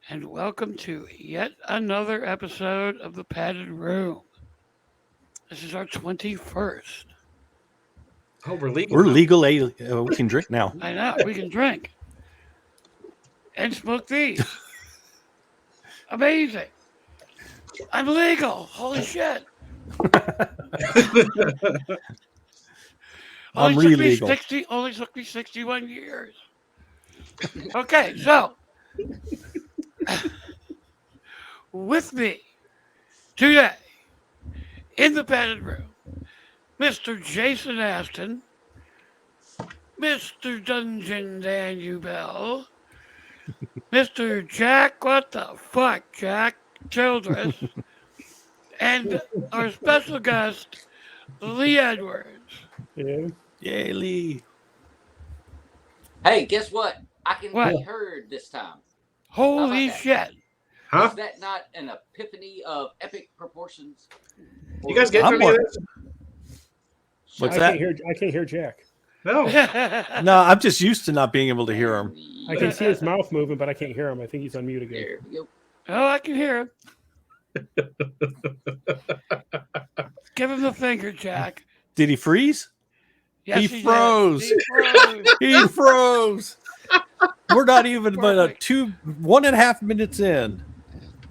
and welcome to yet another episode of the Padded Room. This is our 21st. Oh, we're legal We're now. legal. We can drink now. I know, we can drink and smoke these. Amazing. I'm legal. Holy shit. I'm really legal. Only took me 61 years. Okay, so with me today in the Padded Room, Mr. Jason Aston, Mr. Dungeon Daniel Bell, Mr. Jack, what the fuck, Jack Childress, and our special guest, Lee Edwards. Yeah. Yay, Lee. Hey, guess what? I can What? be heard this time. Holy that? shit. Huh? Is that not an epiphany of epic proportions? You guys get I'm any of this? What's I that? can't hear Jack. No. No, I'm just used to not being able to hear him. I can see his mouth moving, but I can't hear him. I think he's on mute again. There we go. Oh, I can hear him. Give him the finger, Jack. Did he freeze? Yes, He did. froze. He froze. He froze. We're not even but Perfect. 1.5 minutes in.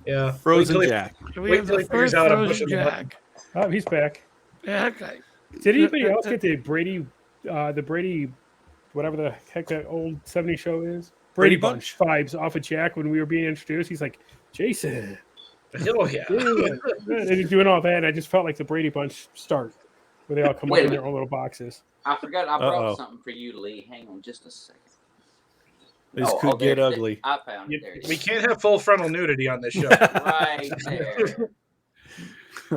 Yeah. Frozen Wait till Jack. So we Wait have till the he figures first out I'm frozen pushing the button. Jack. Oh, he's back. Yeah, okay. Did anybody else get the Brady, whatever the heck that old 70s show is? Brady Bunch vibes off of Jack when we were being introduced. He's like, Jason. Oh, yeah. Yeah. And he's doing all that. And I just felt like the Brady Bunch start where they all come Wait up a in their minute. own little boxes. I forgot I brought Uh-oh. something for you, Lee. Hang on just a second. This Oh, could there- get ugly. I found it. There it We is. can't have full frontal nudity on this show. Right there.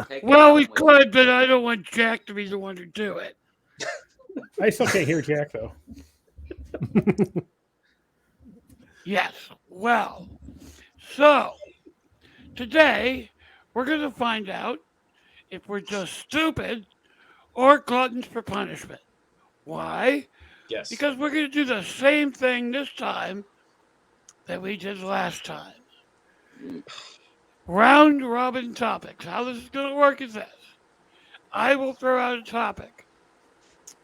Take Well, that we one with could, but I don't want Jack to be the one to do it. I still can't hear Jack, though. Yes. Well, so today we're going to find out if we're just stupid or gluttons for punishment. Why? Yes. Because we're going to do the same thing this time that we did last time. Round robin topics. How this is going to work is this: I will throw out a topic.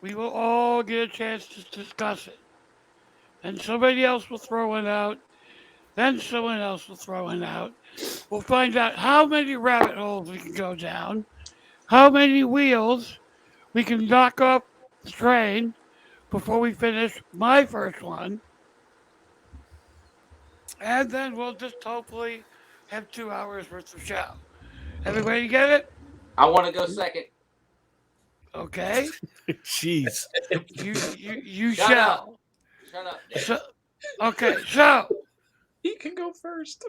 We will all get a chance to discuss it. Then somebody else will throw one out. Then someone else will throw one out. We'll find out how many rabbit holes we can go down, how many wheels we can knock off the train before we finish my first one. And then we'll just hopefully have 2 hours worth of show. Everybody get it? I want to go second. Okay. Jeez. You Shut shall. up. Shut up. Dave. So, okay, so He can go first.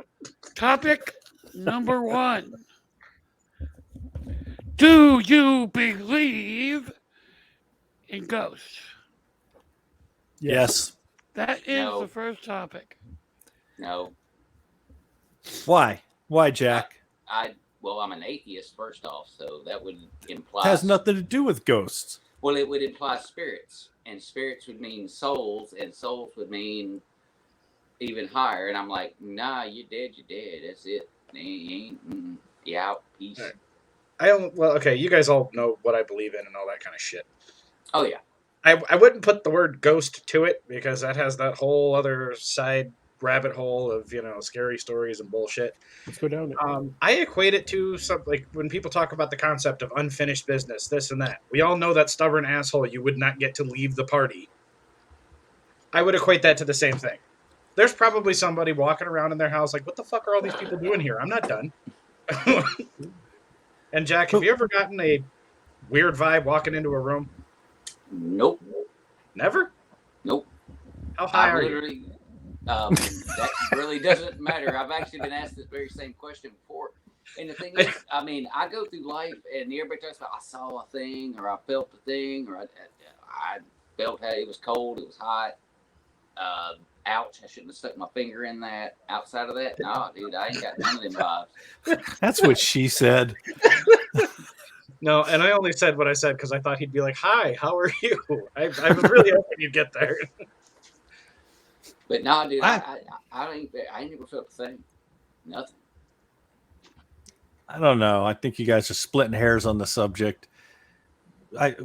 topic number 1. Do you believe in ghosts? Yes. That is No. the first topic. No. Why? Why, Jack? Well, I'm an atheist first off, so that would imply Has nothing to do with ghosts. Well, it would imply spirits, and spirits would mean souls, and souls would mean even higher. And I'm like, nah, you're dead, you're dead. That's it. You ain't, you out. Peace. All right. Well, okay, you guys all know what I believe in and all that kind of shit. Oh yeah. I wouldn't put the word ghost to it because that has that whole other side rabbit hole of, scary stories and bullshit. Let's go down there. I equate it to something like when people talk about the concept of unfinished business, this and that. We all know that stubborn asshole you would not get to leave the party. I would equate that to the same thing. There's probably somebody walking around in their house like, what the fuck are all these people doing here? I'm not done. And Jack, have you ever gotten a weird vibe walking into a room? Nope. Never? Nope. How high I are you? literally. That really doesn't matter. I've actually been asked this very same question before. And the thing is, I mean, I go through life and everybody talks about I saw a thing or I felt a thing or I felt how it was cold, it was hot. Ouch, I shouldn't have stuck my finger in that. Outside of that, no, dude, I ain't got none of them vibes. That's what she said. No, and I only said what I said because I thought he'd be like, hi, how are you? I was really hoping you'd get there. But no, dude, I ain't never felt a thing. Nothing. I don't know. I think you guys are splitting hairs on the subject.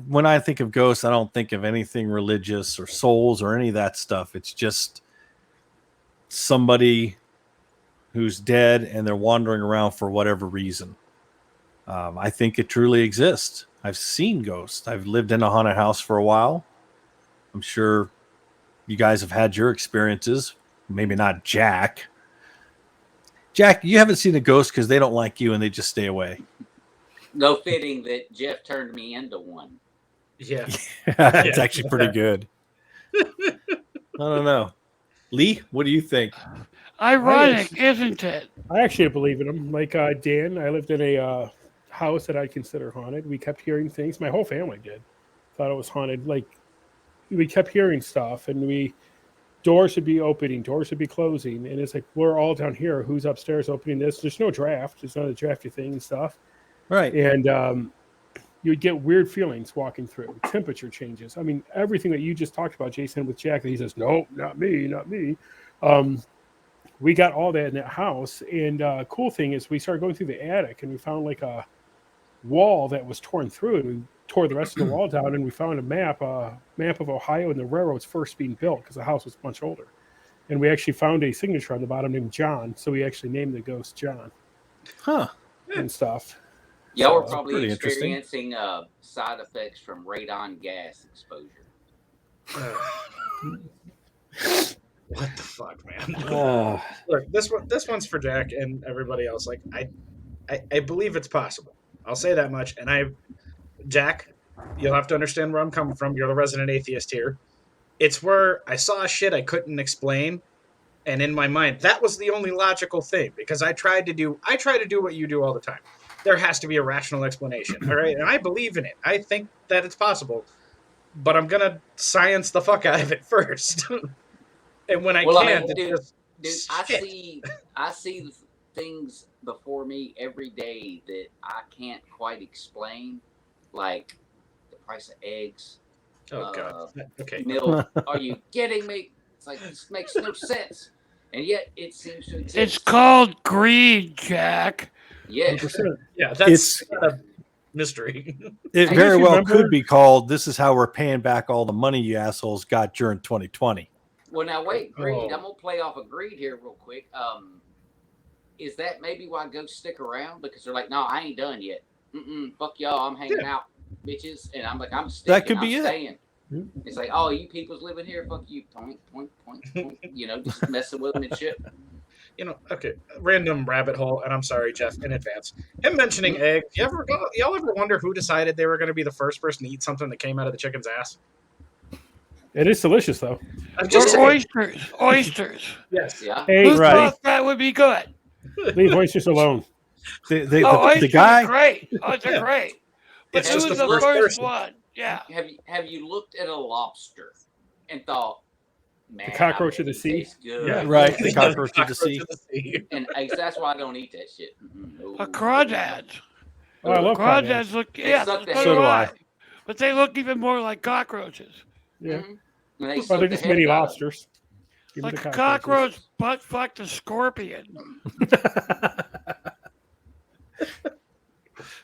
When I think of ghosts, I don't think of anything religious or souls or any of that stuff. It's just somebody who's dead and they're wandering around for whatever reason. I think it truly exists. I've seen ghosts. I've lived in a haunted house for a while. I'm sure you guys have had your experiences. Maybe not Jack. Jack, you haven't seen a ghost because they don't like you and they just stay away. No fitting that Jeff turned me into one. Yeah. It's actually pretty good. I don't know. Lee, what do you think? Ironic, isn't it? I actually believe in them. Like Dan, I lived in a house that I consider haunted. We kept hearing things. My whole family did. Thought it was haunted. Like we kept hearing stuff, and doors would be opening, doors would be closing, and it's like we're all down here. Who's upstairs opening this? There's no draft. There's not a drafty thing and stuff. Right. And you would get weird feelings walking through. Temperature changes. I mean, everything that you just talked about, Jason, with Jack. He says, "No, not me, not me." We got all that in that house. And cool thing is we started going through the attic and we found like a wall that was torn through, and we tore the rest of the wall down, and we found a map of Ohio and the railroads first being built because the house was much older. And we actually found a signature on the bottom named John. So we actually named the ghost John. Huh. And stuff. Y'all were That's probably pretty interesting. experiencing side effects from radon gas exposure. What the fuck, man? Look, this one's for Jack and everybody else. Like, I believe it's possible. I'll say that much. And Jack, you'll have to understand where I'm coming from. You're the resident atheist here. It's where I saw shit I couldn't explain, and in my mind, that was the only logical thing because I try to do what you do all the time. There has to be a rational explanation, all right? And I believe in it. I think that it's possible, but I'm gonna science the fuck out of it first. And when I can't, dude, I see things before me every day that I can't quite explain, like the price of eggs. Oh god. Okay. Milk. Are you kidding me? It's like this makes no sense, and yet it seems to exist. It's called greed, Jack. Yes. Yeah, that's not a mystery. It I very just well remember- could be called, "This is how we're paying back all the money you assholes got during 2020." Well, now wait, greed. Oh. I'm gonna play off of greed here real quick. Is that maybe why ghosts stick around? Because they're like, no, I ain't done yet. Fuck y'all, I'm hanging out, bitches. And I'm like, I'm sticking. That could be I'm it. staying. It's like, oh, you people's living here. Fuck you. Point, point, point, point. You know, just messing with them and shit. You know, okay, random rabbit hole, and I'm sorry, Jeff, in advance. Him mentioning eggs. Y'all ever wonder who decided they were going to be the first person to eat something that came out of the chicken's ass? It is delicious, though. I'm just Or saying. oysters. Yes. Yeah. Hey, Who right. thought that would be good? leave oysters alone. The Oysters guy, are great. Oysters are great. But It's who just was the the first first person. one? Yeah. Have you looked at a lobster and thought, man, cockroach I of the bet he sea? tastes good. Yeah. right? The cockroach of the sea. And that's why I don't eat that shit. A crawdads. Oh, I love crawdads. Crawdads look, yeah, suck the so head do out of I. But they look even more like cockroaches. Yeah. Mhm. And they Well, suck they're the just head mini out of it. lobsters. Give me Like the a cockroaches. cockroach butt fucked a scorpion.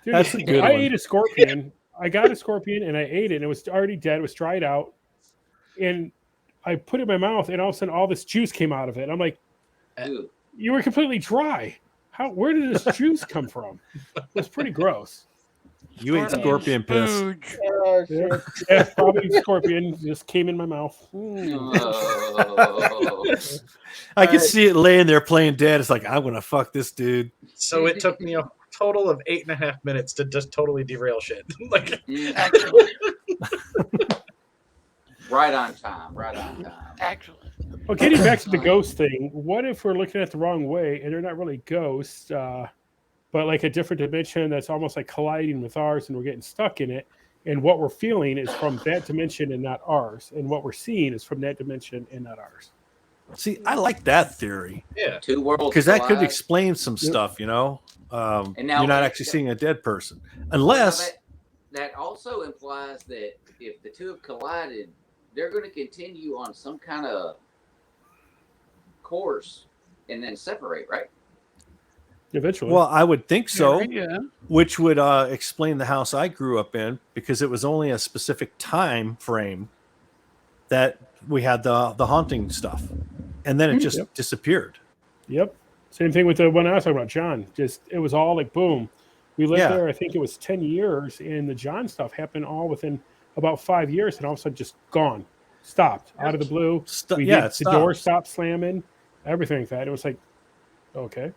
Dude, That's a good I one. ate a scorpion. I got a scorpion and I ate it, and it was already dead. It was dried out, and I put it in my mouth, and all of a sudden, all this juice came out of it. I'm like, Dude, "You were completely dry. Where did this juice come from?" It was pretty gross. You ate scorpion piss. spooge. Yeah, probably scorpion just came in my mouth. oh. I could see it laying there playing dead. It's like, I'm gonna fuck this dude. So it took me a total of 8.5 minutes to just totally derail shit. Like, Excellent. Right on time. Right on time. Excellent. Well, getting back to the ghost thing, what if we're looking at it the wrong way and they're not really ghosts, but like a different dimension that's almost like colliding with ours, and we're getting stuck in it, and what we're feeling is from that dimension and not ours, and what we're seeing is from that dimension and not ours. See, I like that theory yeah. Two worlds. because that could collide. explain some stuff. You know, And now you're not it- actually seeing a dead person, Now unless that also implies that if the two have collided, they're going to continue on some kind of course and then separate, right? Eventually. Well, I would think so, Yeah. which would explain the house I grew up in, because it was only a specific time frame that we had the haunting stuff, and then it just Yep. disappeared. Yep. Same thing with the one I was talking about, John. Just it was all like boom. We lived Yeah. there. I think it was 10 years, and the John stuff happened all within about 5 years, and all of a sudden just gone, stopped out of the blue. The door stopped slamming, everything like that. It was like, okay.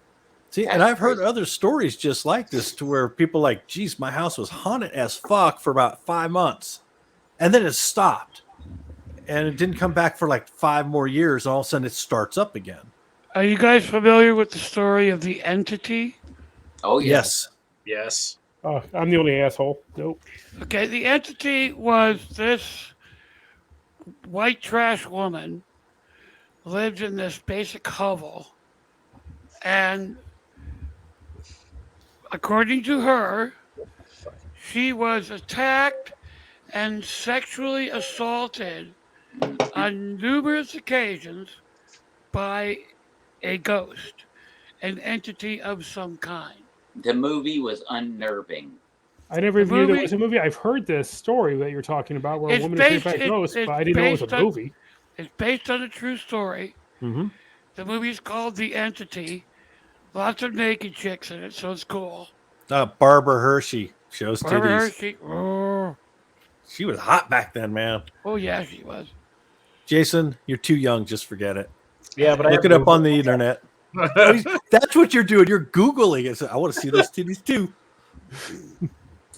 See, and I've heard other stories just like this, to where people like, geez, my house was haunted as fuck for about 5 months, and then it stopped, and it didn't come back for like 5 more years, and all of a sudden it starts up again. Are you guys familiar with the story of the entity? Oh yeah. Yes. Yes. Oh, I'm the only asshole. Nope. Okay, the entity was this white trash woman lived in this basic hovel, and according to her, she was attacked and sexually assaulted on numerous occasions by a ghost, an entity of some kind. The movie was unnerving. I never The knew there movie- was a movie. I've heard this story that you're talking about where a It's woman is hit by based- a ghost, it's but I didn't know it was a based on- movie. It's based on a true story. Mm-hmm. The movie's called The Entity. Lots of naked chicks in it, so it's cool. Barbara Hershey shows Barbara titties. Hershey. Oh, She was hot back then, man. oh yeah, she was. Jason, you're too young. Just forget it. Yeah, but Look it up on the internet. the. That's what you're doing. You're Googling it. I want to see those titties too.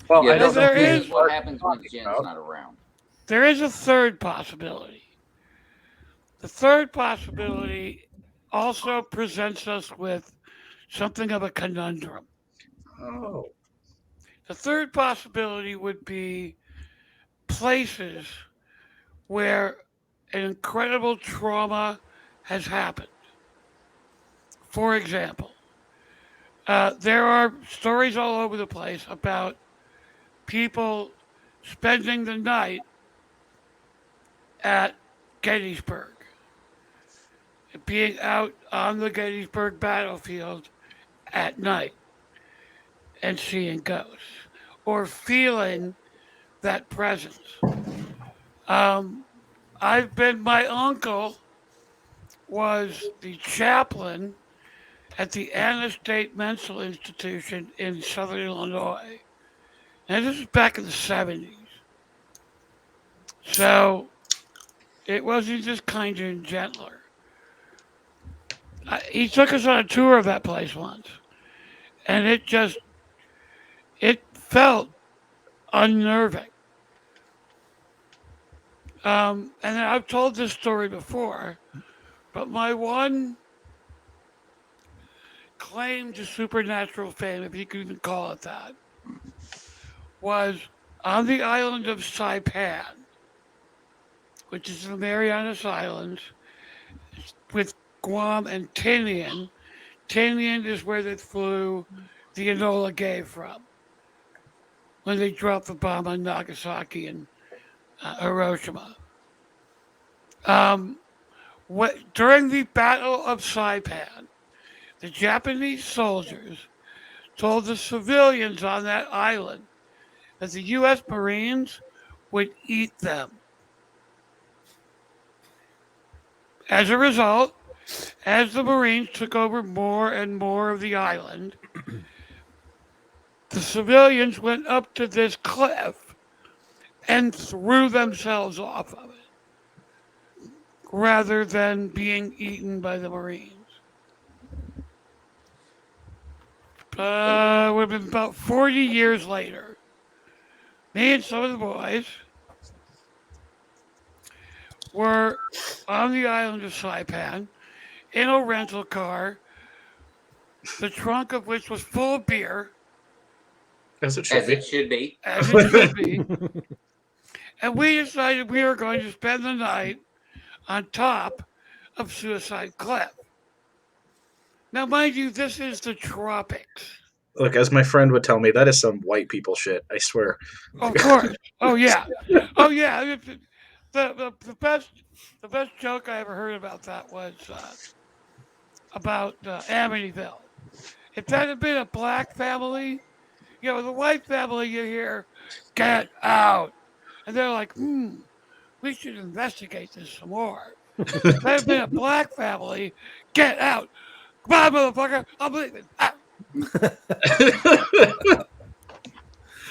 Well, Yeah, I don't know. there this is- is what happens when Jen's about. not around. There is a third possibility. The third possibility also presents us with something of a conundrum. Oh. The third possibility would be places where an incredible trauma has happened. For example, there are stories all over the place about people spending the night at Gettysburg, being out on the Gettysburg battlefield at night and seeing ghosts or feeling that presence. My uncle was the chaplain at the Anna State Mental Institution in Southern Illinois. And this is back in the 70s. So it wasn't just kinder and gentler. He took us on a tour of that place once. And it felt unnerving. And I've told this story before, but my one claim to supernatural fame, if you could even call it that, was on the island of Saipan, which is in the Marianas Islands, with Guam and Tinian. Tinian is where they flew the Enola Gay from when they dropped the bomb on Nagasaki and Hiroshima. During the Battle of Saipan, the Japanese soldiers told the civilians on that island that the U.S. Marines would eat them. As a result, as the Marines took over more and more of the island, the civilians went up to this cliff and threw themselves off of it rather than being eaten by the Marines. Would have been about 40 years later. Me and some of the boys were on the island of Saipan in a rental car, the trunk of which was full of beer, As it should As be. it should be. as it should be. And we decided we were going to spend the night on top of Suicide Cliff. Now, mind you, this is the tropics. Look, as my friend would tell me, that is some white people shit. I swear. Of course. Oh yeah. Oh yeah. The best joke I ever heard about that was about Amityville. If that had been a black family, the white family, you hear, get out. And they're like, we should investigate this some more. If that had been a black family, get out. Come on, motherfucker, I'm leaving. Out.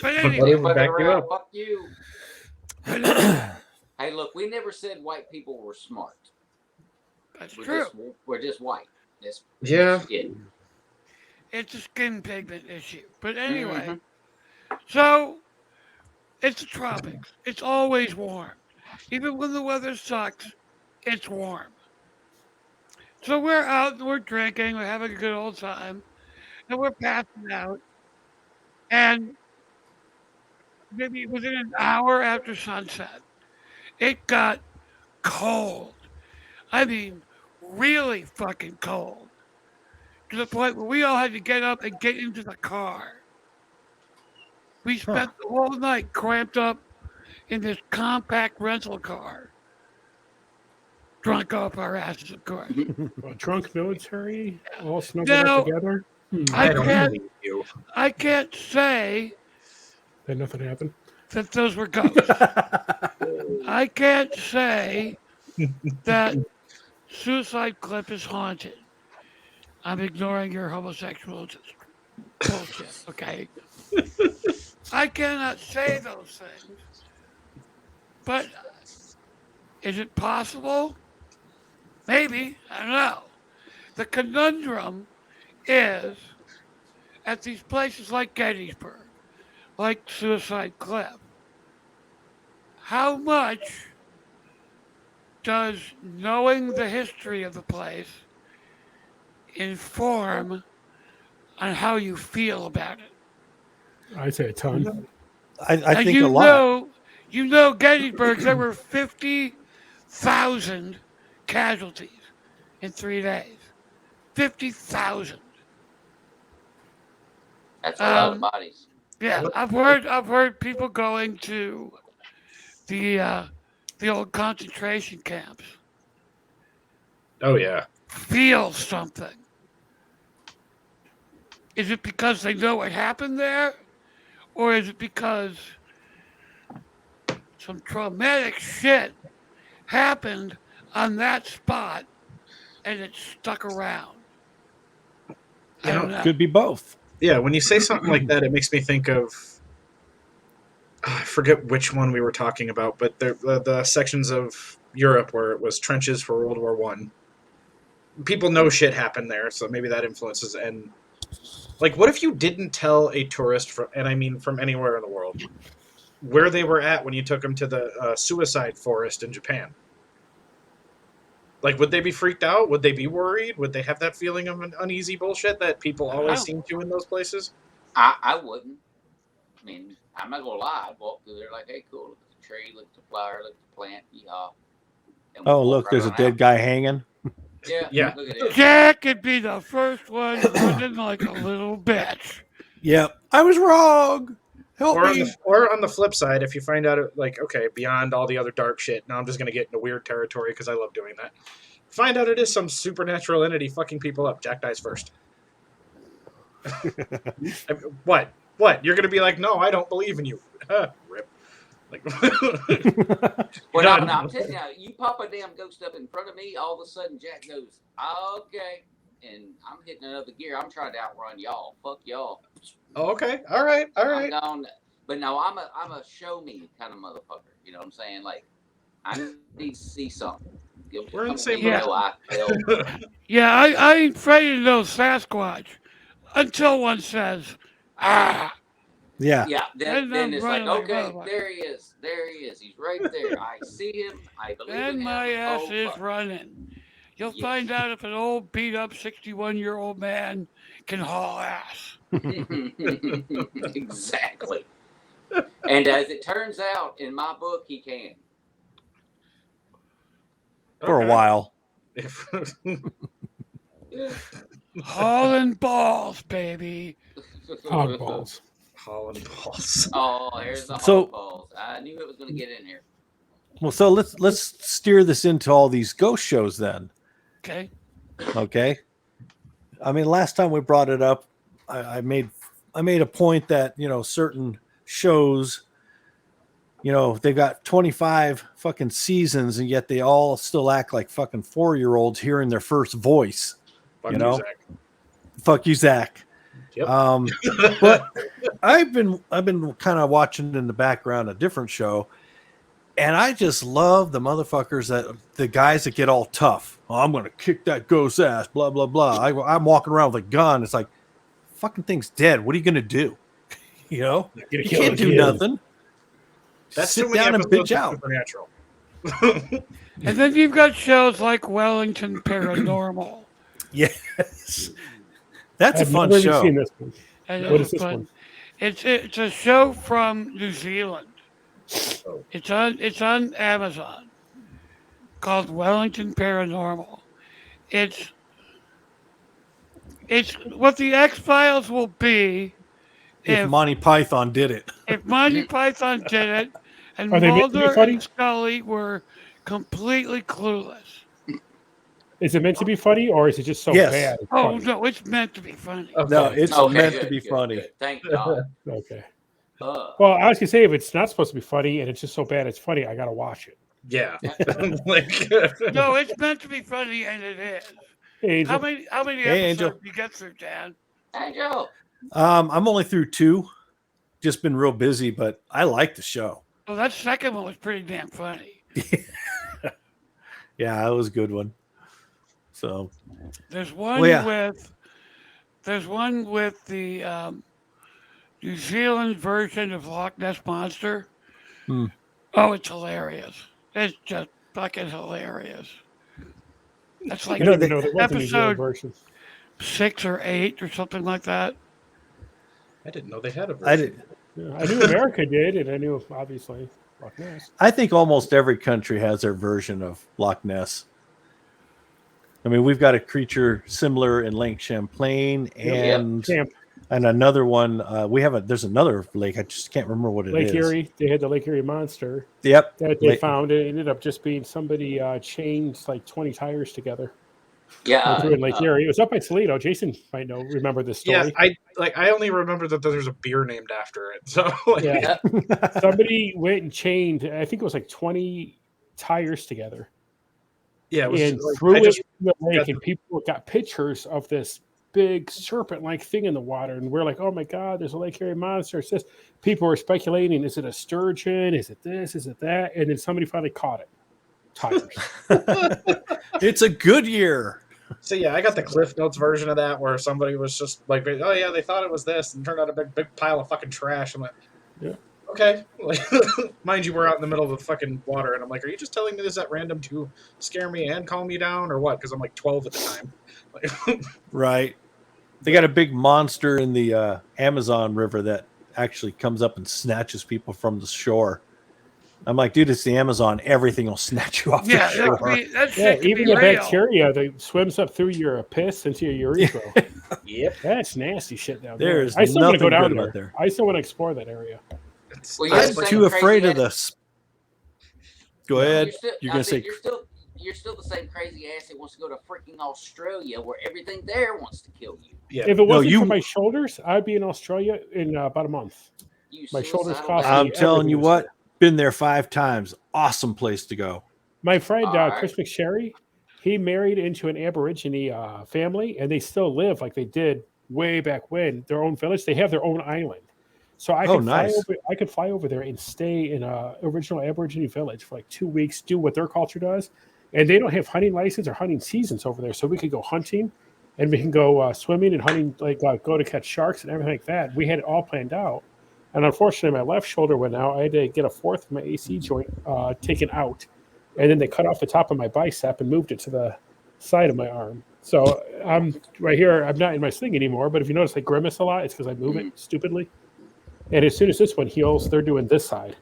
But anyway, Whatever, back you up. Fuck you. but anyway, Hey, look, we never said white people were smart. that's We're true. we're just white. Yeah. It's a skin pigment issue. But anyway, so it's the tropics. It's always warm. Even when the weather sucks, it's warm. So we're out and we're drinking, we're having a good old time, and we're passing out. And maybe within an hour after sunset, it got cold. I mean, really fucking cold. To the point where we all had to get up and get into the car. We spent the whole night cramped up in this compact rental car. Drunk off our asses, of course. A drunk military, all snuggled No. up together. I can't say That nothing happened. that those were ghosts. I can't say that Suicide Cliff is haunted. I'm ignoring your homosexual bullshit, okay? I cannot say those things. But is it possible? Maybe. I don't know. The conundrum is at these places like Gettysburg, like Suicide Cliff, how much does knowing the history of the place inform on how you feel about it? I'd say a ton. I think a lot. You know, Gettysburg, there were 50,000 casualties in 3 days. 50,000. That's a lot of bodies. Yeah, I've heard people going to the old concentration camps. Oh yeah. Feel something. Is it because they know what happened there? Or is it because some traumatic shit happened on that spot and it stuck around? I don't know. Could be both. Yeah, when you say something like that, it makes me think of I forget which one we were talking about, but the sections of Europe where it was trenches for World War One. People know shit happened there, so maybe that influences. And like, what if you didn't tell a tourist from anywhere in the world where they were at when you took them to the suicide forest in Japan? Like, would they be freaked out? Would they be worried? Would they have that feeling of an uneasy bullshit that people always seem to in those places? I wouldn't. I mean, I'm not gonna lie. I'd walk through there like, hey, cool, look at the tree, look at the flower, look at the plant, yeehaw. Oh, look, there's a dead guy hanging. Yeah. Look at it. Jack could be the first one running like a little bitch. Yep. I was wrong. Help me. Or on the flip side, if you find out, like, okay, beyond all the other dark shit, now I'm just going to get into weird territory because I love doing that. Find out it is some supernatural entity fucking people up. Jack dies first. What? You're going to be like, no, I don't believe in you. Rip. Like, Well, no, I'm telling you, you pop a damn ghost up in front of me, all of a sudden Jack goes, okay. And I'm hitting another gear. I'm trying to outrun y'all. Fuck y'all. Oh, okay. All right. I'm gone. But no, I'm a show me kind of motherfucker. You know what I'm saying? Like, I need to see something. We're in the same boat. Yeah, I ain't afraid of no Sasquatch until one says, ah. Yeah. Yeah, then it's like, running okay, like there he is. He's right there. I see him. I believe in Then him. my ass Oh, is fuck. running. You'll find out if an old beat up 61-year-old man can haul ass. Exactly. And as it turns out, in my book, he can. For a while. Hauling balls, baby. Hog balls. Hauling balls. Oh, there's the So- hog balls. I knew it was going to get in here. Well, so let's steer this into all these ghost shows then. Okay. Okay. I mean, last time we brought it up, I made a point that, certain shows, they've got 25 fucking seasons and yet they all still act like fucking 4-year-olds hearing their first voice. Fuck you you, know, Zach. fuck you, Zach. Yep. But I've been kind of watching in the background a different show, and I just love the motherfuckers the guys that get all tough. Oh, I'm gonna kick that ghost's ass. Blah blah blah. I'm walking around with a gun. It's like, fucking thing's dead. What are you gonna do? You can't do nothing. That's Sit too many down and episodes bitch of out. Supernatural. And then you've got shows like Wellington Paranormal. Yes, that's a I've fun never even show. seen this one. And What it's is this fun. one? It's a show from New Zealand. Oh. It's on Amazon called Wellington Paranormal. It's what the X-Files will be If Monty Python did it. if Monty Python did it and Are they meant to be Mulder funny? and Scully were completely clueless. Is it meant to be funny, or is it just so Yes. bad? It's Oh funny? no, it's meant to be funny. Okay. No, it's Okay, meant good, to be good, funny. good. Thank God. Okay. Uh, Well, I was gonna say if it's not supposed to be funny and it's just so bad it's funny, I gotta watch it. Yeah. Like, No, it's meant to be funny, and it is. Hey, How Angel. many Hey, episodes Angel. did you get through, Dan? hey, Joe. I'm only through 2. Just been real busy, but I like the show. Well, that second one was pretty damn funny. Yeah, that was a good one. So There's one Well, yeah. with the New Zealand version of Loch Ness Monster. Hmm. Oh, it's hilarious. It's just fucking hilarious. That's like I don't even know there was a New Zealand episode version. 6 or 8 or something like that. I didn't know they had a version. I did. Yeah, I knew America did, and I knew obviously Loch Ness. I think almost every country has their version of Loch Ness. I mean, we've got a creature similar in Lake Champlain and Camp another one. There's another lake. I just can't remember what it is. Lake Erie. They had the Lake Erie monster Yep. that they Lake- found. It ended up just being somebody chained like 20 tires together. Yeah. Through in Lake Erie. It was up by Toledo. Jason might remember this story. Yeah, I only remember that there's a beer named after it. So like, Yeah. Somebody went and chained, I think it was like 20 tires together. yeah, it was And like, threw I it just in the lake, got and people got pictures of this big serpent-like thing in the water, and we're like, "Oh my God, there's a Lake Erie monster!" It's this. People were speculating: is it a sturgeon? Is it this? Is it that? And then somebody finally caught it. Tires. It's a good year. So yeah, I got the Cliff Notes version of that where somebody was just like, "Oh yeah, they thought it was this," and turned out a big pile of fucking trash. I'm like, Yeah. okay. Like, mind you, we're out in the middle of the fucking water, and I'm like, "Are you just telling me this at random to scare me and calm me down, or what?" Because I'm like 12 at the time. Like, Right. They got a big monster in the Amazon River that actually comes up and snatches people from the shore. I'm like, dude, it's the Amazon. Everything will snatch you off Yeah, the shore. that shit Yeah, could even be the real. bacteria that swims up through your piss into your urethra. yep. That's nasty shit down There there. is I still want to go nothing down good there. about there. I still want to explore that area. Well, you're I'm the same too afraid crazy of this. Go ahead. You're gonna say You're still the same crazy ass that wants to go to freaking Australia, where everything there wants to kill you. Yeah. If it wasn't you- for my shoulders, I'd be in Australia in about a month. You My shoulders suicidal cost bastard. I'm telling you everything what, is been there 5 times. Awesome place to go. My friend All right. Chris McSherry, he married into an Aborigine family, and they still live like they did way back when. Their own village. They have their own island. So I Oh, could fly nice. over. I could fly over there and stay in a original Aborigine village for like 2 weeks, do what their culture does, and they don't have hunting license or hunting seasons over there. So we could go hunting, and we can go swimming and hunting, like go to catch sharks and everything like that. We had it all planned out, and unfortunately, my left shoulder went out. I had to get a fourth of my AC joint taken out, and then they cut off the top of my bicep and moved it to the side of my arm. So I'm right here. I'm not in my sling anymore. But if you notice, I grimace a lot. It's because I move it stupidly. And as soon as this one heals, they're doing this side.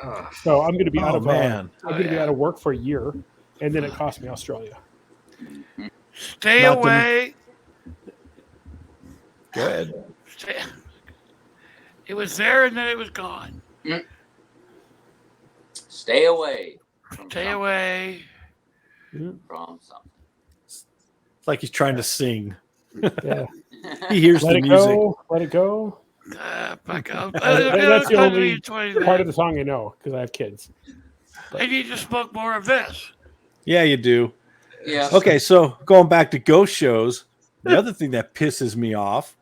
Ah, So I'm going to be out Oh, of man. I'm going to be out of work for a year, and then it cost me Australia. Stay Not to- away. Go ahead. It was there and then it was gone. Stay away. From Stay something. away. From something. It's like he's trying to sing. Yeah. He hears Let the it music. go. Let it go. Fuck up. That's the only part Part of the song I know because I have kids. I need to smoke more of this. Yeah, you do. Yeah. Okay, so going back to ghost shows, the other thing that pisses me off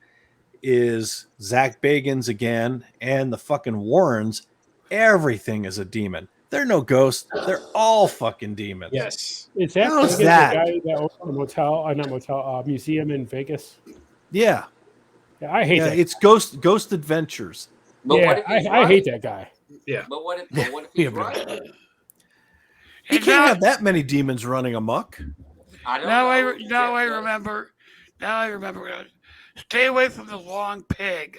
is Zach Bagans again and the fucking Warrens. Everything is a demon. They're no ghosts. They're all fucking demons. Yes. Is that How's the that? guy that owns a motel? Not motel. Museum in Vegas. Yeah. Yeah, I hate Yeah, that. it's Ghost Adventures. But Yeah, what if he's I right? hate that guy. Yeah. But what if Yeah, he's yeah, but- right? He And can't now- have that many demons running amok. I don't Now know. I Jeff does. remember. Now I remember. Stay away from the long pig.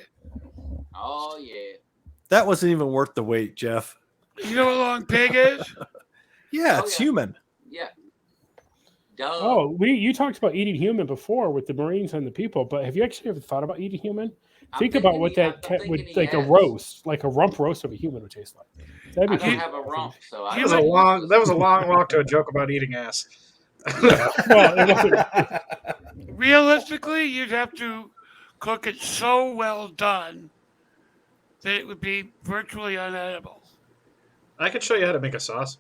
Oh yeah. That wasn't even worth the wait, Jeff. You know what long pig is? Yeah, Oh, it's yeah. human. Yeah. Duh. Oh, you talked about eating human before with the Marines and the people, but have you actually ever thought about eating human? I'm Think about thinking what he- that I'm thinking would he like a has. roast, like a rump roast of a human would taste like. That'd be I don't pretty have a awesome. rump, so I That That was don't a know long. what That was a this- long walk to a joke about eating ass. Well, it wasn't. Realistically, you'd have to cook it so well done that it would be virtually unedible. I could show you how to make a sauce.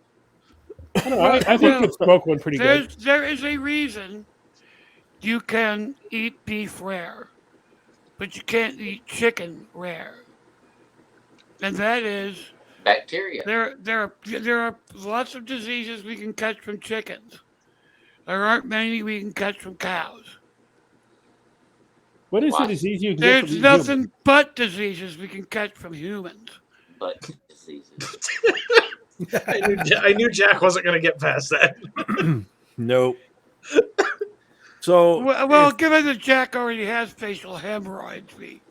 I don't know. I think Well, you smoke one pretty good. There is a reason you can eat beef rare, but you can't eat chicken rare, and that is bacteria. there are lots of diseases we can catch from chickens. There aren't many we can catch from cows. What is the Watch. disease you can get There's from eating nothing human? but diseases we can catch from humans. But diseases. I knew Jack wasn't going to get past that. Nope. So, Well, given that Jack already has facial hemorrhoids, we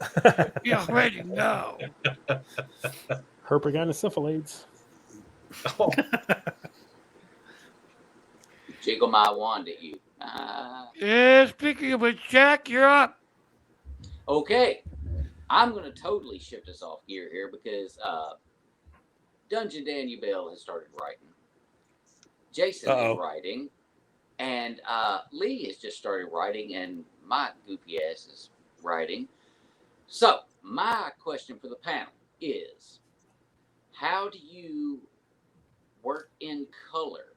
already know. Herpetogonosyphilis. Oh, Jiggle my wand at you. Yeah, speaking of which, Jack, you're up. Okay. I'm going to totally shift us off gear here because Dungeon Daniel Bell has started writing. Jason is writing. And Lee has just started writing. And my goofy ass is writing. So, my question for the panel is, how do you work in color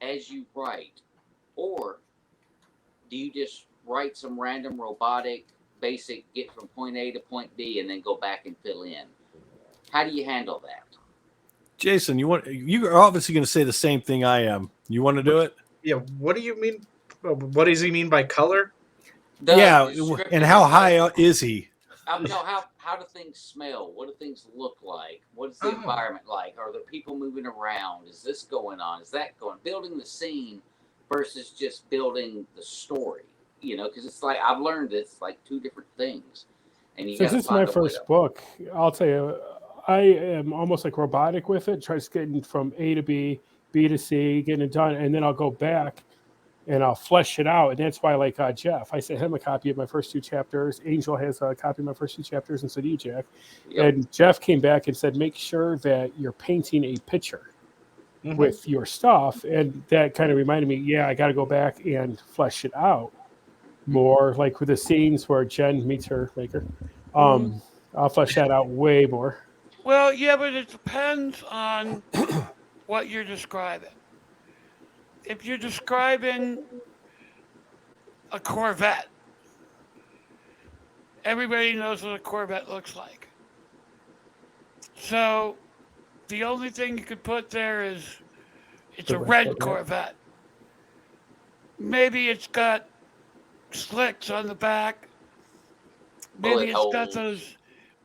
as you write? Or do you just write some random robotic basic get from point A to point B and then go back and fill in? How do you handle that? Jason, you are obviously going to say the same thing I am. You want to do it? yeah. What do you mean? What does he mean by color? The Yeah, descriptive and how high stuff. is he? No, how do things smell? What do things look like? What is the Oh. environment like? Are there people moving around? Is this going on? Is that going? Building the scene versus just building the story. You know, because it's like I've learned it's like two different things. And you Since gotta this is my find a way first to- book, I'll tell you, I am almost like robotic with it. Tries getting from A to B, B to C, getting it done, and then I'll go back and I'll flesh it out. And that's why, like Jeff, I sent him a copy of my first 2 chapters. Angel has a copy of my first 2 chapters, and so do you, Jack. Yep. And Jeff came back and said, make sure that you're painting a picture Mhm. with your stuff. And that kind of reminded me, yeah, I got to go back and flesh it out more, like with the scenes where Jen meets her maker. I'll flesh that out way more. Well, yeah, but it depends on what you're describing. If you're describing a Corvette, everybody knows what a Corvette looks like. So the only thing you could put there is it's The a red red Corvette. Corvette. Maybe it's got slicks on the back. Maybe Bullet it's got holes. those.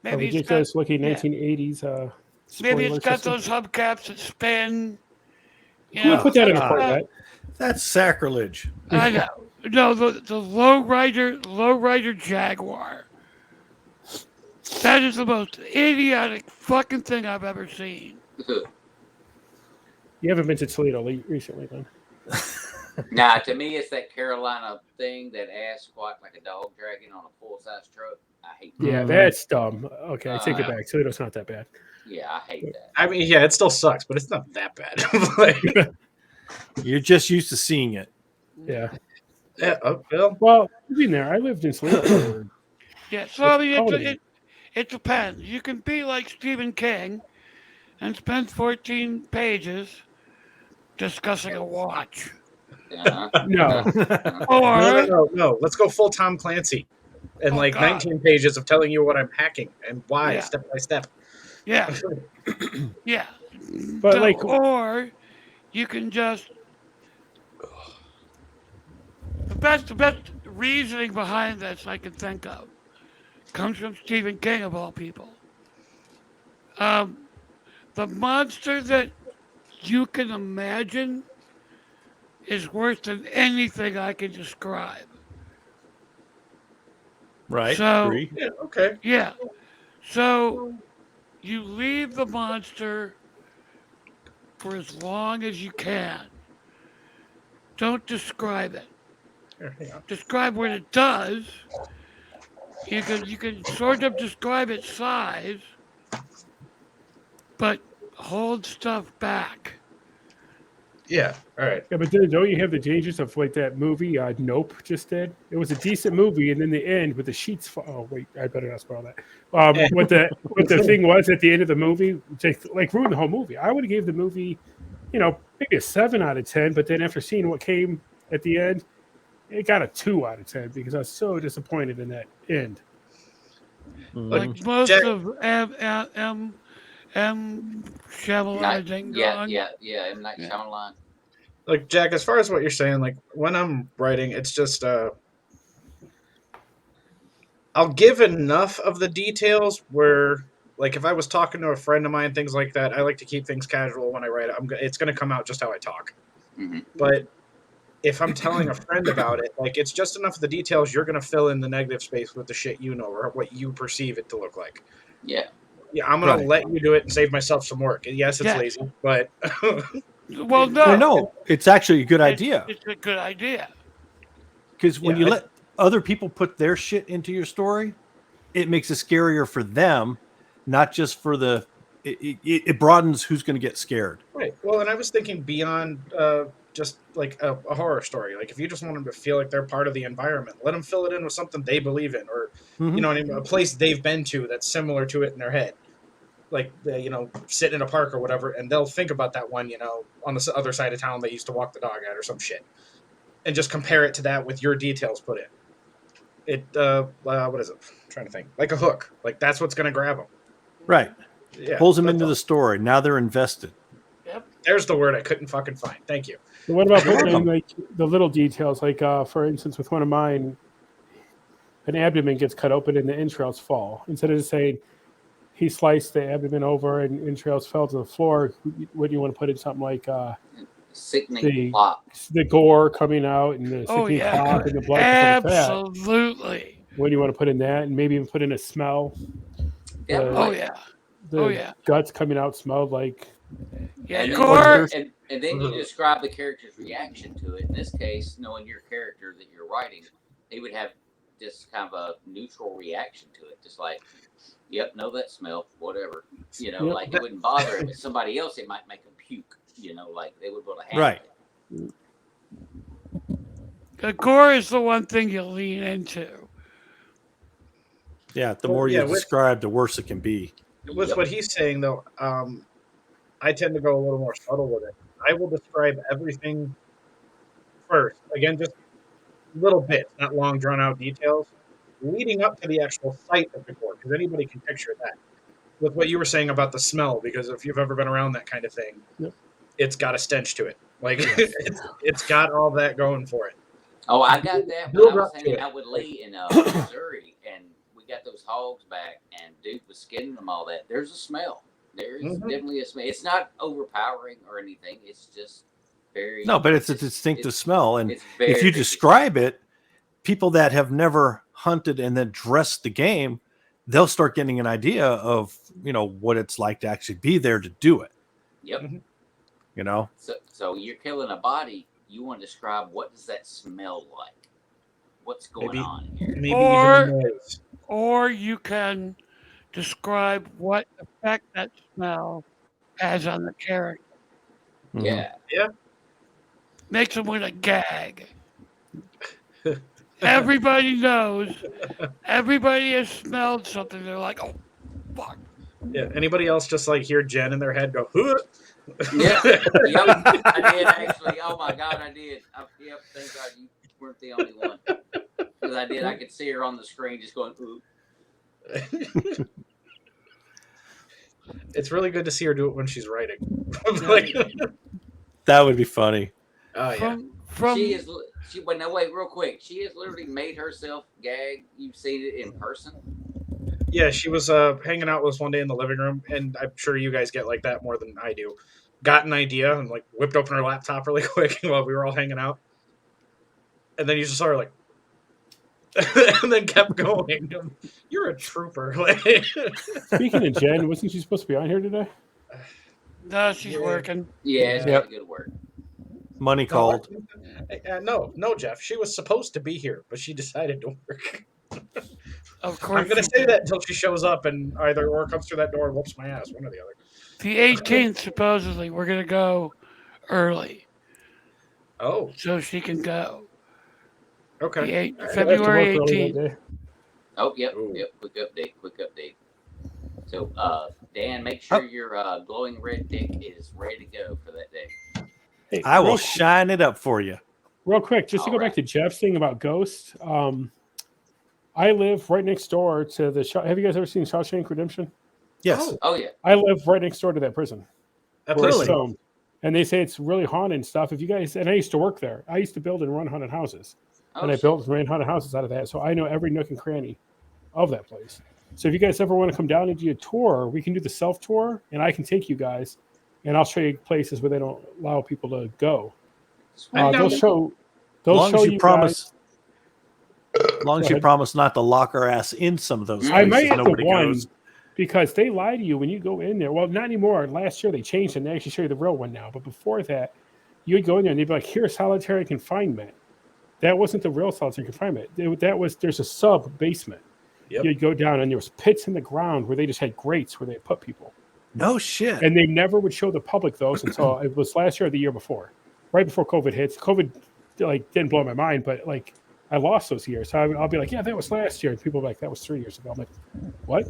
A Maybe it's got, ridiculous looking yeah. 1980s. maybe spoiler it's got system. those hubcaps that spin. You Who would know, put that in a God. Corvette? That's sacrilege. I know. No, the lowrider Jaguar. That is the most idiotic fucking thing I've ever seen. You haven't been to Toledo recently, then. Nah, to me, it's that Carolina thing, that ass squat like a dog dragging on a full-size truck. I hate that. Yeah, that's dumb. Okay, I take it Uh, back. Toledo's not that bad. Yeah, I hate that. I mean, yeah, it still sucks, but it's not that bad. Like, You're just used to seeing it. Yeah. Yeah, Bill. Well, you've been there. I lived in Sleep. Yeah, so I mean, Quality. it depends. You can be like Stephen King and spend 14 pages discussing a watch. Uh-huh. No. Uh-huh. Or, No. Let's go full Tom Clancy, and oh like God, 19 pages of telling you what I'm hacking and why, yeah, step by step. yeah, yeah. But like, Or you can just the best reasoning behind this I can think of comes from Stephen King of all people. Um, the monster that you can imagine is worse than anything I can describe. Right. So Agree. Yeah, okay. yeah, so you leave the monster for as long as you can. Don't describe it. Here, hang on. Describe what it does. You can sort of describe its size, but hold stuff back. Yeah, all right. yeah, but then don't you have the dangers of like that movie Nope just did? It was a decent movie, and then the end with the sheets. Oh wait, I better not spoil that. Yeah. What the thing was at the end of the movie, like ruined the whole movie. I would have gave the movie, maybe a 7 out of 10. But then after seeing what came at the end, it got a 2 out of 10 because I was so disappointed in that end. Like Mhm. most Jack, of M. Shyamalan Ding Dong. M. Night Yeah. Shyamalan. like Jack, as far as what you're saying, like when I'm writing, it's just I'll give enough of the details where, like, if I was talking to a friend of mine, things like that, I like to keep things casual when I write it. It's going to come out just how I talk. Mm-hmm. But if I'm telling a friend about it, like, it's just enough of the details you're going to fill in the negative space with the shit you know or what you perceive it to look like. Yeah. Yeah, I'm going Right. to let you do it and save myself some work. Yes, it's Yes. lazy, but Well, no, Well, no, it's actually a good idea It's a good idea. because when Yeah, you let other people put their shit into your story, it makes it scarier for them, not just for the. It broadens who's going to get scared. right. Well, and I was thinking beyond just like a horror story. Like if you just want them to feel like they're part of the environment, let them fill it in with something they believe in, or Mhm. you know, what I mean, a place they've been to that's similar to it in their head. Like they, sit in a park or whatever, and they'll think about that one, on the other side of town they used to walk the dog at or some shit, and just compare it to that with your details put in. It what is it? I'm trying to think. Like a hook. Like that's what's going to grab them. Right. Yeah, Pulls them that's into all. the story. Now they're invested. Yep. There's the word I couldn't fucking find. Thank you. But what about You're putting in welcome. like the little details? Like for instance, with one of mine, an abdomen gets cut open and the entrails fall. Instead of just saying he sliced the abdomen over and entrails fell to the floor, wouldn't you want to put in something like Sickening plot. the gore coming out and the Oh sickening yeah, clot and the blood from the fat? absolutely. What do you want to put in that? And maybe even put in a smell. Yeah, The- Oh yeah, The oh yeah, guts coming out smelled like yeah. And Gore. then, and then you describe the character's reaction to it. In this case, knowing your character that you're writing, he would have just kind of a neutral reaction to it, just like, "Yep, know that smell, whatever." Yep. Like it wouldn't bother him. But somebody else, it might make him puke. Like they would be able to handle Right. it. Gore is the one thing you lean into. Yeah. The Well, more you yeah, with- describe, the worse it can be. With Yep. what he's saying, though, I tend to go a little more subtle with it. I will describe everything first. Again, just little bits, not long, drawn out details, leading up to the actual site of the gore, because anybody can picture that. With what you were saying about the smell, because if you've ever been around that kind of thing, Yep. it's got a stench to it. Like it's got all that going for it. Oh, I got that when Build I was up to hanging it. out with Lee in Missouri, and we got those hogs back, and Duke was skinning them all that. There's a smell. There is Mhm. definitely a smell. It's not overpowering or anything. It's just very. No, but it's a just- distinctive it's- smell. And it's very, if you very describe it, people that have never hunted and then dressed the game, they'll start getting an idea of, what it's like to actually be there to do it. Yep. Mhm. So you're killing a body. You want to describe what does that smell like? What's going Maybe- on here? Maybe Or- even the noise. Or you can describe what effect that smell has on the character. Mhm. Yeah. Makes them want to gag. Everybody knows. Everybody has smelled something. They're like, oh, fuck. Yeah. Anybody else just like hear Jen in their head go, "Huh?" Yeah, yep, I did actually. Oh my God, I did. Yep, thank God you weren't the only one. Because I did. I could see her on the screen just going, ooh. It's really good to see her do it when she's writing. Like, That would be funny. oh yeah. From She is. Wait, no, wait, real quick. She has literally made herself gag. You've seen it in person. Yeah, she was hanging out with us one day in the living room, and I'm sure you guys get like that more than I do. Got an idea and like whipped open her laptop really quick while we were all hanging out, and then you just saw her like, and then kept going. You're a trooper. Speaking of Jen, wasn't she supposed to be on here today? no, she's working. Yeah, it's Yep. got good work. Money called. No, Jeff. She was supposed to be here, but she decided to work. Of course. I'm gonna say that until she shows up and either or comes through that door and whoops my ass, one or the other. The 18th, supposedly, we're gonna go early Oh, so she can go. okay. The I have to February work early that 18th. day. Oh, yep, Ooh. yep. Quick update. So, Dan, make sure your glowing red dick is ready to go for that day. Hey, I will real, shine it up for you. real quick, just to go All back to Jeff's thing about ghosts. I live right next door to the. Have you guys ever seen Shawshank Redemption? Yes. Oh yeah. I live right next door to that prison. That Where place it's is filmed. And they say it's really haunted and stuff. If you guys, and I used to work there. I used to build and run haunted houses, Oh, and I shit. built and ran haunted houses out of that. So I know every nook and cranny of that place. So if you guys ever want to come down and do a tour, we can do the self tour, and I can take you guys, and I'll show you places where they don't allow people to go. I'm down They'll with show. As They'll long show as you you promise. guys. As long as Go you ahead. promise not to lock our ass in some of those I places I might have nobody the one goes. because they lie to you when you go in there. Well, not anymore. Last year they changed it and they actually show you the real one now. But before that, you would go in there and they'd be like, "Here's solitary confinement." That wasn't the real solitary confinement. There's a sub basement. Yep. You'd go down and there was pits in the ground where they just had grates where they put people. No shit. And they never would show the public those until it was last year or the year before, right before COVID hits. COVID like didn't blow my mind, but like I lost those years. So I'll be like, yeah, that was last year. And people are like, that was 3 years ago. I'm like, what?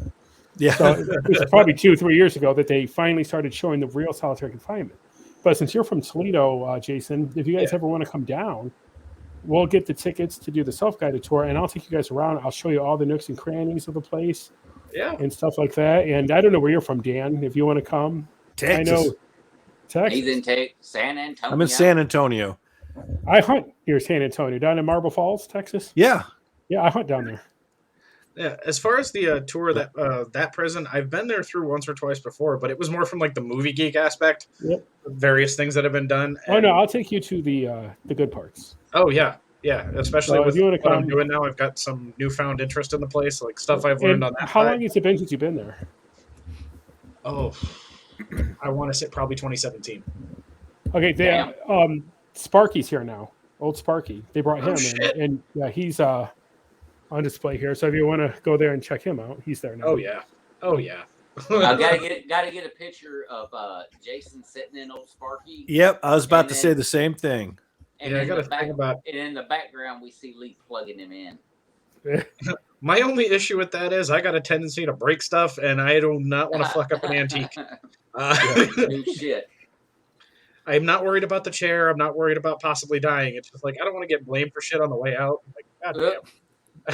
Yeah. So it was probably 2 or 3 years ago that they finally started showing the real solitary confinement. But since you're from Toledo, Jason, if you guys ever want to come down, we'll get the tickets to do the self-guided tour, and I'll take you guys around. I'll show you all the nooks and crannies of the place Yeah. and stuff like that. And I don't know where you're from, Dan. If you want to come, Texas. I know Texas. He's in San Antonio. I'm in San Antonio. I hunt near San Antonio, down in Marble Falls, Texas. Yeah. Yeah, I hunt down there. Yeah. As far as the tour of that prison, I've been there through once or twice before, but it was more from like the movie geek aspect. Yep. Various things that have been done. Oh no, I'll take you to the good parts. Oh yeah. Yeah. Especially So if with you wanna what I'm come- doing now, I've got some newfound interest in the place, like stuff I've learned And on that how side. long has it been since you've been there? Oh, I want to say probably 2017. Okay, Damn. Sparky's here now. Old Sparky. They brought Oh, him shit. in, and yeah, he's on display here. So if you want to go there and check him out, he's there now. Oh yeah. Oh yeah. I gotta get a picture of Jason sitting in old Sparky. Yep. I was about And to then- say the same thing. And Yeah, I in gotta the think about. and in the background we see Lee plugging him in. My only issue with that is I got a tendency to break stuff, and I do not want to fuck up an antique. New shit. I'm not worried about the chair. I'm not worried about possibly dying. It's just like I don't want to get blamed for shit on the way out. Like, God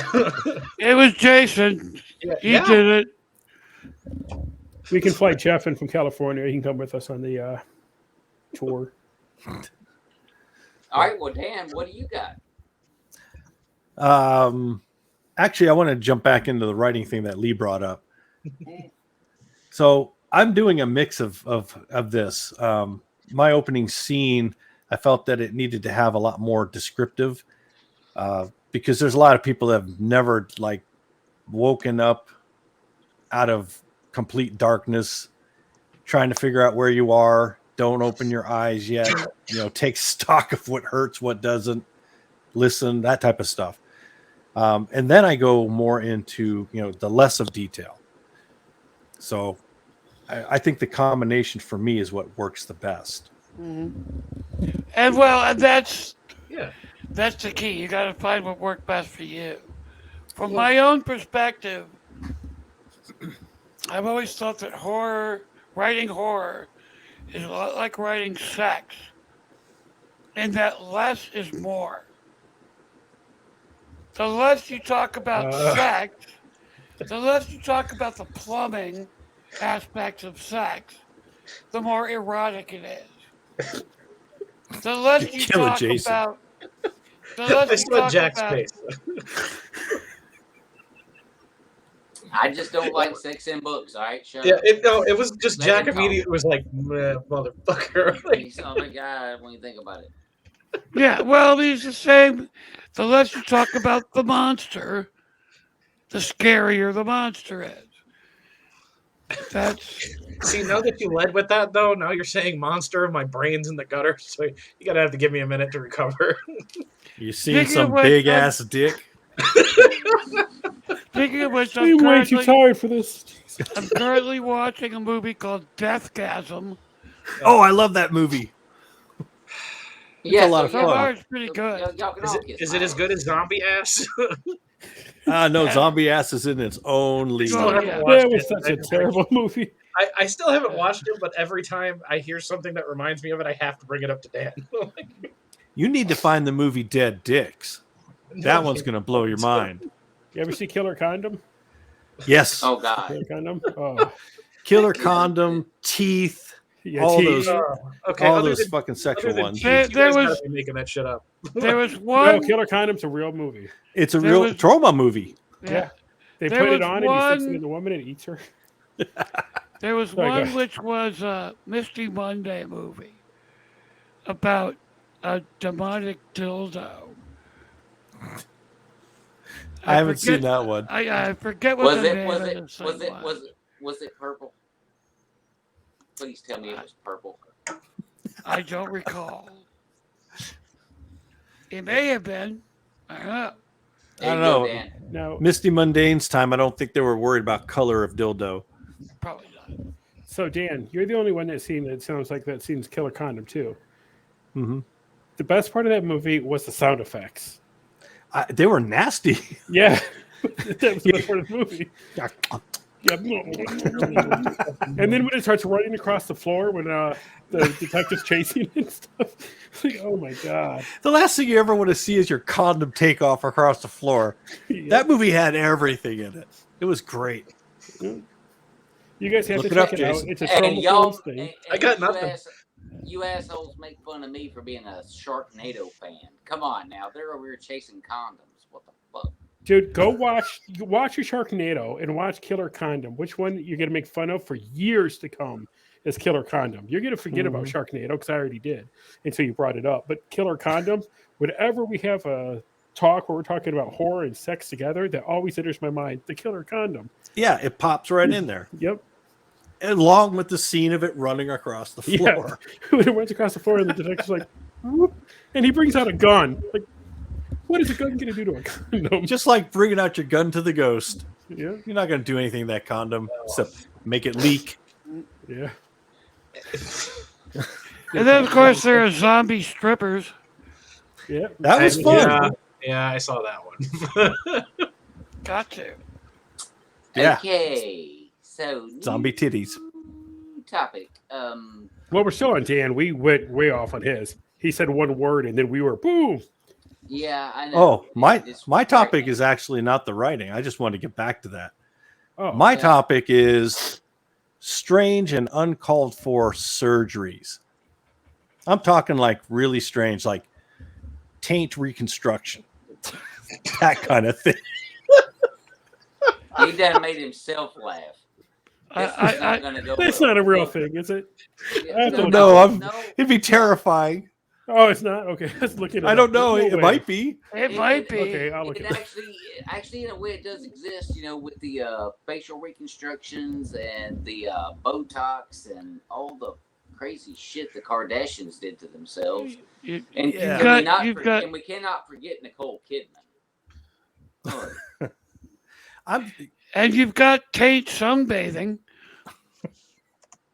damn. It was Jason. Yeah, He yeah. did it. We can fly Jeff in from California. He can come with us on the tour. All right, well, Dan, what do you got? Actually, I want to jump back into the writing thing that Lee brought up. So I'm doing a mix of this. My opening scene, I felt that it needed to have a lot more descriptive because there's a lot of people that have never like woken up out of complete darkness, trying to figure out where you are. Don't open your eyes yet. Take stock of what hurts, what doesn't. Listen, that type of stuff. And then I go more into the less of detail. So I think the combination for me is what works the best. And well, and that's Yeah. That's the key. You got to find what worked best for you. From my own perspective, I've always thought that writing horror, is a lot like writing sex, and that less is more. The less you talk about sex, the less you talk about the plumbing aspects of sex, the more erotic it is. The less you Kill it, talk Jason. about, the less I you saw talk Jack's about, face. I just don't like sex in books. All right, shut Yeah, up. it was just Let Jack me talk. immediately was like, "Meh, motherfucker." Like, You sound like a guy when you think about it. yeah, well, it's the same. The less you talk about the monster, the scarier the monster is. That's see, now that you led with that, though, now you're saying monster, my brain's in the gutter, so you gotta have to give me a minute to recover. You seen Speaking of some which, big ass dick? speaking of which, I'm way too tired for this. I'm currently watching a movie called Deathgasm. Oh, I love that movie. It's Yeah, a lot of So fun. far, it's pretty good. Y'all can Is all it kiss is my it as ass. good as zombie ass? No, Yeah. zombie ass is in its own I league. still Oh, haven't yeah. watched That was it. such I a just, terrible movie. I still haven't Yeah. watched it, but every time I hear something that reminds me of it, I have to bring it up to Dan. You need to find the movie Dead Dicks. That No, one's you going to blow your don't. mind. You ever see Killer Condom? Yes. Oh God. Killer Condom? Oh, Killer Condom, Teeth, yeah. all Teeth. those Okay, all other those than fucking sexual other than ones. teeth, you There guys gotta was- be making that shit up. There was No, one. Killer Condom's a real movie. It's a There real was- trauma movie. Yeah. They There put it was on and he sticks it one- in the woman and eats her. There was Sorry, go one ahead. which was a Misty Monday movie about a demonic dildo. I haven't seen that one. I forget what Was the it? name Was of it? this thing Was it? Was it purple? Please tell me it was purple. I don't recall. It may have been. I don't know. There I you don't go, know. Dan. Now, Misty Mundane's time, I don't think they were worried about color of dildo. Probably not. so Dan, you're the only one that's seen it. Sounds like that scene's Killer Condom too. Mm-hmm. The best part of that movie was the sound effects. They were nasty. Yeah, that was the best part of the movie. Yeah. And then when it starts running across the floor when the detective's chasing it and stuff, it's like, oh my god. The last thing you ever want to see is your condom take off across the floor. Yeah. That movie had everything in it. It was great. You guys have Look to it up, check it out. Jason. It's a And y'all, trauma thing. I got nothing. You assholes make fun of me for being a Sharknado fan. Come on now, they're over here chasing condoms. What the fuck? Dude, go watch your Sharknado and watch Killer Condom. Which one you're gonna make fun of for years to come is Killer Condom. You're gonna forget about Sharknado because I already did until you brought it up. But Killer Condom, whenever we have a talk where we're talking about horror and sex together, that always enters my mind. The Killer Condom. Yeah, it pops right in there. Yep. Along with the scene of it running across the Yeah. floor. When it runs across the floor and the detective's like, whoop, and he brings out a gun. Like, what is a gun gonna do to a condom? Just like bringing out your gun to the ghost. Yeah. You're not going to do anything to that condom except make it leak. Yeah. And then, of course, there are zombie strippers. Yeah. That was fun. Yeah, I saw that one. Got to. Yeah. Okay, so Zombie titties. new topic. Well, we're still on Dan. We went way off on his. He said one word and then we were boom. Yeah, I know. Oh, my This topic writing. is actually not the writing. I just want to get back to that. Oh, My yeah. topic is strange and uncalled for surgeries. I'm talking like really strange, like taint reconstruction, that kind of thing. He done made himself laugh. This is not gonna go that's well. not a real thing, is it? I have to look No, no. it'd be terrifying. Oh, it's not? Okay, let's look at it. I don't know. It might be. It might be. Okay, I'll look It at it. actually, in a way, it does exist. You know, with the facial reconstructions and the Botox and all the crazy shit the Kardashians did to themselves. You- And, Yeah. and we cannot forget Nicole Kidman. Oh, and you've got Tate sunbathing.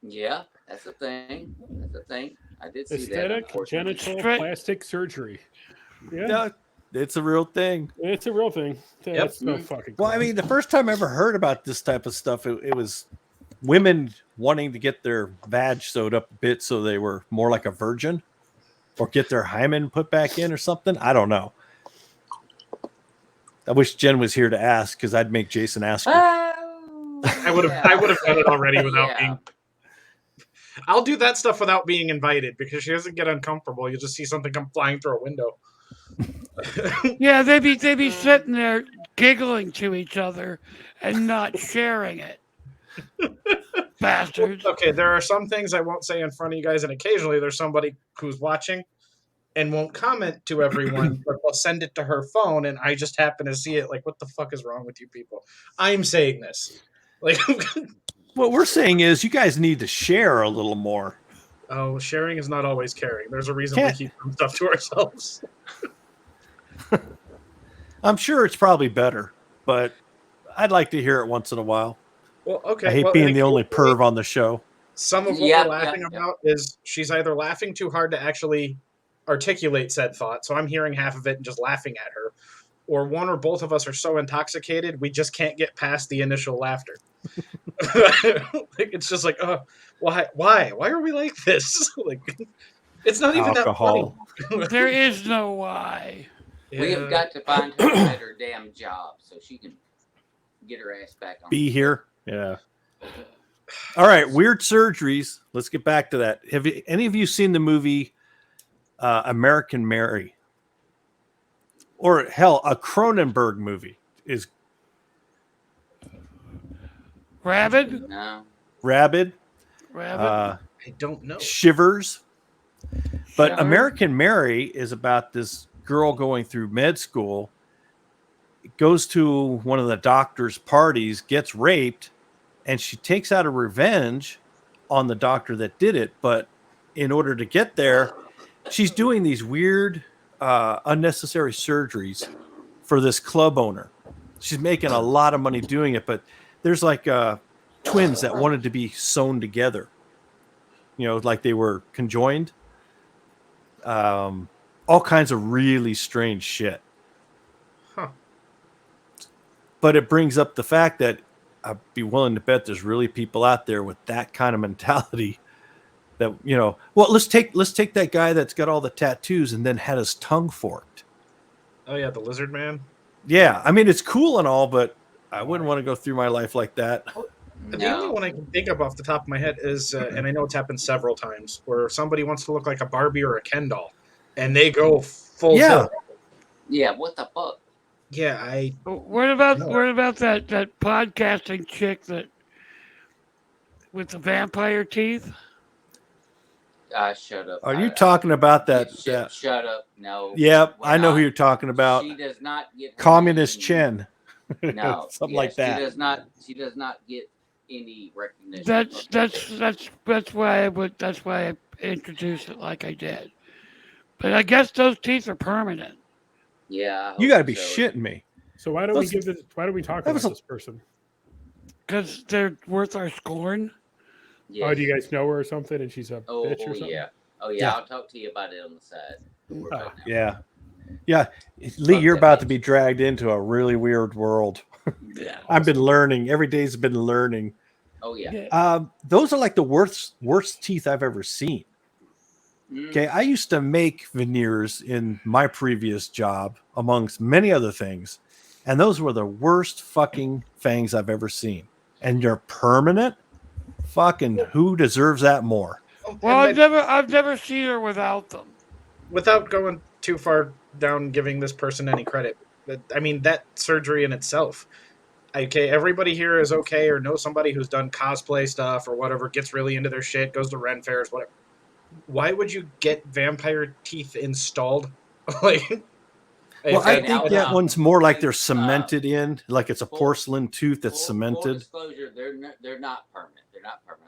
yeah, that's a thing. That's a thing. I did see that. Aesthetic unfortunately. genital Straight- plastic surgery. Yeah, No, it's a real thing. it's a real thing. That's no fucking. Well, I mean, the first time I ever heard about this type of stuff, it was women wanting to get their vag sewed up a bit so they were more like a virgin, or get their hymen put back in or something. I don't know. I wish Jen was here to ask, because I'd make Jason ask her. Oh, I would have done it already without yeah. being. I'll do that stuff without being invited because she doesn't get uncomfortable. You just see something come flying through a window. Yeah, they'd be sitting there giggling to each other and not sharing it. Bastards. Okay, there are some things I won't say in front of you guys, and occasionally there's somebody who's watching and won't comment to everyone, but they'll send it to her phone, and I just happen to see it. Like, what the fuck is wrong with you people? I'm saying this. Like, What we're saying is, you guys need to share a little more. oh, sharing is not always caring. There's a reason Can't- we keep some stuff to ourselves. I'm sure it's probably better, but I'd like to hear it once in a while. Well, okay. I hate well, being and the only occasionally, perv on the show. Some of what Yep, we're laughing yep, yep. about is she's either laughing too hard to actually articulate said thought, so I'm hearing half of it and just laughing at her, or one or both of us are so intoxicated we just can't get past the initial laughter. Like, it's just like, why are we like this? Like, it's not even Alcohol. that funny. There is no why. We have Yeah. got to find her a better damn job so she can get her ass back on. Be here. Yeah. All right. Weird surgeries. Let's get back to that. Have any of you seen the movie American Mary? Or hell, a Cronenberg movie is Rabid? No. Rabid, Rabid? I don't know. Shivers. But Shiver? American Mary is about this girl going through med school, goes to one of the doctor's parties, gets raped, and she takes out a revenge on the doctor that did it. But in order to get there, she's doing these weird, unnecessary surgeries for this club owner. She's making a lot of money doing it, but there's like twins that wanted to be sewn together, like they were conjoined. All kinds of really strange shit. Huh. But it brings up the fact that I'd be willing to bet there's really people out there with that kind of mentality that, well, let's take that guy that's got all the tattoos and then had his tongue forked. Oh yeah, the lizard man. Yeah. I mean, it's cool and all, but I wouldn't want to go through my life like that. The only one I can think of off the top of my head is, and I know it's happened several times, where somebody wants to look like a Barbie or a Ken doll, and they go full Yeah. tilt. Yeah, what the fuck? Yeah, What about No. that podcasting chick that with the vampire teeth? Shut up. Are you talking about that? Shut up. No. Yep. we're I know who not. you're talking about. She does not get her Communist name. Chen. No. Something yes, like that. She does not get any recognition. That's why I introduced it like I did. But I guess those teeth are permanent. Yeah. I You hope got to be so. shitting me. So why don't we talk that about was a- this person? Because they're worth our scorn. Yes. Oh, do you guys know her or something? And she's a bitch or something? yeah. Oh yeah. Yeah. I'll talk to you about it on the side. Right now. Yeah. Yeah. Lee, Fuck you're that about to bitch. be dragged into a really weird world. Yeah. I've been learning. Every day's been learning. Oh yeah. Those are like the worst teeth I've ever seen. Mm. Okay. I used to make veneers in my previous job, amongst many other things. And those were the worst fucking fangs I've ever seen. And you're permanent? Fucking who deserves that more? Well, And I've never seen her without them. without going too far down giving this person any credit, I mean, that surgery in itself. Okay, everybody here is okay or knows somebody who's done cosplay stuff or whatever, gets really into their shit, goes to Ren fairs, whatever. Why would you get vampire teeth installed? Like, Well, I Okay, think now, that one's more like they're uh, cemented in, like it's a full- porcelain tooth that's Full cemented. disclosure, they're not permanent. They're not permanent.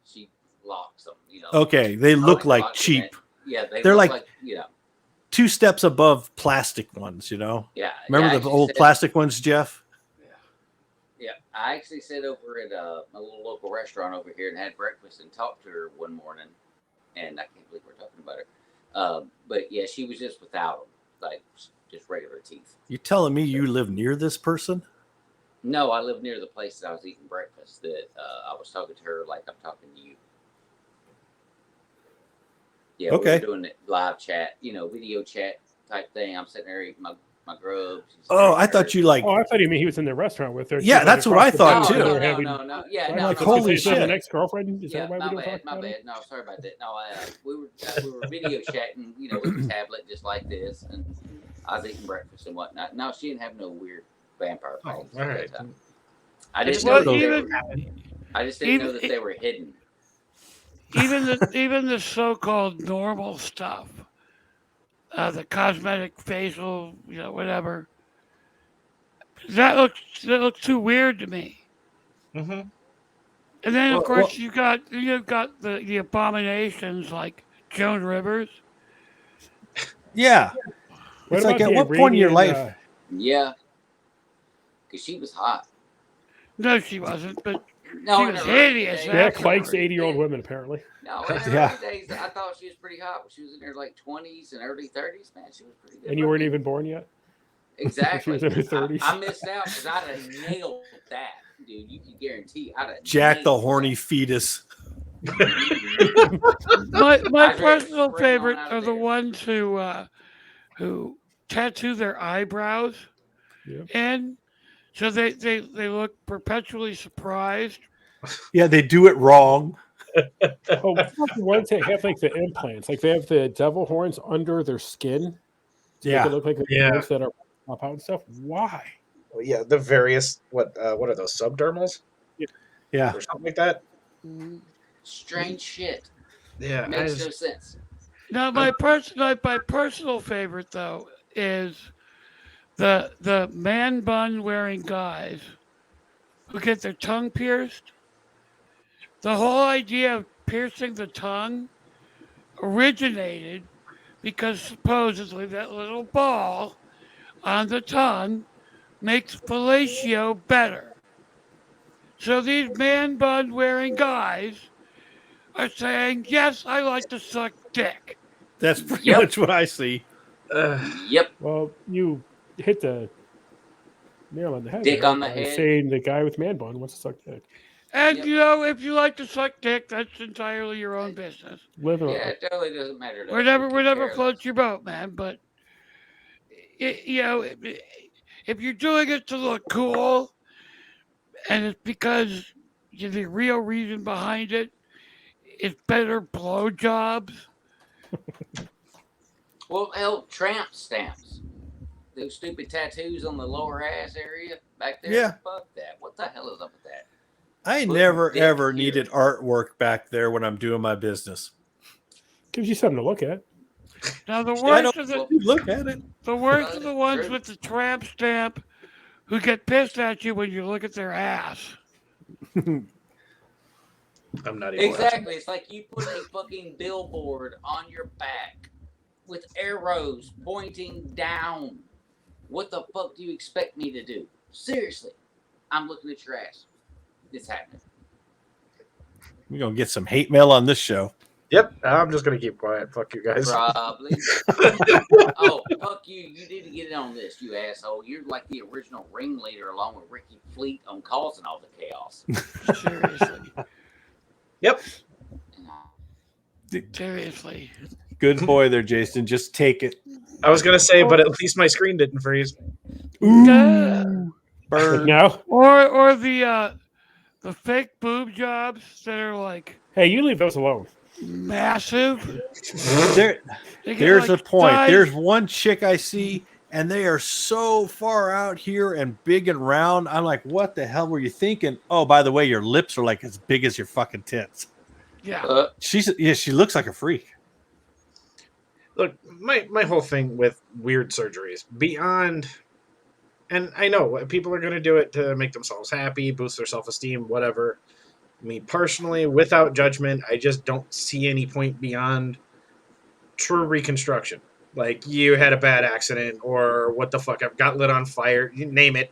She locks them. Okay, they look Locks like them cheap. in. Yeah, They're look like- you know. 2 steps above plastic ones, Yeah. Remember I the actually old said- plastic ones, Jeff? Yeah, I actually sat over at a little local restaurant over here and had breakfast and talked to her one morning, and I can't believe we're talking about her. But yeah, she was just without them. like just regular teeth. You telling me you live near this person? No, I live near the place that I was eating breakfast. That I was talking to her like I'm talking to you. Yeah, we Okay. were doing it live chat, video chat type thing. I'm sitting there eating my grub. She's Oh, eating I thought hers. you like. Oh, I thought you mean he was in the restaurant with her. Yeah, She's, that's what across I the thought, table, too. and No, they're no, having- no, no. Yeah, I'm no, like, no. holy is that the shit. next girlfriend? Is Yeah, that why my we don't bad, talk my about bad. it? No, sorry about that. No, we were video chatting, with the tablet just like this, and I was eating breakfast and whatnot. No, she didn't have no weird vampire Oh, fangs all at right. that time. I I just just know know that Well, they those were. even I just didn't know even that they were hidden. even the so-called normal stuff, the cosmetic, facial, whatever. That looks too weird to me. Mm-hmm. And then of Well, course you've got the abominations like Joan Rivers. Yeah. What It's like, about at the what point in your Iranian? life? Yeah, because she was hot. No, she wasn't, but No, she in was her early hideous. days. Jack Afterwards. likes 80-year-old women, apparently. No, in her Yeah. early days, I thought she was pretty hot. When she was in her like 20s and early 30s, man, she was pretty good. And you weren't looking. even born yet? Exactly. She was in her 30s. I missed out because I'd have nailed that, dude. You can guarantee I'd have Jack the nailed horny fetus. My I was ready to personal spring on favorite out are of the there. ones who tattoo their eyebrows Yeah. in, so they look perpetually surprised. Yeah, they do it wrong. Oh, what about the ones that have like the implants? Like they have the devil horns under their skin to make Yeah. it look like the Yeah. horns that are pop out and stuff. Why? Yeah, the various what are those, subdermals Yeah. or something like that? Strange shit. Yeah, Makes no sense. Now my personal favorite though is the man bun wearing guys who get their tongue pierced. The whole idea of piercing the tongue originated because supposedly that little ball on the tongue makes fellatio better. So these man bun wearing guys are saying, yes, I like to suck dick. That's pretty Yep. much what I see. Yep. Well, you hit the nail on the head. Dick there on the by head. saying the guy with man bun wants to suck dick. And Yep. if you like to suck dick, that's entirely your own business. Living Yeah, it totally doesn't matter. To us. Whatever We could care floats less. your boat, man. But if you're doing it to look cool, and it's because the real reason behind it is better blowjobs. Well, hell, tramp stamps. Those stupid tattoos on the lower ass area back there. Yeah. Fuck that. What the hell is up with that? I Put never dick ever here. needed artwork back there when I'm doing my business. gives you something to look at. Now the I worst don't of the look at it. the worst Well, are the it's ones true. with the tramp stamp who get pissed at you when you look at their ass. I'm not even Exactly. It's like you put a fucking billboard on your back with arrows pointing down. What the fuck do you expect me to do? Seriously. I'm looking at your ass. It's happening. We're gonna get some hate mail on this show. Yep, I'm just gonna keep quiet. Fuck you guys. Probably. Oh, fuck you. You need to get in on this, you asshole. You're like the original ringleader along with Ricky Fleet on causing all the chaos. Seriously. Yep. Seriously. Good boy there, Jason. Just take it. I was gonna say, but at least my screen didn't freeze. Yeah. Burn. No. Or the fake boob jobs that are like Hey, you leave those alone. massive. There, They get, there's like, a point. size- There's one chick I see, and they are so far out here and big and round. I'm like, what the hell were you thinking? Oh, by the way, your lips are like as big as your fucking tits. Yeah. She looks like a freak. Look, my whole thing with weird surgeries, beyond, and I know people are gonna do it to make themselves happy, boost their self-esteem, whatever. Me personally, without judgment, I just don't see any point beyond true reconstruction. Like, you had a bad accident, or what the fuck, I've got lit on fire, you name it.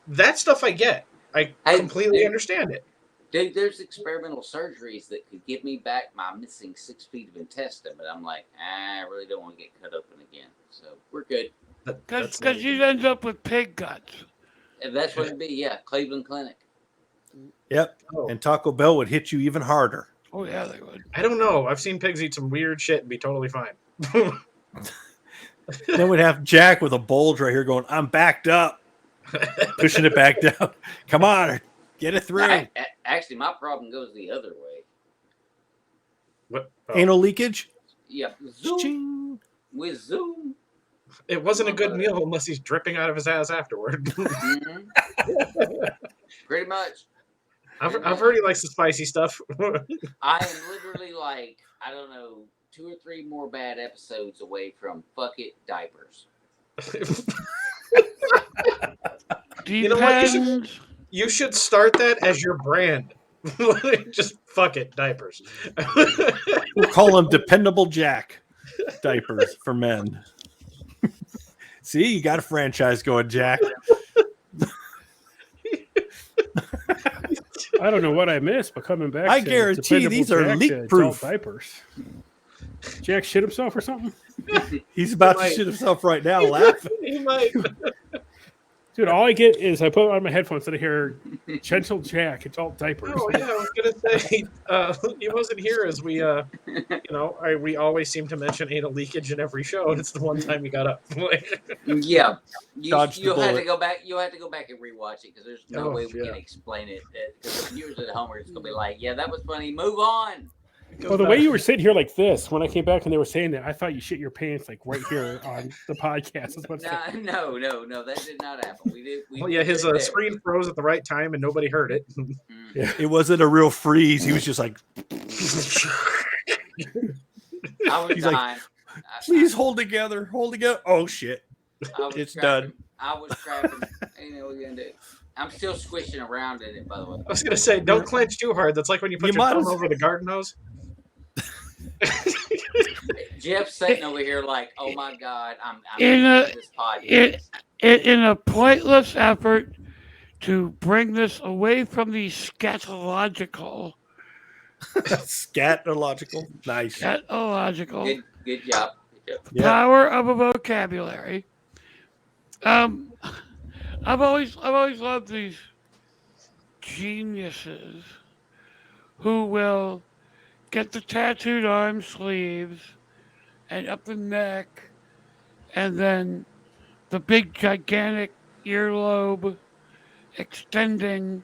That stuff I get. I Hey, completely dude. understand it. Dude, there's experimental surgeries that could give me back my missing 6 feet of intestine, but I'm like, I really don't want to get cut open again. So we're good. Because you'd end up with pig guts. And that's what it'd be, yeah. Cleveland Clinic. Yep. Oh. And Taco Bell would hit you even harder. Oh, yeah, they would. I don't know. I've seen pigs eat some weird shit and be totally fine. Then we'd have Jack with a bulge right here going, I'm backed up. Pushing it back down. Come on, get it through. Actually, my problem goes the other way. What? Oh. Anal leakage? Yeah. Zoom. Ching. With Zoom. It wasn't a good meal unless he's dripping out of his ass afterward. Mm-hmm. Pretty much. I've heard he likes the spicy stuff. I am literally like, I don't know, 2 or 3 more bad episodes away from fuck it diapers. You know what? You should start that as your brand. Just fuck it, diapers. We'll call him Dependable Jack diapers for men. See, you got a franchise going, Jack. I don't know what I missed, but coming back, I to guarantee Dependable these are Jack leak to proof. adult diapers. Jack shit himself or something? He's about to might. shit himself right now, laughing. He might. Dude, all I get is I put on my headphones and I hear Gentle Jack, adult diapers. Oh yeah, I was gonna say he wasn't here as we we always seem to mention anal leakage in every show, and it's the one time he got up. Yeah, Dodged the you'll have to bullet. go back. You'll have to go back and rewatch it because there's no Oh, way we yeah. can explain it. Because the viewers at home are just gonna be like, "Yeah, that was funny. Move on." Well, the way you were sitting here like this when I came back and they were saying that, I thought you shit your pants like right here on the podcast. That's what I said. No, that did not happen. We did. Well, yeah, his did that. screen froze at the right time and nobody heard it. Mm. It wasn't a real freeze. He was just like, I was He's like, dying. please hold together. Hold together. Oh, shit. I was It's trapping. done. I was trapping. You know what we're gonna do? I'm still squishing around in it, by the way. I was gonna say, don't clench too hard. That's like when you put You your might thumb as- over the garden hose. Jeff's sitting over here like, "Oh my god, I'm In a- this podcast." In a pointless effort to bring this away from the scatological, Scatological. Nice. scatological Good job. Good job. Yeah. power of a vocabulary. I've always loved these geniuses who will get the tattooed arm sleeves and up the neck, and then the big gigantic earlobe extending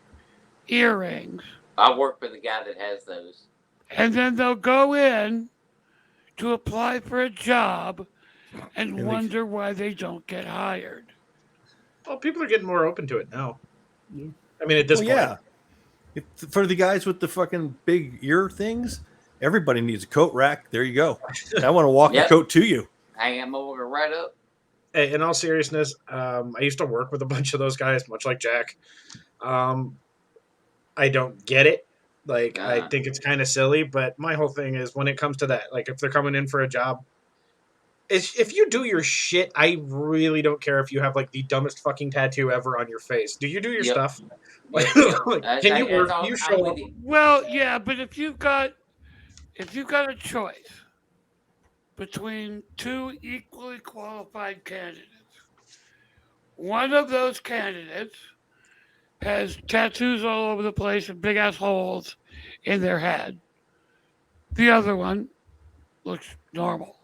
earrings, I work with a guy that has those. and then they'll go in to apply for a job and they- wonder why they don't get hired. Well, people are getting more open to it now. Yeah. I mean, at this Well, point, yeah. For the guys with the fucking big ear things, everybody needs a coat rack. There you go. I want to walk Yep. the coat to you. Hang him over right up. Hey, in all seriousness, I used to work with a bunch of those guys, much like Jack. I don't get it. Like, I think it's kind of silly, but my whole thing is when it comes to that, like, if they're coming in for a job, if you do your shit, I really don't care if you have, like, the dumbest fucking tattoo ever on your face. Do you do your Yep. stuff? Yep. Like, That's- can you that's work? all- You I'm show with up. you. Well, yeah, but if you've got a choice between 2 equally qualified candidates, one of those candidates has tattoos all over the place and big ass holes in their head. The other one looks normal.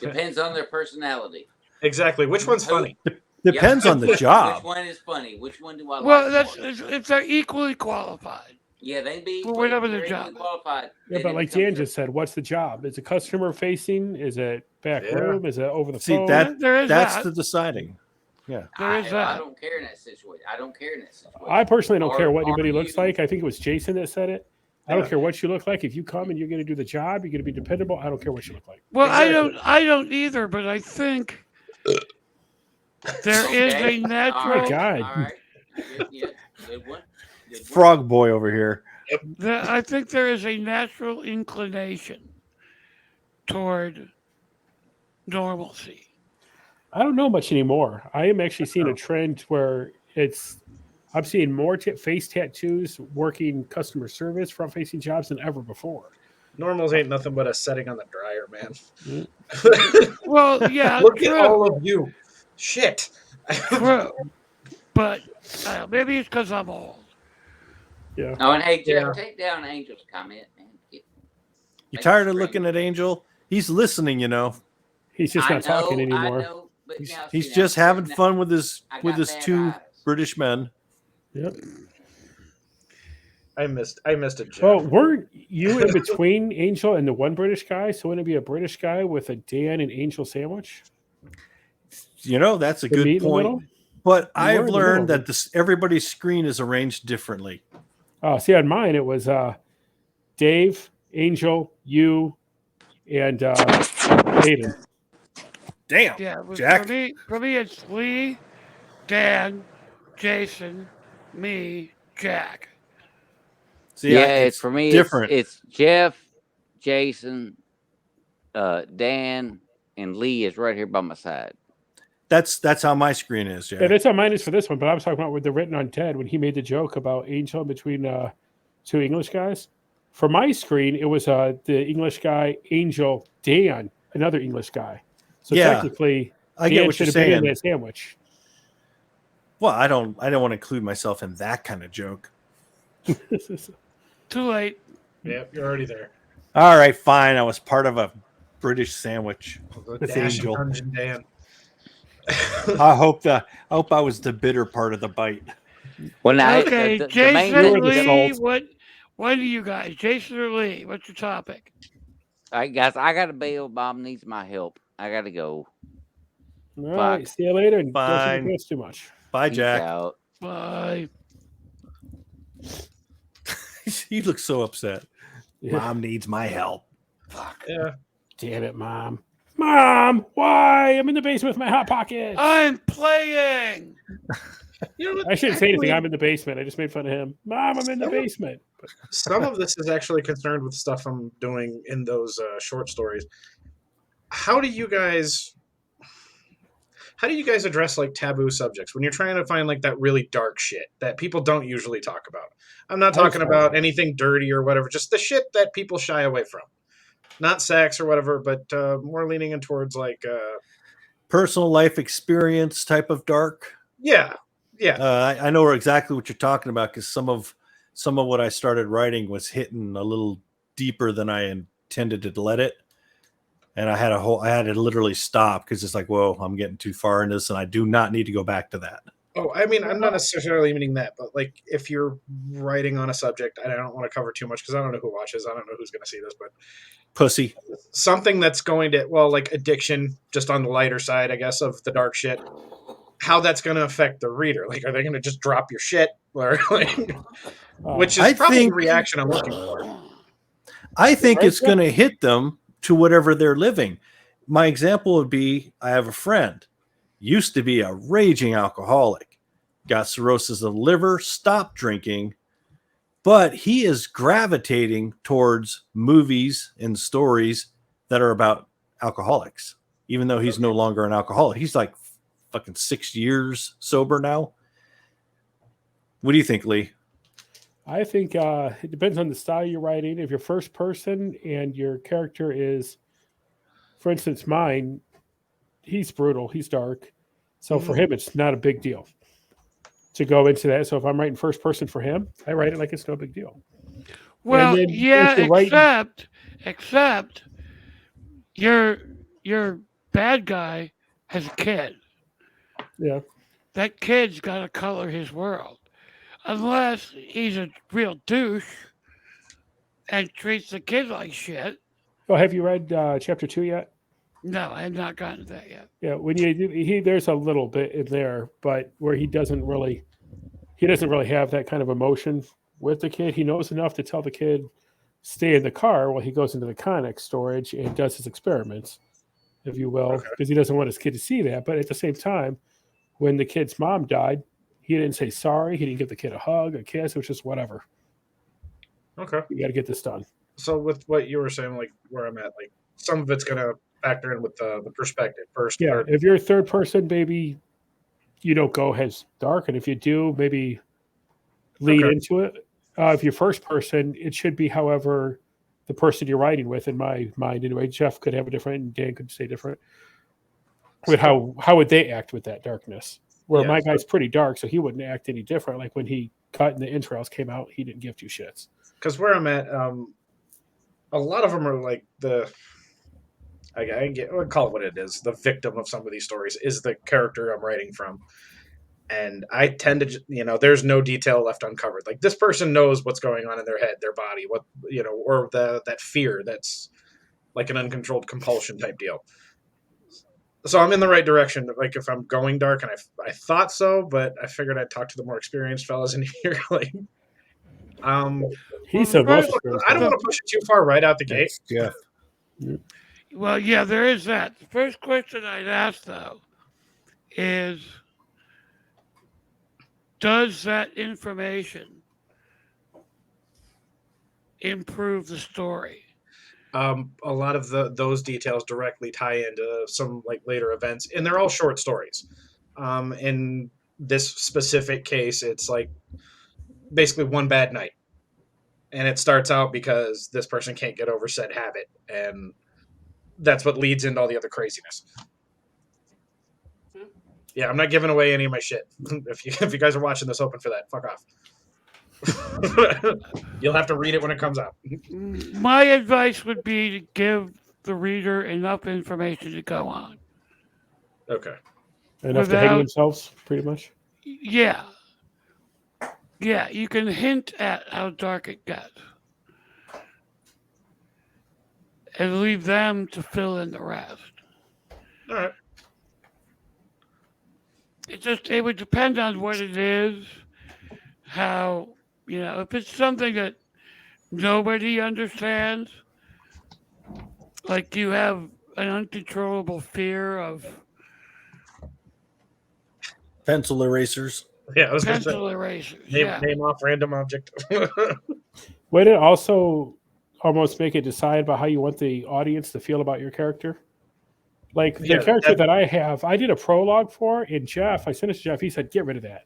Depends on their personality. Exactly. Which one's funny? Depends on the Which job. one is funny? Which one do I Well, like that's more? if they're equally qualified. Yeah, they be for whatever they're their equally job is. qualified. Yeah, then but it like becomes Dan a- just said, what's the job? Is it customer facing? Is it back Yeah. room? Is it over the See, phone? that- There is That's that. the deciding. Yeah. There is I that. don't care in that situation. I don't care in that situation. I personally don't Or- care what or anybody you- looks like. I think it was Jason that said it. I don't Yeah. care what you look like. If you come and you're going to do the job, you're going to be dependable. I don't care what you look like. Well, Exactly. I don't either, but I think there is Okay. a All natural right. God. All right. Good, yeah, good one. Good one. Frog boy over here. I think there is a natural inclination toward normalcy. I don't know much anymore. I am actually seeing a trend where it's I'm seeing more face tattoos working customer service, front facing jobs than ever before. Normals ain't nothing but a setting on the dryer, man. Well, yeah, Look true. at all of you. Shit. True. But maybe it's because I'm old. Yeah. Oh, and hey, Jeff, Yeah. take down Angel's comment, man. You Make tired it of scream. looking at Angel? He's listening, you know. He's just not talking anymore. I know, but now He's see, just now, having now, fun with his I got bad two eyes. British men. Yep. I missed a joke. Well, weren't you in between Angel and the one British guy? So wouldn't it be a British guy with a Dan and Angel sandwich? You know, that's a The meat good in the middle? point. But You were I've in the learned middle, that everybody's screen is arranged differently. Oh, see, on mine it was Dave, Angel, you, and Aiden. Damn. Yeah, it was, Jack? for me, it's Lee, Dan, Jason, me, Jack. See, Yeah, it's for me. different. It's Jeff, Jason, Dan, and Lee is right here by my side. That's how my screen is, Jack. Yeah, that's how mine is for this one. But I was talking about with the written on Ted when he made the joke about Angel between two English guys. For my screen, it was the English guy, Angel, Dan, another English guy. So Yeah, technically, I Dan get what should you're have been in saying. that sandwich. Well, I don't want to include myself in that kind of joke. Too late. Yep, you're already there. All right, fine. I was part of a British sandwich The with Dash Angel. and Dungeon Dan. I hope I was the bitter part of the bite. Well, now Okay, the Jason, main You were thing, the Lee, salt. what do you guys? Jason or Lee? What's your topic? all right, guys, I got to bail. Bob needs my help. I got to go. All right, Fuck. see you later, and don't Fine. think it's too much. Bye, Peace Jack. out. Bye. He looks so upset. Yeah. Mom needs my help. Yeah. Damn it, Mom. Mom, why? I'm in the basement with my Hot Pocket. I'm playing. You know what? I shouldn't say anything. Actually, I'm in the basement. I just made fun of him. Mom, I'm in the basement. some of this is actually concerned with stuff I'm doing in those short stories. How do you guys address like taboo subjects when you're trying to find like that really dark shit that people don't usually talk about? I'm not talking about anything dirty or whatever, just the shit that people shy away from. Not sex or whatever, but more leaning in towards like Personal life experience type of dark. yeah. I know exactly what you're talking about because some of what I started writing was hitting a little deeper than I intended to let it, and I had to literally stop because it's like, whoa, I'm getting too far in this, and I do not need to go back to that. Oh, I mean, I'm not necessarily meaning that, but like if you're writing on a subject, I don't want to cover too much because I don't know who watches, I don't know who's going to see this, but Pussy. something that's going to like addiction, just on the lighter side, I guess, of the dark shit. How that's going to affect the reader? Like, are they going to just drop your shit, or like, which is I probably think- the reaction I'm looking for. I think Right, it's going to hit them to whatever they're living. My example would be I have a friend, used to be a raging alcoholic, got cirrhosis of the liver, stopped drinking, but he is gravitating towards movies and stories that are about alcoholics, even though he's no longer an alcoholic. He's like fucking 6 years sober now. What do you think, Lee? I think it depends on the style you're writing. If you're first person and your character is, for instance, mine, he's brutal, he's dark. So for him, it's not a big deal to go into that. So if I'm writing first person for him, I write it like it's no big deal. Well, then yeah, if you're writing- except your bad guy has a kid. Yeah. That kid's got to color his world. Unless he's a real douche and treats the kid like shit. Oh, have you read chapter 2 yet? No, I have not gotten to that yet. Yeah, when you do, there's a little bit in there, but where he doesn't really have that kind of emotion with the kid. He knows enough to tell the kid stay in the car while he goes into the Connex storage and does his experiments, if you will, because he doesn't want his kid to see that. But at the same time, when the kid's mom died, he didn't say sorry. He didn't give the kid a hug, a kiss. It was just whatever. Okay. You got to get this done. So with what you were saying, like where I'm at, like some of it's going to factor in with the perspective first. Yeah, third. if you're a third person, maybe you don't go as dark, and if you do, maybe lead Okay. into it. If you're first person, it should be however the person you're writing with, in my mind anyway. Jeff could have a different, and Dan could say different. But how would they act with that darkness? Where Yeah. my guy's pretty dark, so he wouldn't act any different. Like when he cut and the entrails came out, he didn't give two shits. Because where I'm at, a lot of them are like I'll call it what it is. The victim of some of these stories is the character I'm writing from. And I tend to, there's no detail left uncovered. Like this person knows what's going on in their head, their body, or that fear that's like an uncontrolled compulsion type deal. So I'm in the right direction. Like if I'm going dark, and I thought so, but I figured I'd talk to the more experienced fellas in here. Like, He's the most first- experienced. I don't want to push it too far right out the gate. Yeah. Well, yeah, there is that. The first question I'd ask, though, is does that information improve the story? A lot of those details directly tie into some like later events, and they're all short stories. In this specific case, it's like basically one bad night, and it starts out because this person can't get over said habit, and that's what leads into all the other craziness. Yeah, I'm not giving away any of my shit. If you guys are watching this, open for that. Fuck off. You'll have to read it when it comes out. My advice would be to give the reader enough information to go on. Okay. Enough to hang without- themselves, pretty much. Yeah. Yeah, you can hint at how dark it gets. And leave them to fill in the rest. All right. It would depend on what it is, how, if it's something that nobody understands, like you have an uncontrollable fear of Pencil erasers. Yeah, I was going to say pencil erasers. name, Yeah. name off random object. Would it also almost make it decide about how you want the audience to feel about your character? Like the Yeah, character that I have, I did a prologue for, and Jeff, I sent it to Jeff, he said, get rid of that.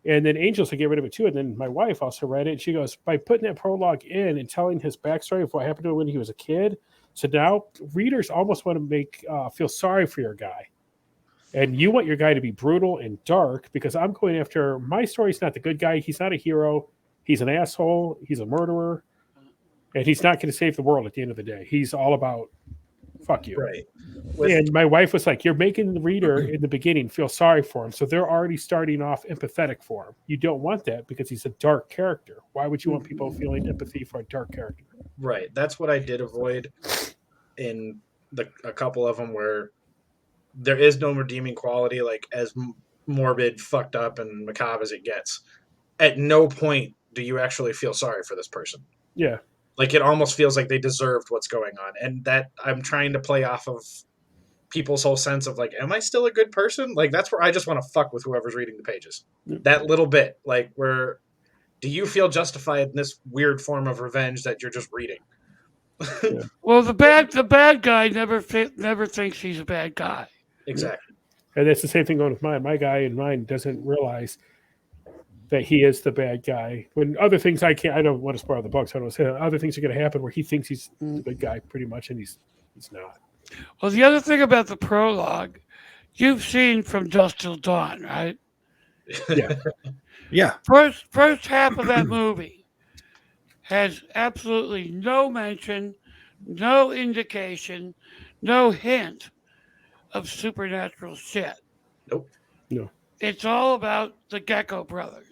And then Angel said, get rid of it too. And then my wife also read it, and she goes, by putting that prologue in and telling his backstory of what happened to him when he was a kid, so now readers almost want to make feel sorry for your guy. And you want your guy to be brutal and dark because I'm going after, my story's not the good guy. He's not a hero. He's an asshole. He's a murderer. And he's not going to save the world at the end of the day. He's all about, fuck you. Right. And my wife was like, you're making the reader in the beginning feel sorry for him. So they're already starting off empathetic for him. You don't want that because he's a dark character. Why would you want people feeling empathy for a dark character? Right. That's what I did avoid in a couple of them where there is no redeeming quality, like as morbid, fucked up, and macabre as it gets. At no point do you actually feel sorry for this person. Yeah. Like it almost feels like they deserved what's going on. And that I'm trying to play off of people's whole sense of like, am I still a good person? Like that's where I just want to fuck with whoever's reading the pages. That little bit, like where do you feel justified in this weird form of revenge that you're just reading? Well, the bad guy never thinks he's a bad guy. Exactly. And that's the same thing going with mine. My guy in mine doesn't realize that he is the bad guy. When other things I don't want to spoil the book, so I don't say other things are going to happen where he thinks he's the good guy pretty much, and he's not. Well, the other thing about the prologue, you've seen From Dusk Till Dawn, right? Yeah. Yeah. First half of that movie has absolutely no mention, no indication, no hint of supernatural shit. Nope. No. It's all about the Gecko brothers.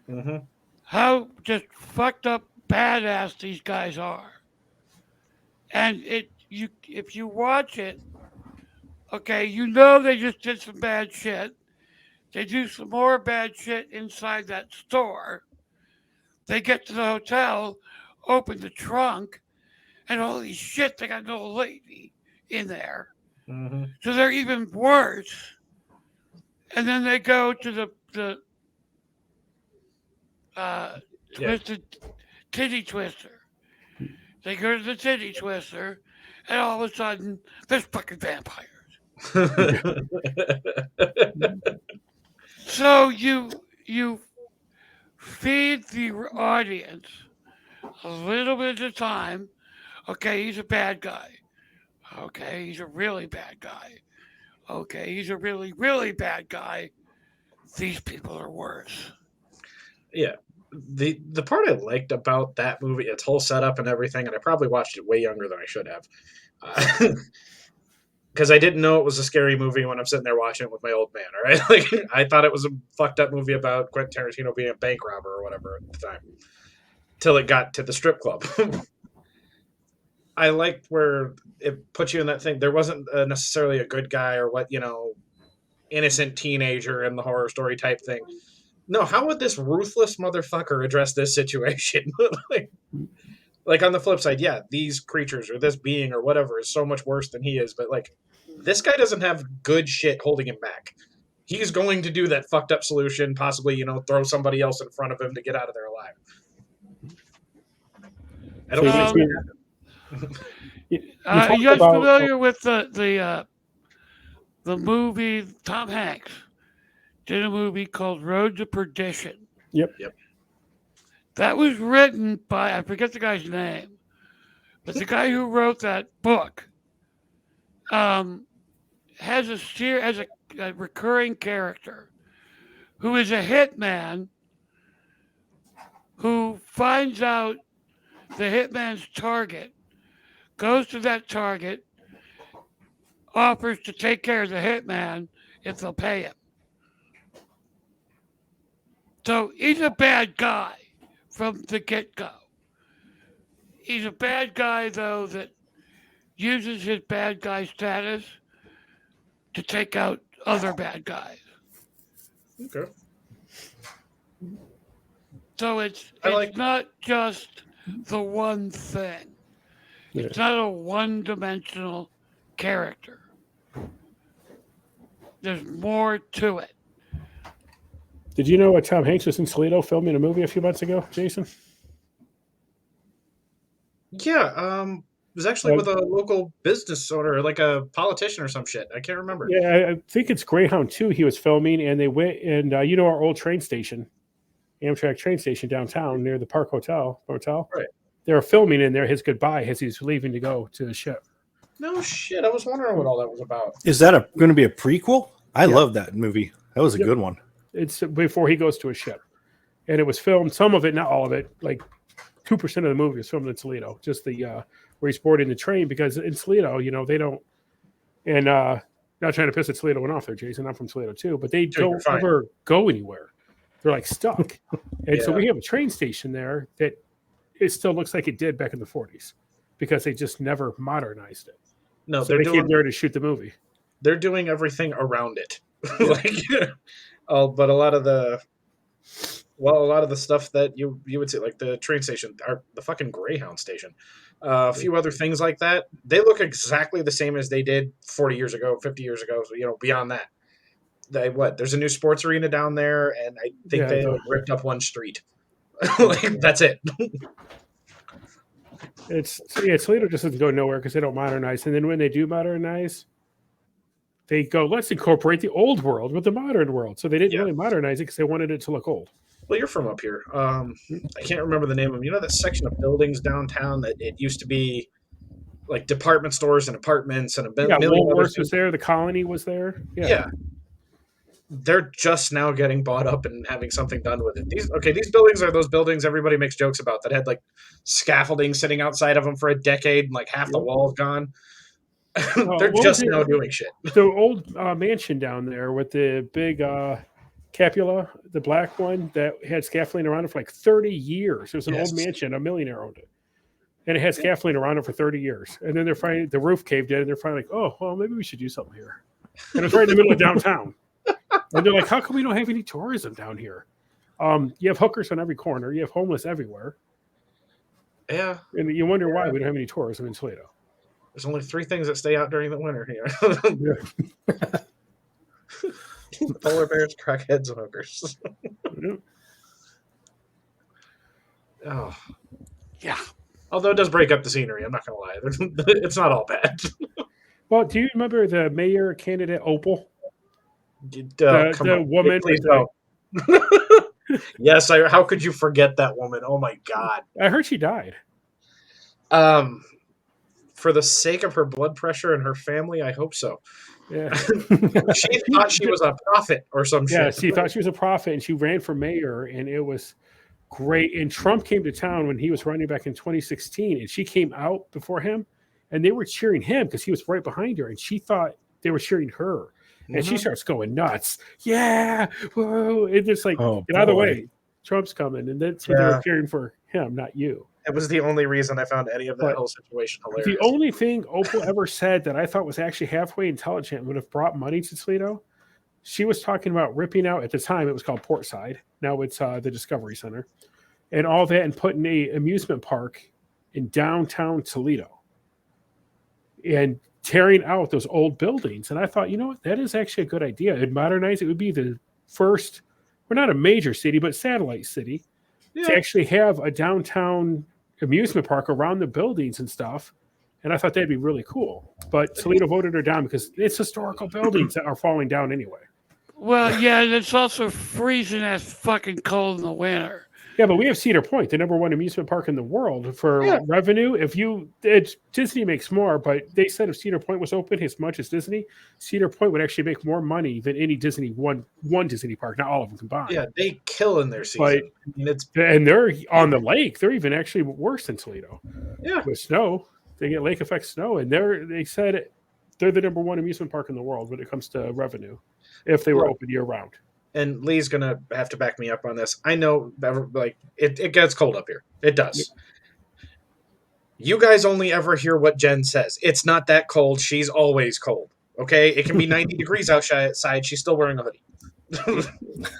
Mm-hmm. How just fucked up badass these guys are. And if you watch it, okay, they just did some bad shit. They do some more bad shit inside that store. They get to the hotel, open the trunk, and holy shit, they got an old lady in there. Mm-hmm. So they're even worse. And then they go to the twisted titty twister. They go to the titty twister, and all of a sudden, there's fucking vampires. So you feed the audience a little bit at a time. Okay, he's a bad guy. Okay, he's a really bad guy. Okay, he's a really, really bad guy. These people are worse. Yeah. The part I liked about that movie, its whole setup and everything, and I probably watched it way younger than I should have, because I didn't know it was a scary movie when I'm sitting there watching it with my old man. All right, like I thought it was a fucked up movie about Quentin Tarantino being a bank robber or whatever at the time, till it got to the strip club. I liked where it put you in that thing. There wasn't necessarily a good guy or what, innocent teenager in the horror story type thing. No, how would this ruthless motherfucker address this situation? like on the flip side, yeah, these creatures or this being or whatever is so much worse than he is, but like this guy doesn't have good shit holding him back. He's going to do that fucked up solution, possibly, throw somebody else in front of him to get out of there alive. I don't So think you Are you talked guys about- familiar with the movie Tom Hanks did a movie called Road to Perdition? Yep. That was written by, I forget the guy's name, but the guy who wrote that book has a recurring character who is a hitman who finds out the hitman's target, goes to that target, offers to take care of the hitman if they'll pay him. So he's a bad guy from the get-go. He's a bad guy, though, that uses his bad guy status to take out other bad guys. Okay. So it's like- not just the one thing. Yeah. It's not a one-dimensional character. There's more to it. Did you know what Tom Hanks was in Toledo filming a movie a few months ago, Jason? Yeah, it was actually with a local business owner, like a politician or some shit. I can't remember. Yeah, I think it's Greyhound 2 he was filming, and they went, and our old train station, Amtrak train station downtown near the Park Hotel. Right. They were filming in there his goodbye as he's leaving to go to the ship. No shit. I was wondering what all that was about. Is that going to be a prequel? I Yeah. love that movie. That was a Yep. good one. It's before he goes to a ship. And it was filmed, some of it, not all of it, like 2% of the movie was filmed in Toledo, just the where he's boarding the train, because in Toledo, they don't, and not trying to piss the Toledo one off there, Jason, I'm from Toledo too, but they Dude, you're don't fine. ever go anywhere. They're like stuck. And so Yeah. we have a train station there that it still looks like it did back in the 40s because they just never modernized it. No, So they came there to shoot the movie. they're doing everything around it. But a lot of the stuff that you would see, like the train station, the fucking Greyhound station, a few other things like that, they look exactly the same as they did 40 years ago, 50 years ago. So, beyond that, there's a new sports arena down there, and I think they ripped up one street. Like that's it. Toledo just doesn't go nowhere because they don't modernize. And then when they do modernize, they go, let's incorporate the old world with the modern world. So they didn't really modernize it because they wanted it to look old. Well, you're from up here. I can't remember the name of them. You know that section of buildings downtown that it used to be like department stores and apartments and a million other Woolworths things? was there. The Colony was there. Yeah. They're just now getting bought up and having something done with it. These buildings are those buildings everybody makes jokes about that had like scaffolding sitting outside of them for a decade and like half the walls gone. They're just now doing shit. The old mansion down there with the big Capula, the black one that had scaffolding around it for like 30 years. It was an old mansion. A millionaire owned it. And it had scaffolding around it for 30 years. And then they're finally, the roof caved in and they're finally like, oh, well, maybe we should do something here. And it's right in the middle of downtown. And they're like, how come we don't have any tourism down here? You have hookers on every corner. You have homeless everywhere. Yeah. And you wonder why we don't have any tourism in Toledo. There's only 3 things that stay out during the winter here. Polar bears, crackheads, and hookers. Oh. Yeah. Although it does break up the scenery, I'm not going to lie. It's not all bad. Well, do you remember the mayor candidate Opal? Come The on. woman Please with don't. Yes, how could you forget that woman? Oh my god. I heard she died. For the sake of her blood pressure and her family, I hope so. Yeah. She thought she was a prophet or some Yeah, shit. she thought she was a prophet, and she ran for mayor, and it was great. And Trump came to town when he was running back in 2016, and she came out before him, and they were cheering him because he was right behind her, and she thought they were cheering her. And she starts going nuts. Yeah, whoa! It's just like, Oh, get out of the boy. way. Trump's coming, and that's what they Yeah. were cheering for him, not you. It was the only reason I found any of that But whole situation hilarious. the only thing Opal ever said that I thought was actually halfway intelligent and would have brought money to Toledo, she was talking about ripping out, at the time it was called Portside. Now it's the Discovery Center, and all that, and putting a amusement park in downtown Toledo and tearing out those old buildings. And I thought, you know what, that is actually a good idea. It'd modernize. It would be the first, we're not a major city, but satellite city to actually have a downtown amusement park around the buildings and stuff. And I thought that'd be really cool. But Toledo voted her down because it's historical buildings that are falling down anyway. Well, yeah, and it's also freezing ass fucking cold in the winter. Yeah, but we have Cedar Point, the number one amusement park in the world for Yeah. revenue. Disney makes more, but they said if Cedar Point was open as much as Disney, Cedar Point would actually make more money than any Disney one Disney park, not all of them combined. Yeah, they kill in their season. But- I mean, it's And they're on the lake. They're even actually worse than Toledo. yeah. With snow. They get lake effect snow, and they said they're the number one amusement park in the world when it comes to revenue, if they were Right. open year round. And Lee's gonna have to back me up on this. I know that like it gets cold up here. It does. You guys only ever hear what Jen says. It's not that cold. She's always cold. Okay, it can be 90 degrees outside. She's still wearing a hoodie.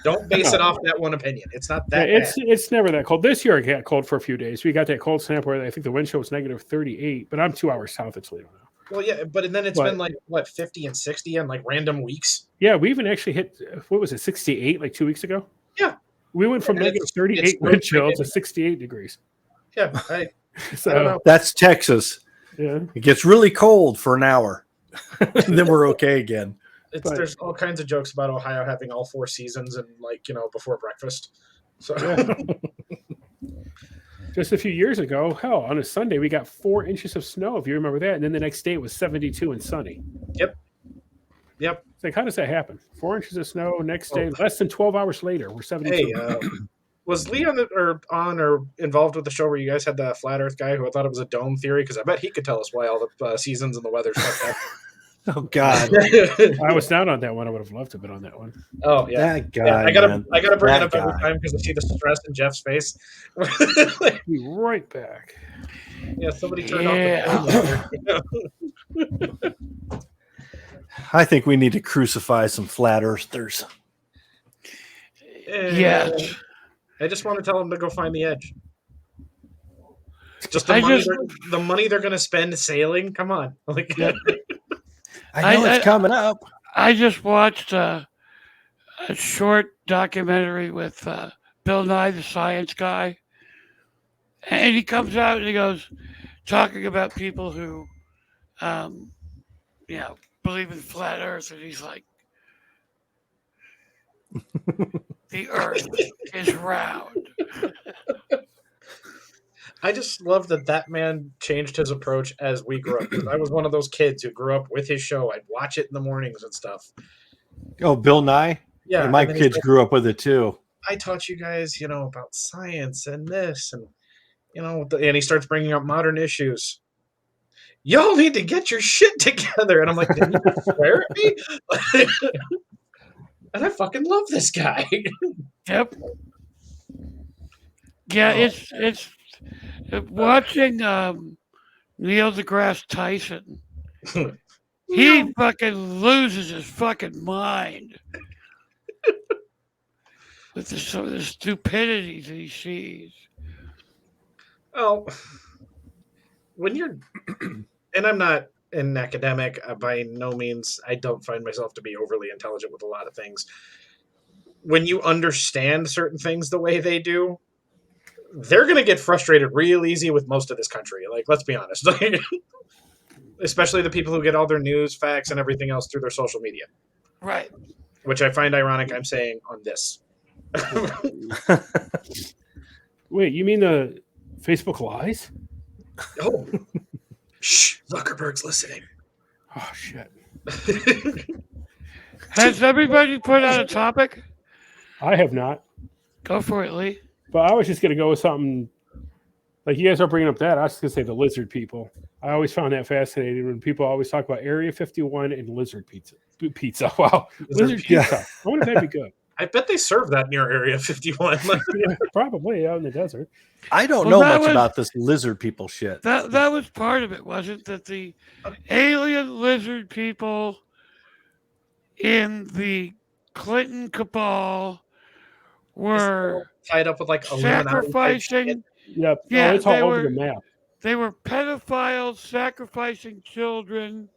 Don't base it off that one opinion. It's not that Yeah, bad. it's never that cold. This year it got cold for a few days. We got that cold snap where I think the wind chill was negative 38, but I'm 2 hours south of Toledo now. Well, yeah, but then it's But- been like what 50 and 60 on like random weeks. Yeah, we even actually hit, what was it, 68 like 2 weeks ago? Yeah. We went from And negative it's 38 no wind chill freaking- to 68 degrees. Yeah, I don't So, know. That's Texas. yeah. It gets really cold for an hour. And then we're okay again. But- There's all kinds of jokes about Ohio having all four seasons and like before breakfast. So Yeah. Just a few years ago, hell, on a Sunday, we got 4 inches of snow, if you remember that. And then the next day it was 72 and sunny. Yep. It's like, how does that happen? 4 inches of snow, next day, less than 12 hours later, we're 72. Hey, was Lee on or involved with the show where you guys had the flat Earth guy who I thought it was a dome theory? Because I bet he could tell us why all the seasons and the weather's fucked Oh God. up. I was not on that one. I would have loved to have been on that one. Oh yeah. That guy. Yeah, I gotta bring it That up every guy. time because I see the stress in Jeff's face. Be right back. Yeah, somebody turned Yeah. off the I think we need to crucify some flat earthers. Yes. I just want to tell them to go find the edge. Just I the money, just- the money they're going to spend sailing. Come on, like Yeah. I know it's coming up. I just watched a short documentary with Bill Nye, the science guy. And he comes out and he goes, talking about people who, believe in flat earth. And he's like, the earth is round. I just love that man changed his approach as we grew up. 'Cause I was one of those kids who grew up with his show. I'd watch it in the mornings and stuff. Oh, Bill Nye. Yeah, My and then he's kids like, grew up with it too. I taught you guys, about science and this, and and he starts bringing up modern issues. Y'all need to get your shit together, and I'm like, did you swear at me? And I fucking love this guy. Yep. Yeah, it's watching Neil deGrasse Tyson. He fucking loses his fucking mind with some of the stupidities that he sees. Well, when you're, and I'm not an academic by no means. I don't find myself to be overly intelligent with a lot of things. When you understand certain things the way they do, they're going to get frustrated real easy with most of this country. Like, let's be honest. Especially the people who get all their news, facts, and everything else through their social media, Right. which I find ironic I'm saying on this. Wait, you mean the Facebook lies? Oh, shh! Zuckerberg's listening. Oh shit! Has everybody put out a topic? I have not, Go for it, Lee. but I was just gonna go with something like you guys are bringing up that. I was just gonna say the lizard people. I always found that fascinating when people always talk about Area 51 and lizard pizza. Pizza, wow, lizard pizza. I wonder if that'd be good. I bet they serve that near Area 51. Yeah, probably out in the desert. I don't Well, know that much was- about this lizard people shit. That was part of it, wasn't that the alien lizard people in the Clinton cabal were Tied up with like Illuminati type shit. sacrificing. Yep. Yeah, oh, it's all they over were- the map. They were pedophiles sacrificing children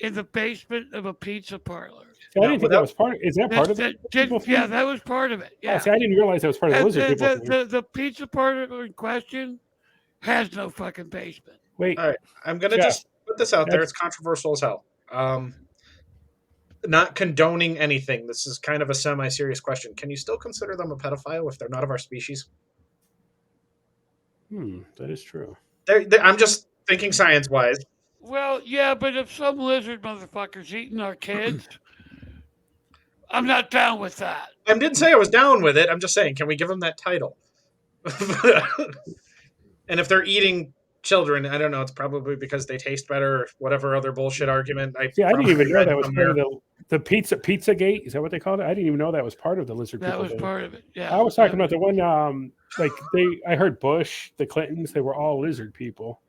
in the basement of a pizza parlor. See, I didn't think that was part. Is that part of it? Yeah, that was part of it. Yeah. See, I didn't realize that was part of the And lizard people. thing. the pizza parlor in question has no fucking basement. Wait, All right, I'm gonna Yeah. just put this out there. That's- It's controversial as hell. Not condoning anything. This is kind of a semi-serious question. Can you still consider them a pedophile if they're not of our species? that is true. I'm just thinking science-wise. Well, yeah, but if some lizard motherfucker's eating our kids, I'm not down with that. I didn't say I was down with it. I'm just saying, can we give them that title? And if they're eating children, I don't know. It's probably because they taste better, or whatever other bullshit argument. See, I didn't even know that was somewhere. part of the pizza gate. Is that what they called it? I didn't even know that was part of the lizard That people. was thing. part of it. Yeah. I was talking about the one like I heard Bush, the Clintons, they were all lizard people.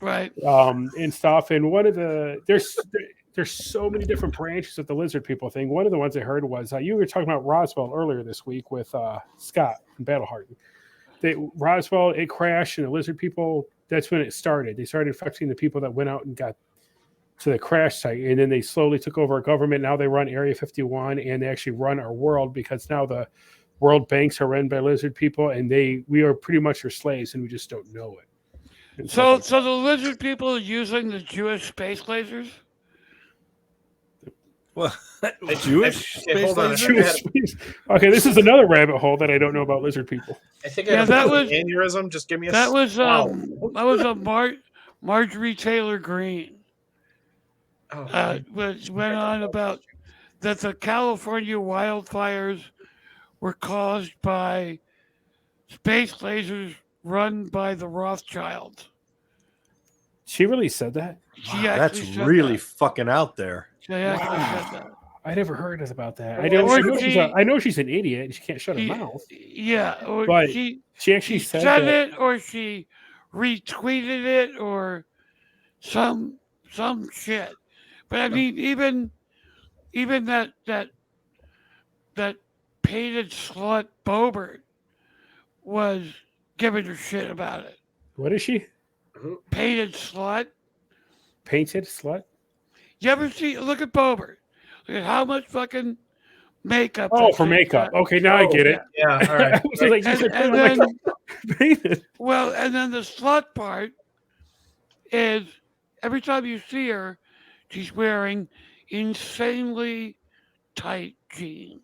Right. And stuff. And one of the there's so many different branches of the lizard people thing. One of the ones I heard was you were talking about Roswell earlier this week with Scott from Battle Hardened. Roswell, it crashed, and the lizard people. That's when it started. They started infecting the people that went out and got to the crash site, and then they slowly took over our government. Now they run Area 51, and they actually run our world because now the world banks are run by lizard people, and we are pretty much their slaves, and we just don't know it. And So stuff the lizard people are using the Jewish space lasers? Well, Jewish Hey, hold on. space I laser? think I had- Okay, this is another rabbit hole that I don't know about lizard people. I think I Yeah, had that a was- aneurysm. Just give me a. That was wow. a Marjorie Taylor Greene. Oh, Which went on about that the California wildfires were caused by space lasers run by the Rothschilds. She really said that? She Wow, that's actually said really that. fucking out there. She actually Wow. said that. I never heard about that. Or I know she's an idiot and she can't shut her She- mouth. Yeah, or But she She actually she said said that. it, or she retweeted it, or some shit. But I mean, even that painted slut Bobert was giving her shit about it. What is she? Painted slut. Painted slut? You ever see? Look at Bobert. Look at how much fucking makeup. Oh, that for chick makeup. got. Okay, now I get it. yeah. All I right. was like, you And, said and painted, I'm then, like, painted. well, and then the slut part is every time you see her, she's wearing insanely tight jeans.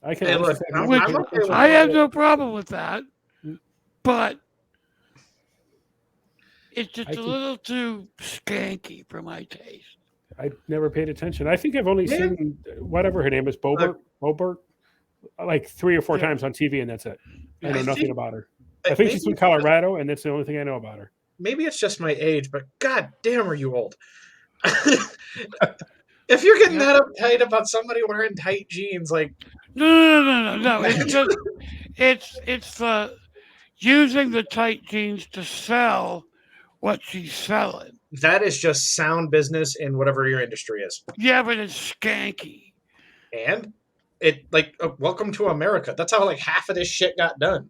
I can Hey, look, understand. I'm- Which I'm okay with I have that. no problem with that, but it's just I a can- little too skanky for my taste. I never paid attention. I think I've only Yeah. seen whatever her name is, Bobert, like 3 or 4 Yeah. times on TV, and that's it. I know I nothing think- about her. I think she's from Colorado, and that's the only thing I know about her. Maybe it's just my age, but god damn, are you old? If you're getting that uptight about somebody wearing tight jeans, like No. It's just it's the using the tight jeans to sell what she's selling. that is just sound business in whatever your industry is. Yeah, but it's skanky. And it welcome to America. That's how like half of this shit got done.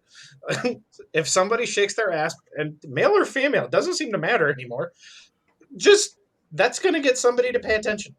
If somebody shakes their ass, and male or female, it doesn't seem to matter anymore. Just that's gonna get somebody to pay attention.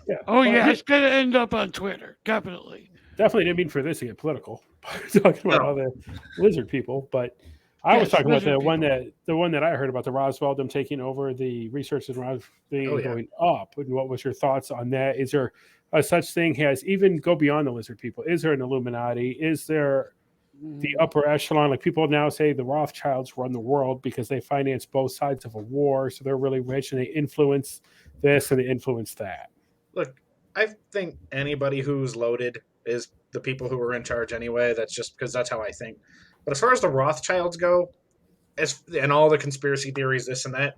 Yeah. Oh Well, yeah, it's gonna end up on Twitter, definitely. Definitely didn't mean for this to get political. Talking about No. all the lizard people, but I was Yes, talking about lizard the one that I heard about the Roswell, them taking over the research and thing Oh, and yeah. going up. And what was your thoughts on that? Is there a such thing as even go beyond the lizard people? Is there an Illuminati? Is there the upper echelon? Like people now say the Rothschilds run the world because they finance both sides of a war, so they're really rich and they influence this and they influence that. Look, I think anybody who's loaded is the people who are in charge anyway. That's just because that's how I think. But as far as the Rothschilds go, and all the conspiracy theories, this and that,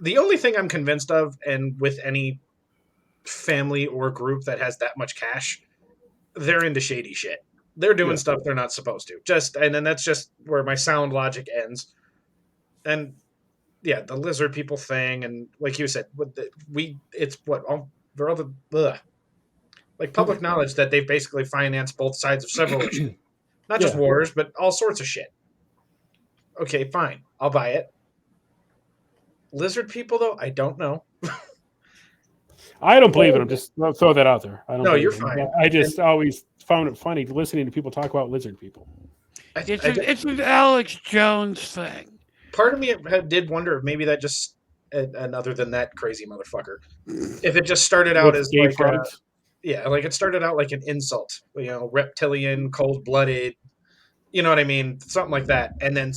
the only thing I'm convinced of, and with any family or group that has that much cash, they're into shady shit. They're doing Yeah. stuff they're not supposed to. And then that's just where my sound logic ends. And yeah, the lizard people thing, and like you said, it's what all they're all the ugh. Like public knowledge that they've basically financed both sides of several issues, not just Yeah. wars, but all sorts of shit. Okay, fine, I'll buy it. Lizard people, though, I don't know. I don't believe it. I'm just I'll throw that out there. I don't No, believe you're it. fine. I just always found it funny listening to people talk about lizard people. It's an Alex Jones thing. Part of me did wonder if maybe that just, and other than that crazy motherfucker, if it just started out With as gay like frogs. yeah, like it started out like an insult, reptilian, cold blooded, you know what I mean, something like that, and then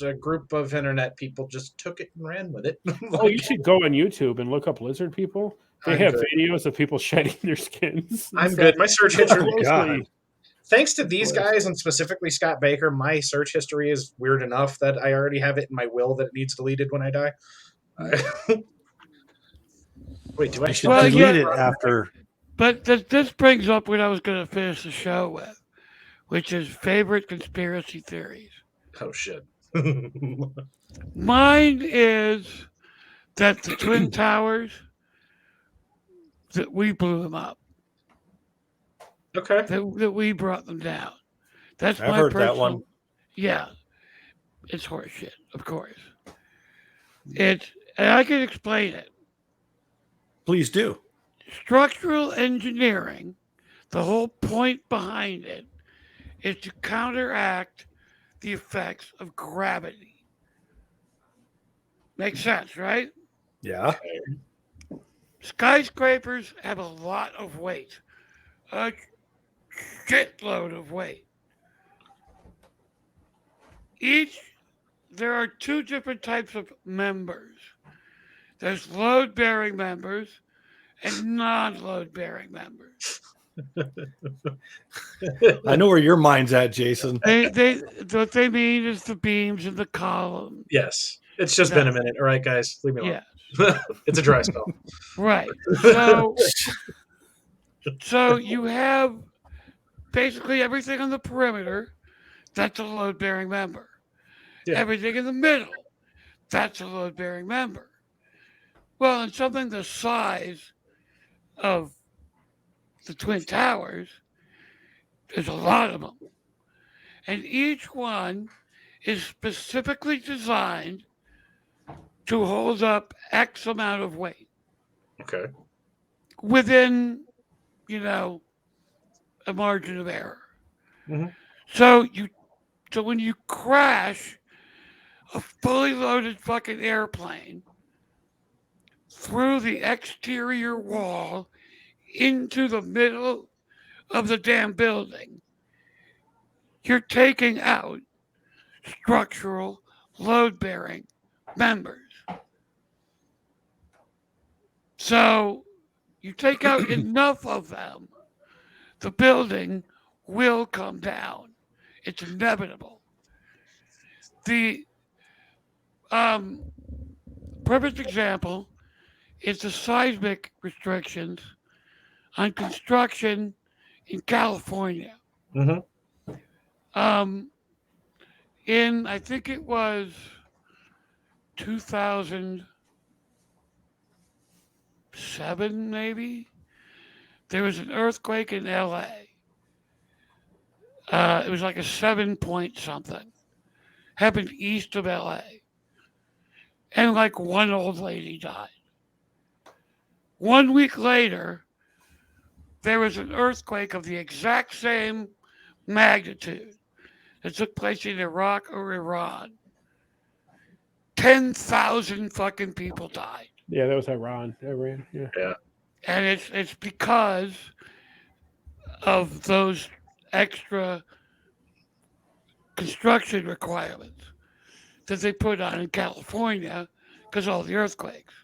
a group of internet people just took it and ran with it. Oh, you should go on YouTube and look up lizard people. They I'm have good. videos of people shedding their skins. and I'm stuff. good. My search history, Oh, God. thanks to these Bless. guys and specifically Scott Baker, my search history is weird enough that I already have it in my will that it needs deleted when I die. Wait, do I You should still Well, have delete yeah. it after. But this brings up what I was going to finish the show with, which is favorite conspiracy theories. Oh shit. Mine is that the Twin Towers, that we blew them up, Okay. that we brought them down. That's I've my heard personal. that one. Yeah, it's horseshit, of course. And I can explain it. Please do. Structural engineering, the whole point behind it, is to counteract the effects of gravity. Makes sense, right? Yeah. Skyscrapers have a lot of weight, a shitload of weight. There are two different types of members. There's load-bearing members and non-load-bearing members. I know where your mind's at, Jason. What they mean is the beams and the columns. Yes. It's just been a minute. All right, guys, leave me alone. Yeah, It's a dry spell. right. So you have basically everything on the perimeter. That's a load-bearing member. Yeah. Everything in the middle. That's a load-bearing member. Well, in something the size of the Twin Towers, there's a lot of them. And each one is specifically designed to hold up X amount of weight Okay. within, a margin of error. Mhm. So when you crash a fully loaded fucking airplane through the exterior wall into the middle of the damn building, you're taking out structural load-bearing members. So you take out enough of them, the building will come down. It's inevitable. The perfect example is the seismic restrictions on construction in California. Mhm. In, I think it was 2007, maybe, there was an earthquake in LA. It was like a 7 point something. Happened east of LA. And like one old lady died. 1 week later, there was an earthquake of the exact same magnitude. that took place in Iraq or Iran, 10,000 fucking people died. Yeah, that was Iran. Yeah. Yeah. And it's because of those extra construction requirements that they put on in California because of all the earthquakes.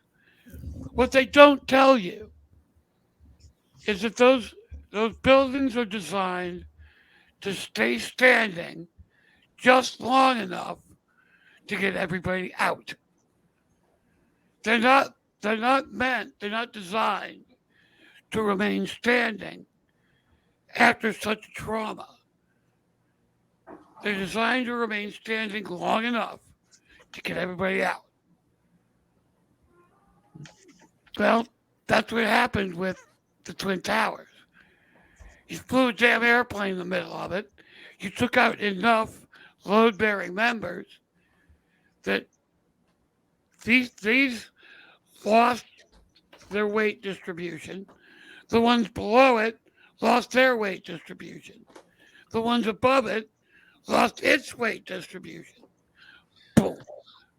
What they don't tell you is that those buildings are designed to stay standing just long enough to get everybody out. They're not they're not designed to remain standing after such trauma. They're designed to remain standing long enough to get everybody out. Well, that's what happened with the Twin Towers. You flew a damn airplane in the middle of it. You took out enough load bearing members that these lost their weight distribution. The ones below it lost their weight distribution. The ones above it lost its weight distribution. Boom.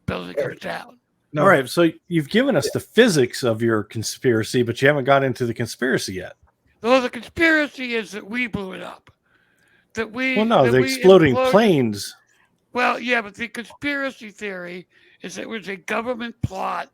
Building goes down. No. All right, so you've given us the physics of your conspiracy, but you haven't got into the conspiracy yet. Well, the conspiracy is that we blew it up. That we. Well, no, that the we exploding imploded- planes. Well, yeah, but the conspiracy theory is it was a government plot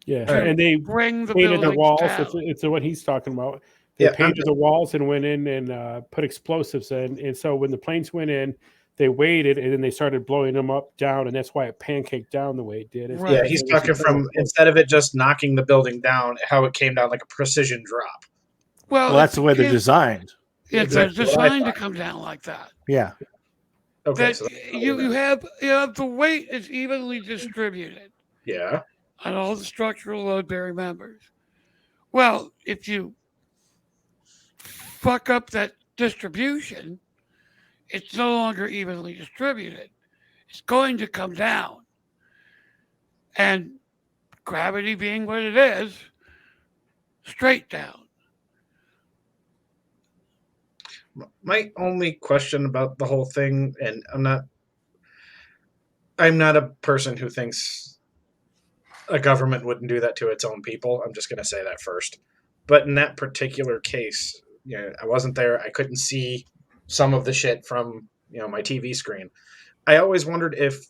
Yeah, Right. and they bring the painted the buildings walls. down. It's what he's talking about. They Yeah, painted the walls and went in and put explosives in. And so when the planes went in, they waited and then they started blowing them up down, and that's why it pancaked down the way it did. It's Right. Yeah, because he's it was talking from internal- instead of it just knocking the building down, how it came down like a precision drop. Well, that's the way they're designed. It's Exactly what I designed to thought. come down like that. Yeah. Okay, That so that's you have the weight is evenly distributed yeah, on all the structural load bearing members. Well, if you fuck up that distribution, it's no longer evenly distributed. It's going to come down. And gravity being what it is, straight down. my only question about the whole thing, and I'm not a person who thinks a government wouldn't do that to its own people. I'm just going to say that first. But in that particular case, I wasn't there. I couldn't see some of the shit from my TV screen. I always wondered if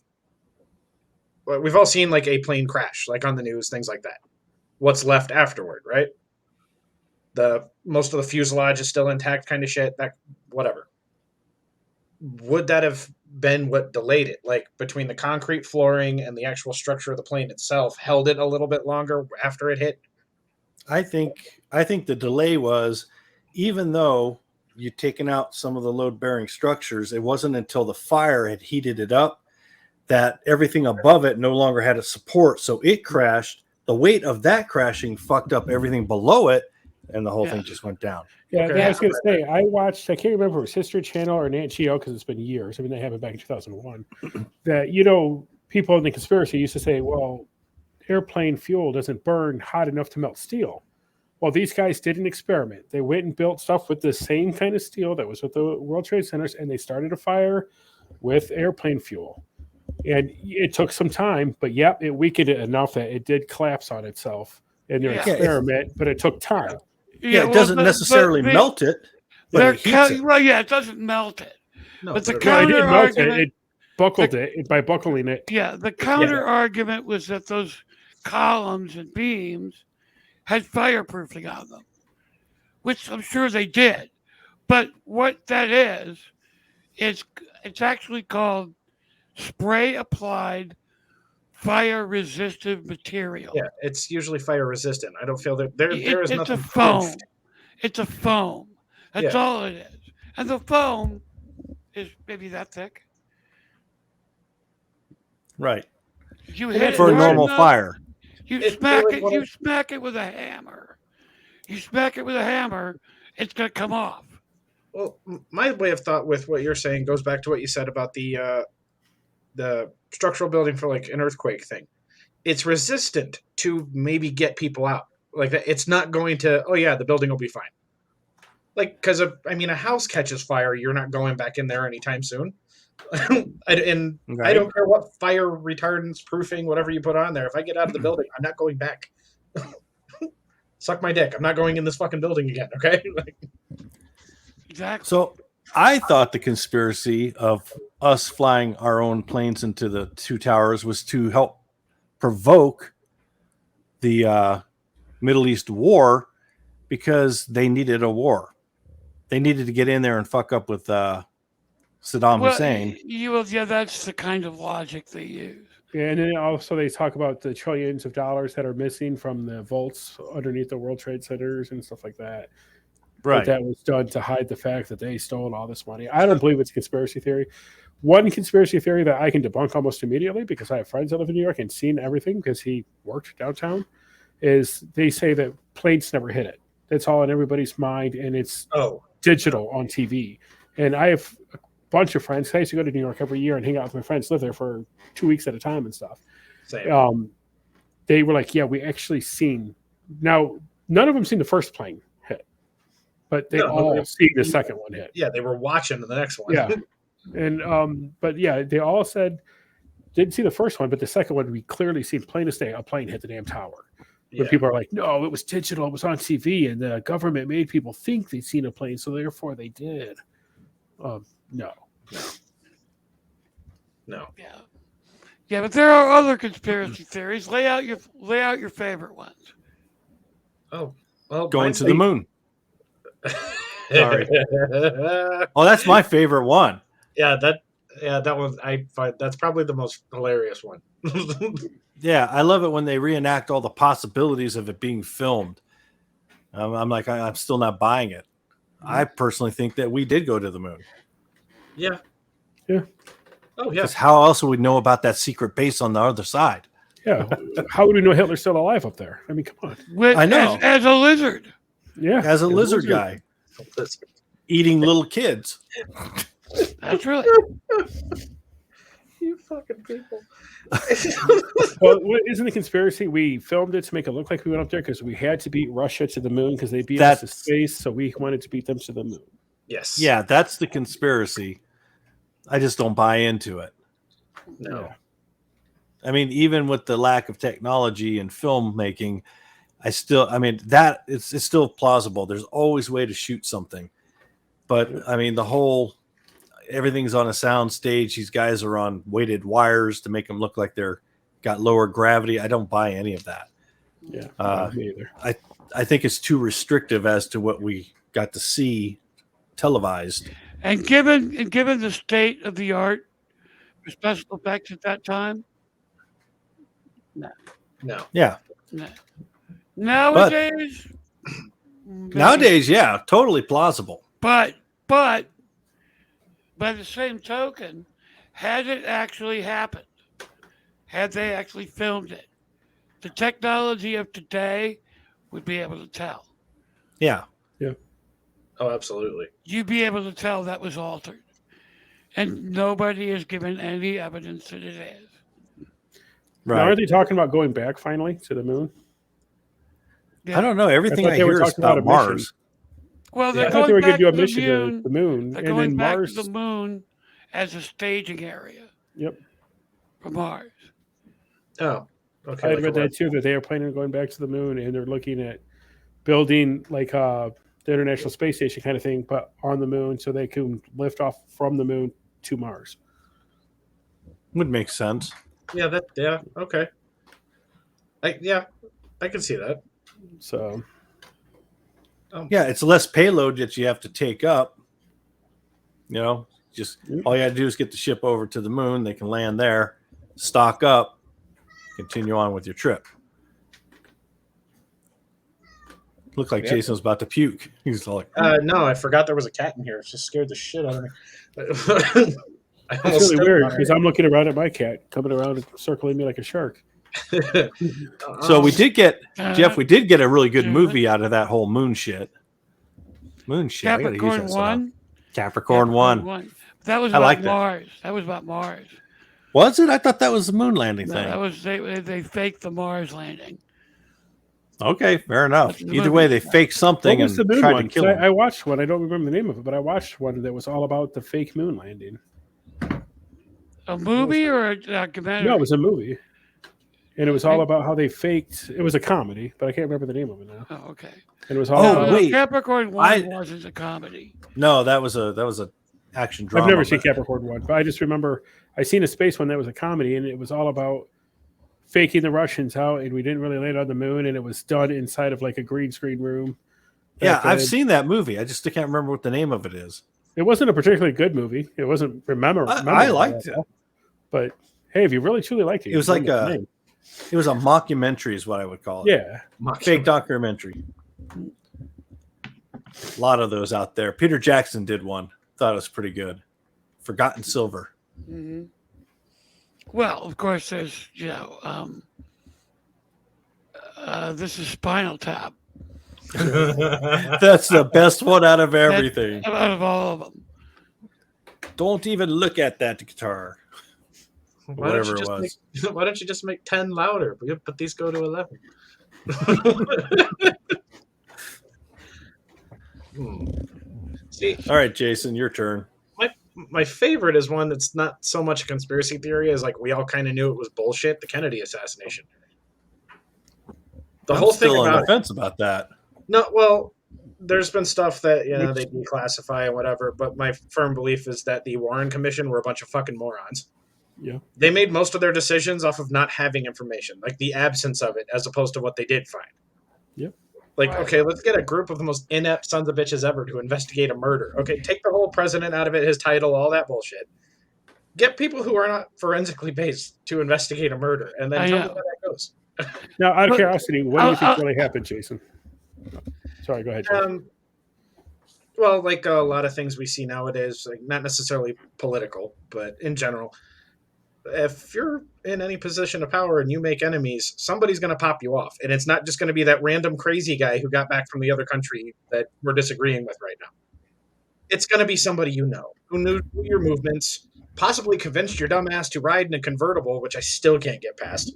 we've all seen like a plane crash, like on the news, things like that. What's left afterward, right? The most of the fuselage is still intact, kind of shit. That whatever. Would that have been what delayed it? Like between the concrete flooring and the actual structure of the plane itself, held it a little bit longer after it hit? I think the delay was, even though you'd taken out some of the load bearing structures, it wasn't until the fire had heated it up that everything above it no longer had a support. So it crashed. The weight of that crashing fucked up everything below it, and the whole thing just went down. Yeah, Okay. I was going to say, I watched, I can't remember if it was History Channel or Nat Geo because it's been years. I mean, they have it back in 2001. That, people in the conspiracy used to say, well, airplane fuel doesn't burn hot enough to melt steel. Well, these guys did an experiment. They went and built stuff with the same kind of steel that was with the World Trade Centers, and they started a fire with airplane fuel. And it took some time, but yep, it weakened it enough that it did collapse on itself in their Yeah. experiment, but it took time. Yeah, it doesn't necessarily melt it, but it heats it. Well, yeah, it doesn't melt it. No, But the it- No, it counter didn't melt it. argument, It buckled it by buckling it. yeah, the counter argument was that those columns and beams had fireproofing on them, which I'm sure they did. But what that is it's actually called spray applied fire resistive material. yeah, it's usually fire resistant. I don't feel that there is It's nothing a foam. proofed. It's a foam. That's Yeah. all it is. And the foam is maybe that thick. Right. You And hit For it a hard normal enough, fire. You It's smack like it. what You smack it with a hammer. You smack it with a hammer. It's gonna come off. Well, my way of thought with what you're saying goes back to what you said about the structural building for like an earthquake thing. It's resistant to maybe get people out. Like that, it's not going to. Oh yeah, the building will be fine. Like, because I mean, a house catches fire, you're not going back in there anytime soon. And I Right. don't care what fire retardants, proofing, whatever you put on there. If I get out of the building, I'm not going back. Suck my dick. I'm not going in this fucking building again. Okay. Exactly. So I thought the conspiracy of us flying our own planes into the two towers was to help provoke the Middle East war because they needed a war. They needed to get in there and fuck up with Saddam Hussein. Yeah, that's the kind of logic they use. Yeah, and then also they talk about the trillions of dollars that are missing from the vaults underneath the World Trade Centers and stuff like that. Right. But that was done to hide the fact that they stole all this money. I don't believe it's a conspiracy theory. One conspiracy theory that I can debunk almost immediately because I have friends that live in New York and seen everything because he worked downtown is they say that planes never hit it. That's all in everybody's mind, and it's digital on TV. And I have a bunch of friends. I used to go to New York every year and hang out with my friends, live there for 2 weeks at a time and stuff. Same. They were like, yeah, we actually seen. Now, none of them seen the first plane hit, but they all seen the second one hit. Yeah, they were watching the next one. Yeah. And but yeah, they all said didn't see the first one, but the second one we clearly seen plain as day a plane hit the damn tower. But Yeah. people are like, no, it was digital, it was on TV, and the government made people think they'd seen a plane, so therefore they did. No. No. Yeah, but there are other conspiracy theories. Lay out your favorite ones. Oh, well, Going mine's to the moon. Sorry. Oh, that's my favorite one. that one I find that's probably the most hilarious one. Yeah, I love it when they reenact all the possibilities of it being filmed. I'm like, I'm still not buying it. I personally think that we did go to the moon. Yeah. Yeah. Oh yeah. Because how else would we know about that secret base on the other side? Yeah. How would we know Hitler's still alive up there? I mean, come on. I know. As a lizard. Yeah. As a lizard guy eating little kids. That's really. You fucking people. Well, isn't the conspiracy? We filmed it to make it look like we went up there because we had to beat Russia to the moon because they beat us to space, so we wanted to beat them to the moon. Yes. Yeah, that's the conspiracy. I just don't buy into it. No. Yeah. I mean, even with the lack of technology and filmmaking, it's still plausible. There's always a way to shoot something. But I mean, everything's on a sound stage. These guys are on weighted wires to make them look like they're got lower gravity. I don't buy any of that. Yeah, me either. I think it's too restrictive as to what we got to see televised. And given the state of the art for special effects at that time, No. Yeah. nowadays, Nowadays, yeah, totally plausible. But by the same token, had it actually happened, had they actually filmed it, the technology of today would be able to tell. Yeah. Oh, absolutely. You'd be able to tell that was altered. And nobody has given any evidence that it is. Now, Right. aren't they talking about going back finally to the moon? I don't know. Everything I thought I they were hear is talking about about a mission. Mars. Well, I they're thought they were going going to back do a to mission to the moon, They're and going then back Mars. to the moon as a staging area Yep, for Mars. Oh. Okay. I like read a that too. That they are planning on going back to the moon, and they're looking at building like the International Space Station kind of thing, but on the moon, so they can lift off from the moon to Mars. Would make sense. Yeah. Okay. I can see that. So Yeah, it's less payload that you have to take up. You know, just all you got to do is get the ship over to the moon. They can land there, stock up, continue on with your trip. Looked like Jason was about to puke. He's like, No, I forgot there was a cat in here. It just scared the shit out of me. it's really weird because I'm looking around at my cat coming around and circling me like a shark. so we did get Jeff. We did get a really good movie out of that whole moon shit. Moon shit. I gotta use Capricorn that somehow. 1. Capricorn 1. That was I about liked it. Mars. That was about Mars. Was it? I thought that was the moon landing No, thing. that was they faked the Mars landing. Okay, fair enough. That's the Either movie. way, they fake What something was the and moon tried one? to 'Cause kill him. I watched one. I don't remember the name of it, but I watched one that was all about the fake moon landing. A movie or a documentary? No, it was a movie, and it was all I- about how they faked. It was a comedy, but I can't remember the name of it now. Oh, okay. And it was all Oh, about. wait. Capricorn I- 1 wasn't a comedy. No, that was a action drama. I've never seen but- Capricorn one, but I just remember I seen a space one that was a comedy, and it was all about faking the Russians out, and we didn't really land on the moon, and it was done inside of like a green screen room. Yeah, back I've then. seen that movie. I just can't remember what the name of it is. It wasn't a particularly good movie. It wasn't I liked it. But hey, if you really truly liked it, It was you like know the a- name. It was a mockumentary, is what I would call it. Yeah. Fake documentary. A lot of those out there. Peter Jackson did one. Thought it was pretty good. Forgotten Silver. Hmm. Well, of course, there's this is Spinal Tap That's the best one out of everything. out of all of them. Don't even look at that guitar. Whatever it was. Why don't you just make 10 louder? But these go to 11. See, All right, Jason, your turn. my favorite is one that's not so much a conspiracy theory as like we all kind of knew it was bullshit. The Kennedy assassination. The I'm whole thing still on about the fence about that. No, well, there's been stuff that they declassify and whatever, but my firm belief is that the Warren Commission were a bunch of fucking morons. Yeah. They made most of their decisions off of not having information, like the absence of it, as opposed to what they did find. Yep. Like, Right. okay, let's get a group of the most inept sons of bitches ever to investigate a murder. Okay, take the whole president out of it, his title, all that bullshit. Get people who are not forensically based to investigate a murder, and then I tell me know. how that goes. Now, out of But- curiosity, what do you think I'll- really happened, Jason? Sorry, go ahead. Jason. Well, like a lot of things we see nowadays, like not necessarily political, but in general, if you're in any position of power and you make enemies, somebody's going to pop you off, and it's not just going to be that random crazy guy who got back from the other country that we're disagreeing with right now. It's going to be somebody you know who knew your movements, possibly convinced your dumb ass to ride in a convertible, which I still can't get past.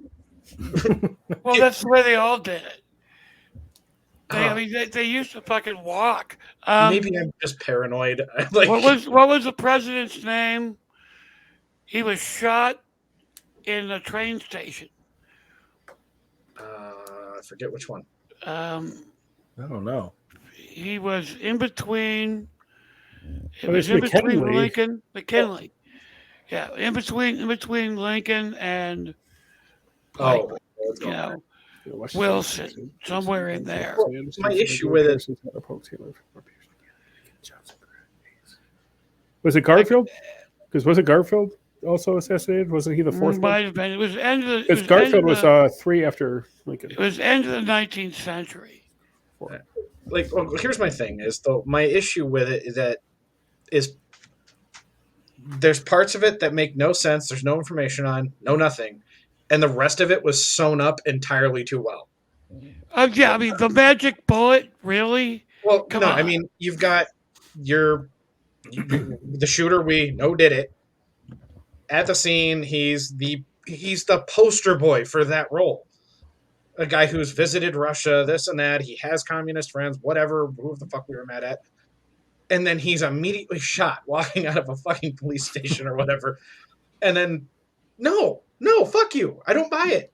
Well, that's the way they all did it. I Uh, mean, they used to fucking walk. Maybe I'm just paranoid. Like, what was the president's name? He was shot in a train station. I forget which one. Um, I don't know. he was in between. It Oh, was it's in between McKinley. McKinley. Yeah, in between Lincoln and Oh, you know Yeah, watch Wilson, this. somewhere in there. My issue with it- Was it Garfield? Because was it Garfield also assassinated? Wasn't he the fourth one? Might have been. It was end of the. Because Garfield was 3 after Lincoln. It was end of the 19th century. like well, here's my thing is though my issue with it is there's parts of it that make no sense, there's no information on, no nothing, and the rest of it was sewn up entirely too well. Yeah, I mean the magic bullet, really? Well, Come no, I on. mean you've got the shooter we know did it. At the scene, he's the poster boy for that role. A guy who's visited Russia, this and that. He has communist friends, whatever, who the fuck we were mad at. And then he's immediately shot walking out of a fucking police station or whatever. And then, no, fuck you. I don't buy it.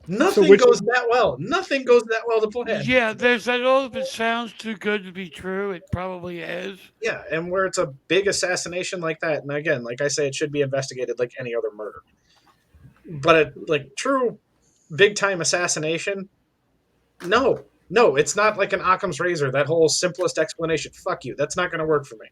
Nothing which- goes that well. Nothing goes that well to plan. Yeah, there's that old. If it sounds too good to be true, it probably is. Yeah, and where it's a big assassination like that, and again, like I say, it should be investigated like any other murder. But like true big time assassination, no, it's not like an Occam's razor. That whole simplest explanation, fuck you, that's not going to work for me.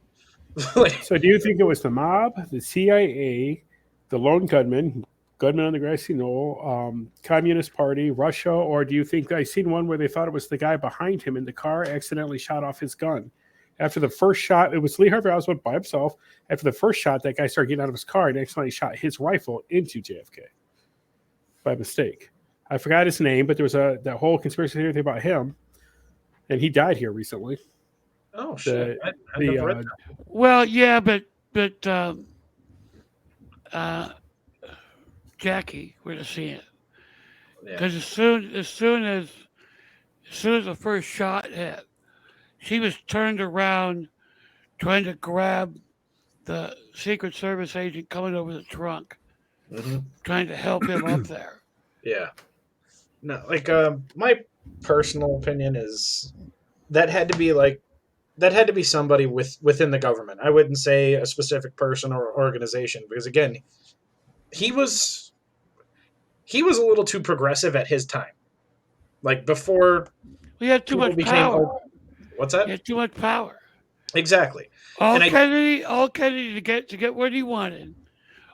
Like, So do you think it was the mob, the CIA, the lone gunman on the grassy knoll, Communist Party, Russia, or do you think I seen one where they thought it was the guy behind him in the car accidentally shot off his gun? After the first shot, it was Lee Harvey Oswald by himself. After the first shot, that guy started getting out of his car and accidentally shot his rifle into JFK by mistake. I forgot his name, but there was that whole conspiracy theory about him, and he died here recently. oh shit, I've never read that. Well, yeah, but Jackie, we're to see it Yeah. because as soon as as soon as the first shot hit, she was turned around trying to grab the Secret Service agent coming over the trunk, Hmm. trying to help him up there. Yeah. No, like my personal opinion is that had to be like that had to be somebody within the government. I wouldn't say a specific person or organization because again, he was he was a little too progressive at his time. Like before We had too people much became power. what's He that? had too much power. Exactly. All And I Kennedy to get what he wanted.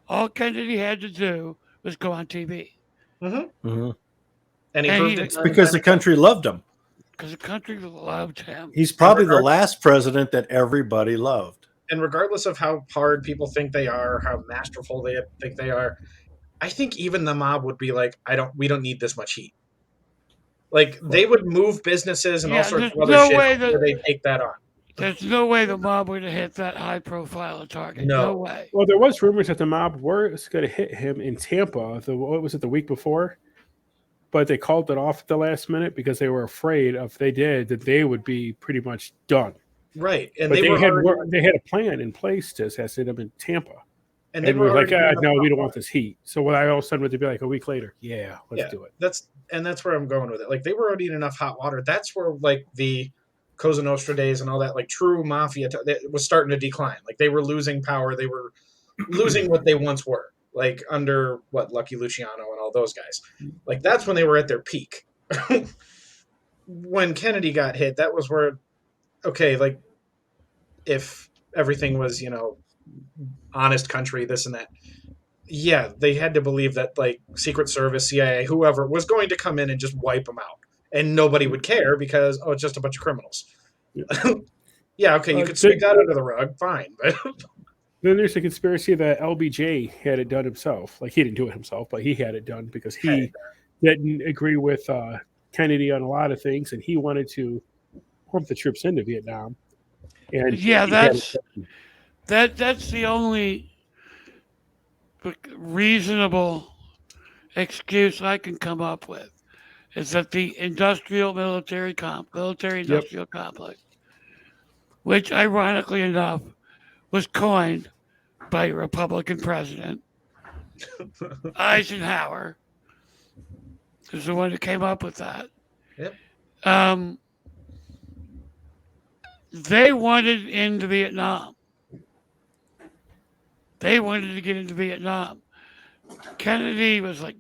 All Kennedy had to do was go on TV, mhm. Mhm. And he and proved he it It's time and because time the again. country loved him. because the country loved him. He's And probably the regard- last president that everybody loved. and regardless of how hard people think they are, how masterful they think they are, I think even the mob would be like, we don't need this much heat. Like they would move businesses and all Yeah, sorts there's of other no shit way before that they take that on. there's no way the mob would have hit that high profile target. No. No way. Well, there was rumors that the mob was going to hit him in Tampa. What was it, the week before? But they called it off at the last minute because they were afraid if they did that they would be pretty much done. Right. And But they they were had already they had a plan in place to assassinate him in Tampa, and and they we were were like, already no, we don't want this heat. So what I all of a sudden would be like a week later, yeah, let's Yeah. do it. That's where I'm going with it. Like they were already in enough hot water. That's where like the Cosa Nostra days and all that, like true mafia, that was starting to decline. Like they were losing power. They were losing what they once were. Like under Lucky Luciano and all those guys. Like that's when they were at their peak. When Kennedy got hit, that was where okay, like if everything was honest country, this and that. Yeah, they had to believe that like Secret Service, CIA, whoever was going to come in and just wipe them out, and nobody would care because it's just a bunch of criminals. Yeah. Yeah, okay, you could sweep that under the rug, fine, but Then there's a conspiracy that LBJ had it done himself. Like he didn't do it himself, but he had it done because he didn't agree with Kennedy on a lot of things, and he wanted to pump the troops into Vietnam. And Yeah, he had it that's the only reasonable excuse I can come up with is that the military industrial complex, which ironically enough was coined by a Republican president Eisenhower, is the one who came up with that. Yep. They wanted into Vietnam. They wanted to get into Vietnam. Kennedy was like,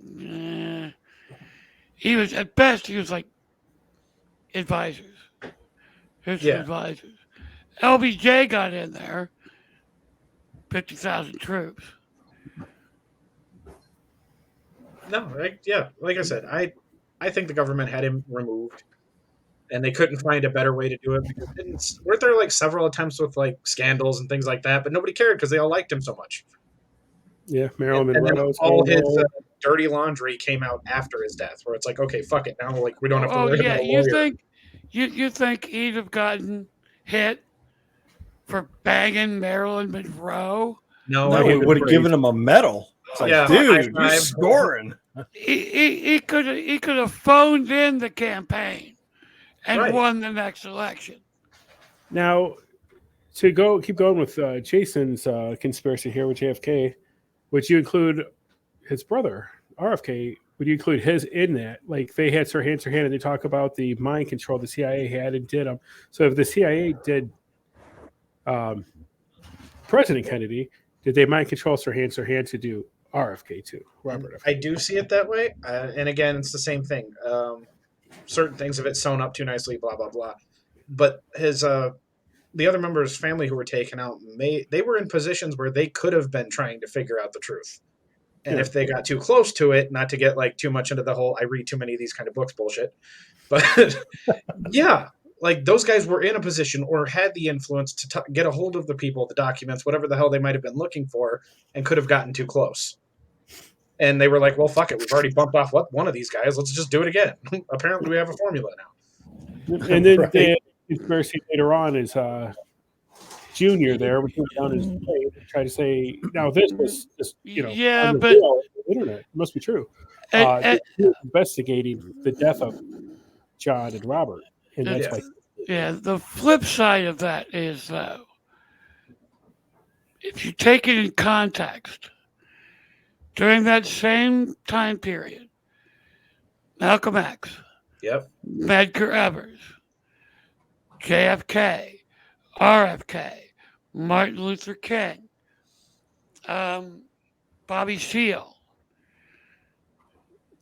he was at best he was like advisors. Here's some advisors. LBJ got in there, 50,000 troops. no, like I said, I think the government had him removed, and they couldn't find a better way to do it because weren't there like several attempts with like scandals and things like that, but nobody cared because they all liked him so much. Yeah, Marilyn And then Monroe. all his dirty laundry came out after his death, where it's like, okay, fuck it, now like we don't have to worry about a lawyer. You think he'd have gotten hit for banging Marilyn Monroe? No, He would have given him a medal. It's like, Yeah, dude, high you're five. scoring. He could have phoned in the campaign and Right. won the next election. Now, to keep going with Jason's conspiracy here with JFK, would you include his brother, RFK? Would you include his in that? Like they had Sir Hans and they talk about the mind control the CIA had and did them. So if the CIA did President Kennedy, did they mind control Sir Hans to do RFK too? Robert F. I do see it that way, and again, it's the same thing. Certain things have it sewn up too nicely, blah blah blah. But his the other members of his family who were taken out, they were in positions where they could have been trying to figure out the truth. And if they got too close to it, not to get like too much into the whole I read too many of these kind of books bullshit, but yeah, like those guys were in a position or had the influence to get a hold of the people, the documents, whatever the hell they might have been looking for, and could have gotten too close. And they were like, well, fuck it. We've already bumped off one of these guys. Let's just do it again. Apparently, we have a formula now. And then Right. the conspiracy later on is Junior there, which went down his way to try to say, now this was just, Yeah, on the but internet. It must be true. and- He was investigating the death of John and Robert, and that's The- why. Yeah, the flip side of that is, though, if you take it in context, during that same time period, Malcolm X, Yep. Medgar Evers, JFK, RFK, Martin Luther King, um, Bobby Seale,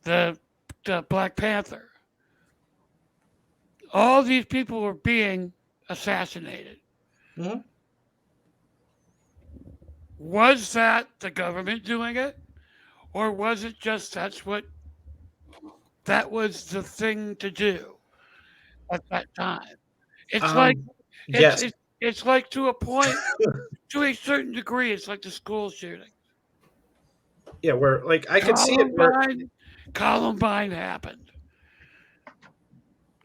the, the Black Panther, all these people were being assassinated. Mhm. Was that the government doing it? Or was it just that was the thing to do at that time? It's like it's Yes. it's it's like to a point, to a certain degree, it's like the school shooting. Yeah, where like I could see it where Columbine happened.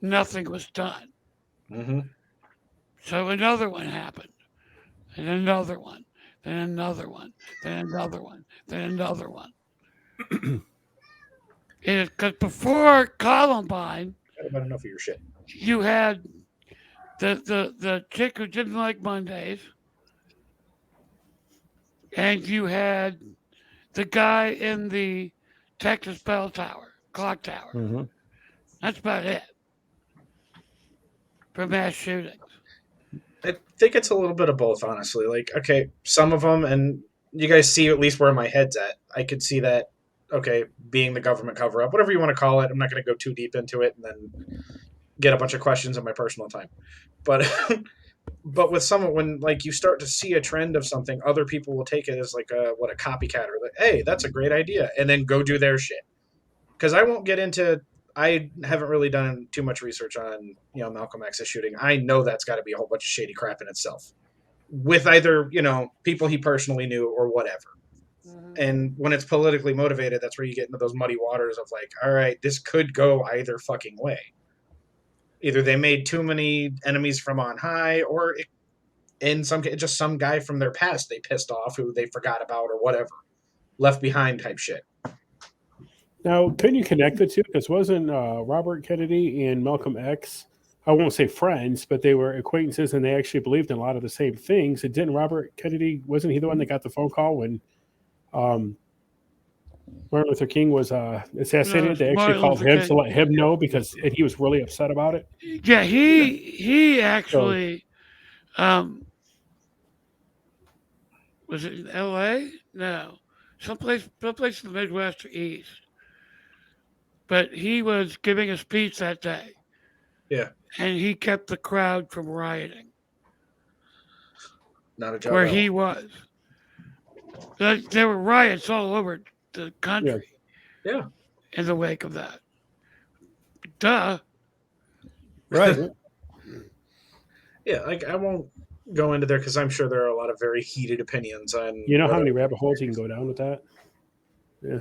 Nothing was done. Mhm. So another one happened, and another one, then another one, then another one, then another one. Because before Columbine, Got about enough of your shit. you had the chick who didn't like Mondays, and you had the guy in the Texas bell tower, clock tower. Mm-hmm. That's about it for mass shootings. I think it's a little bit of both, honestly. Like, okay, some of them, and you guys see at least where my head's at. I could see that, okay, being the government cover up, whatever you want to call it. I'm not going to go too deep into it and then get a bunch of questions in my personal time. But but with some, when like you start to see a trend of something, other people will take it as like a copycat or like, hey, that's a great idea, and then go do their shit. Because I won't get into. I haven't really done too much research on Malcolm X's shooting. I know that's got to be a whole bunch of shady crap in itself, with either people he personally knew or whatever. And when it's politically motivated, that's where you get into those muddy waters of like, all right, this could go either fucking way. Either they made too many enemies from on high, or in some case, just some guy from their past they pissed off who they forgot about or whatever, left behind type shit. Now, couldn't you connect the two? Because wasn't Robert Kennedy and Malcolm X, I won't say friends, but they were acquaintances and they actually believed in a lot of the same things. And didn't Robert Kennedy, wasn't he the one that got the phone call when um, Martin Luther King was assassinated? They actually Martin called Luther him King. to let him know and he was really upset about it. Yeah, he actually was it in L.A.? No, someplace in the Midwest or East. But he was giving a speech that day, Yeah, and he kept the crowd from rioting not a job. where he was. There were riots all over the country Yeah. in the wake of that. Duh. Right. Yeah, like I won't go into there because I'm sure there are a lot of very heated opinions on. You know how whether- many rabbit holes you can go down with that? Yeah.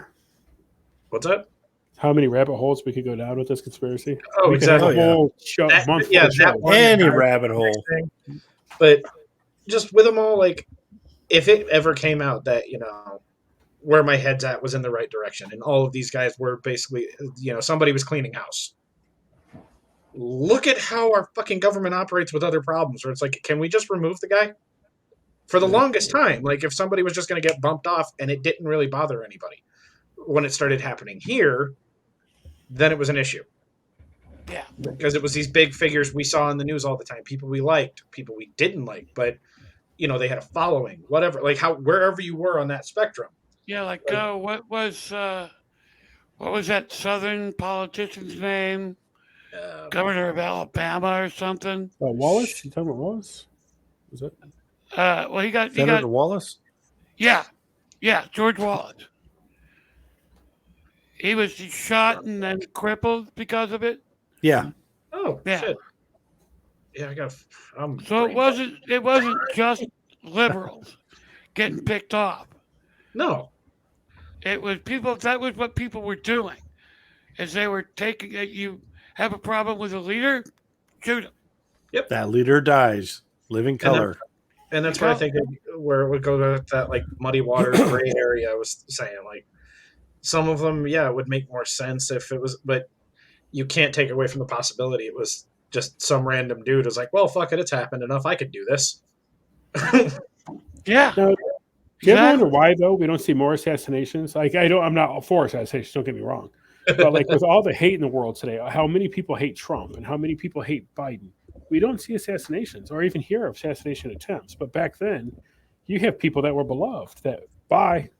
What's that? How many rabbit holes we could go down with this conspiracy? Oh, We could have exactly. a whole show, That- month yeah, full of that shows. one- Any rabbit hole. But just with them all, like if it ever came out that where my head's at was in the right direction, and all of these guys were basically somebody was cleaning house. Look at how our fucking government operates with other problems, where it's like, can we just remove the guy? For the longest time, like if somebody was just going to get bumped off and it didn't really bother anybody, when it started happening here, then it was an issue. Yeah. Because it was these big figures we saw in the news all the time, people we liked, people we didn't like, but they had a following, whatever, like wherever you were on that spectrum. Yeah, like what was that Southern politician's name? Governor of Alabama or something? Wallace? You talking about Wallace? Was it? Well, he got Senator Wallace? yeah, George Wallace. He was shot and then crippled because of it. Yeah. Oh Yeah. shit! Yeah, I got. So it wasn't just liberals getting picked off. No. It was people. That was what people were doing, is they were taking. You have a problem with a leader, shoot him. That leader dies. Living color. And that's where I think where it would go to that like muddy waters gray area I was saying. Like some of them, yeah, it would make more sense if it was, but you can't take away from the possibility it was just some random dude who's like, well, fuck it, it's happened enough. I could do this. Yeah. Now, do you ever wonder Exactly. why though we don't see more assassinations? Like I'm not for assassinations. Don't get me wrong, but like with all the hate in the world today, how many people hate Trump and how many people hate Biden? We don't see assassinations or even hear of assassination attempts. But back then, you have people that were beloved that bye.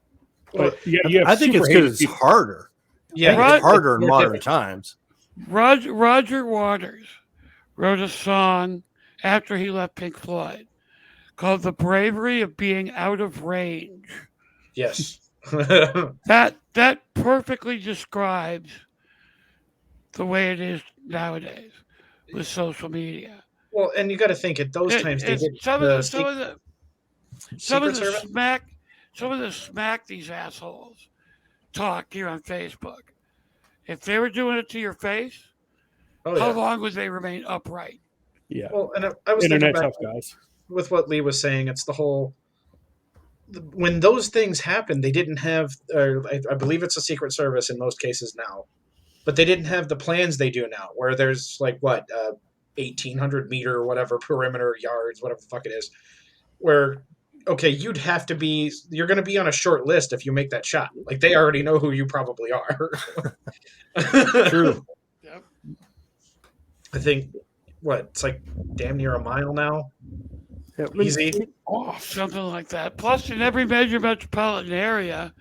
But yeah, you have I think it's super because it's hated people. harder. Yeah, I think Right. it's harder in More modern difficult. times. Roger Waters wrote a song after he left Pink Floyd called "The Bravery of Being Out of Range." Yes. That perfectly describes the way it is nowadays with social media. Well, and you got to think at those times they It's did some the of the Secret Service. smack these assholes talk here on Facebook. If they were doing it to your face, Oh how yeah. long would they remain upright? Yeah, Well, and I was thinking internet back tough guys. with what Lee was saying. It's the whole when those things happened, they didn't have. I believe it's a Secret Service in most cases now, but they didn't have the plans they do now, where there's like what 1,800 meter or whatever perimeter yards, whatever the fuck it is, where okay, you're going to be on a short list if you make that shot. Like they already know who you probably are. True. Yep. I think it's like damn near a mile now. Yeah, Easy. Off. Something like that. Plus, in every major metropolitan area,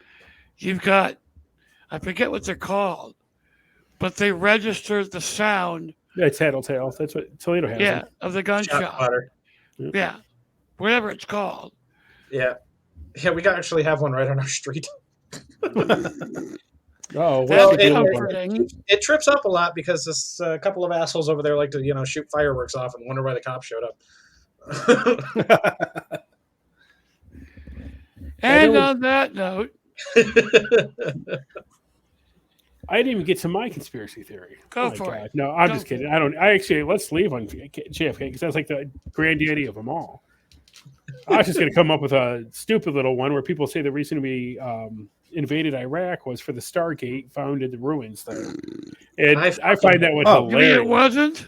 you've got, I forget what they're called, but they register the sound, That's Tattletale. That's what Toledo has. yeah, them. of the Shot gunshot. spotter. Yeah, whatever it's called. Yeah. Yeah, we actually have one right on our street. Oh, That's what's he doing? comforting. It trips up a lot because this couple of assholes over there like to shoot fireworks off and wonder why the cops showed up. And on that note, I didn't even get to my conspiracy theory. Go My for God. it. No, I'm Go just for kidding. I don't. I actually let's leave on JFK because that's like the granddaddy of them all. I was just going to come up with a stupid little one where people say the reason we invaded Iraq was for the Stargate found in the ruins there, and I find that one Oh, you mean it hilarious. wasn't?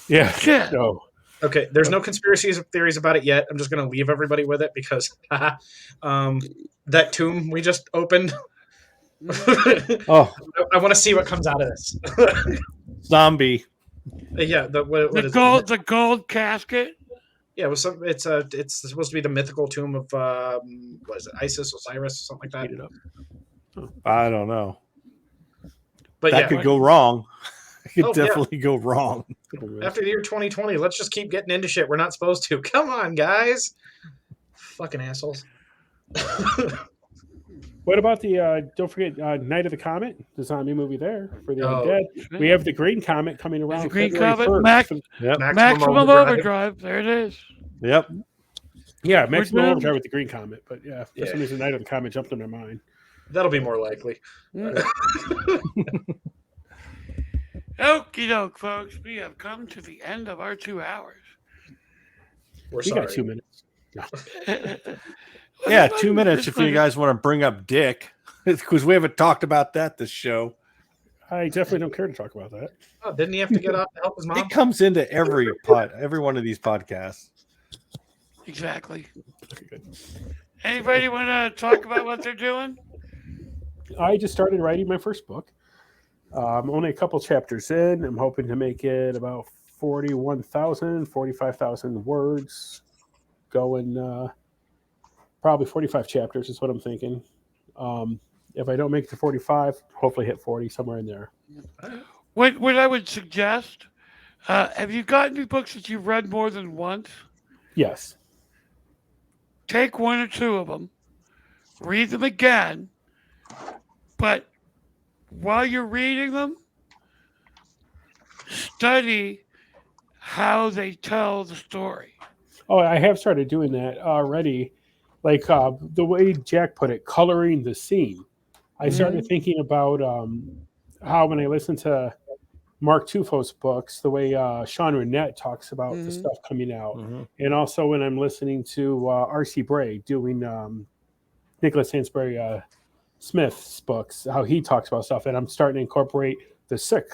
Yeah. Shit. No. Okay, there's no conspiracy theories about it yet. I'm just going to leave everybody with it because that tomb we just opened. Oh, I want to see what comes out of this. zombie. Yeah, what The is gold, it? the gold casket. Yeah, it was it's supposed to be the mythical tomb of what is it, Isis, Osiris, something like Heat that. it up. I don't know. But That yeah, could go wrong. It could Oh, yeah. definitely go wrong. after the year 2020, let's just keep getting into shit we're not supposed to. Come on, guys. Fucking assholes. What about the? Don't forget Night of the Comet, the zombie movie there for the Oh, undead. We have the Green Comet coming There's around. a green February comet. 1st. Yep. Maximum overdrive. There it is. Yep. Yeah, Maximum doomed. Overdrive with the Green Comet. But yeah, for Yeah. some reason, Night of the Comet jumped in their mind. That'll be more likely. Okie doke, folks. We have come to the end of our 2 hours. We're We sorry. got 2 minutes. Yeah, 2 minutes if you guys want to bring up Dick, because we haven't talked about that this show. I definitely don't care to talk about that. Oh, didn't he have to get out to help his mom? It comes into every one of these podcasts. Exactly. Okay, good. Anybody want to talk about what they're doing? I just started writing my first book. I'm only a couple chapters in. I'm hoping to make it about 45,000 words. Going probably 45 chapters is what I'm thinking. If I don't make it to 45, hopefully hit 40, somewhere in there. What I would suggest, have you got any books that you've read more than once? Yes. Take 1 or 2 of them, read them again, but while you're reading them, study how they tell the story. Oh, I have started doing that already. Like the way Jack put it, coloring the scene. I started thinking about how when I listen to Mark Tufo's books, the way Sean Renette talks about the stuff coming out. And also when I'm listening to R.C. Bray doing Nicholas Hansberry Smith's books, how he talks about stuff. And I'm starting to incorporate sick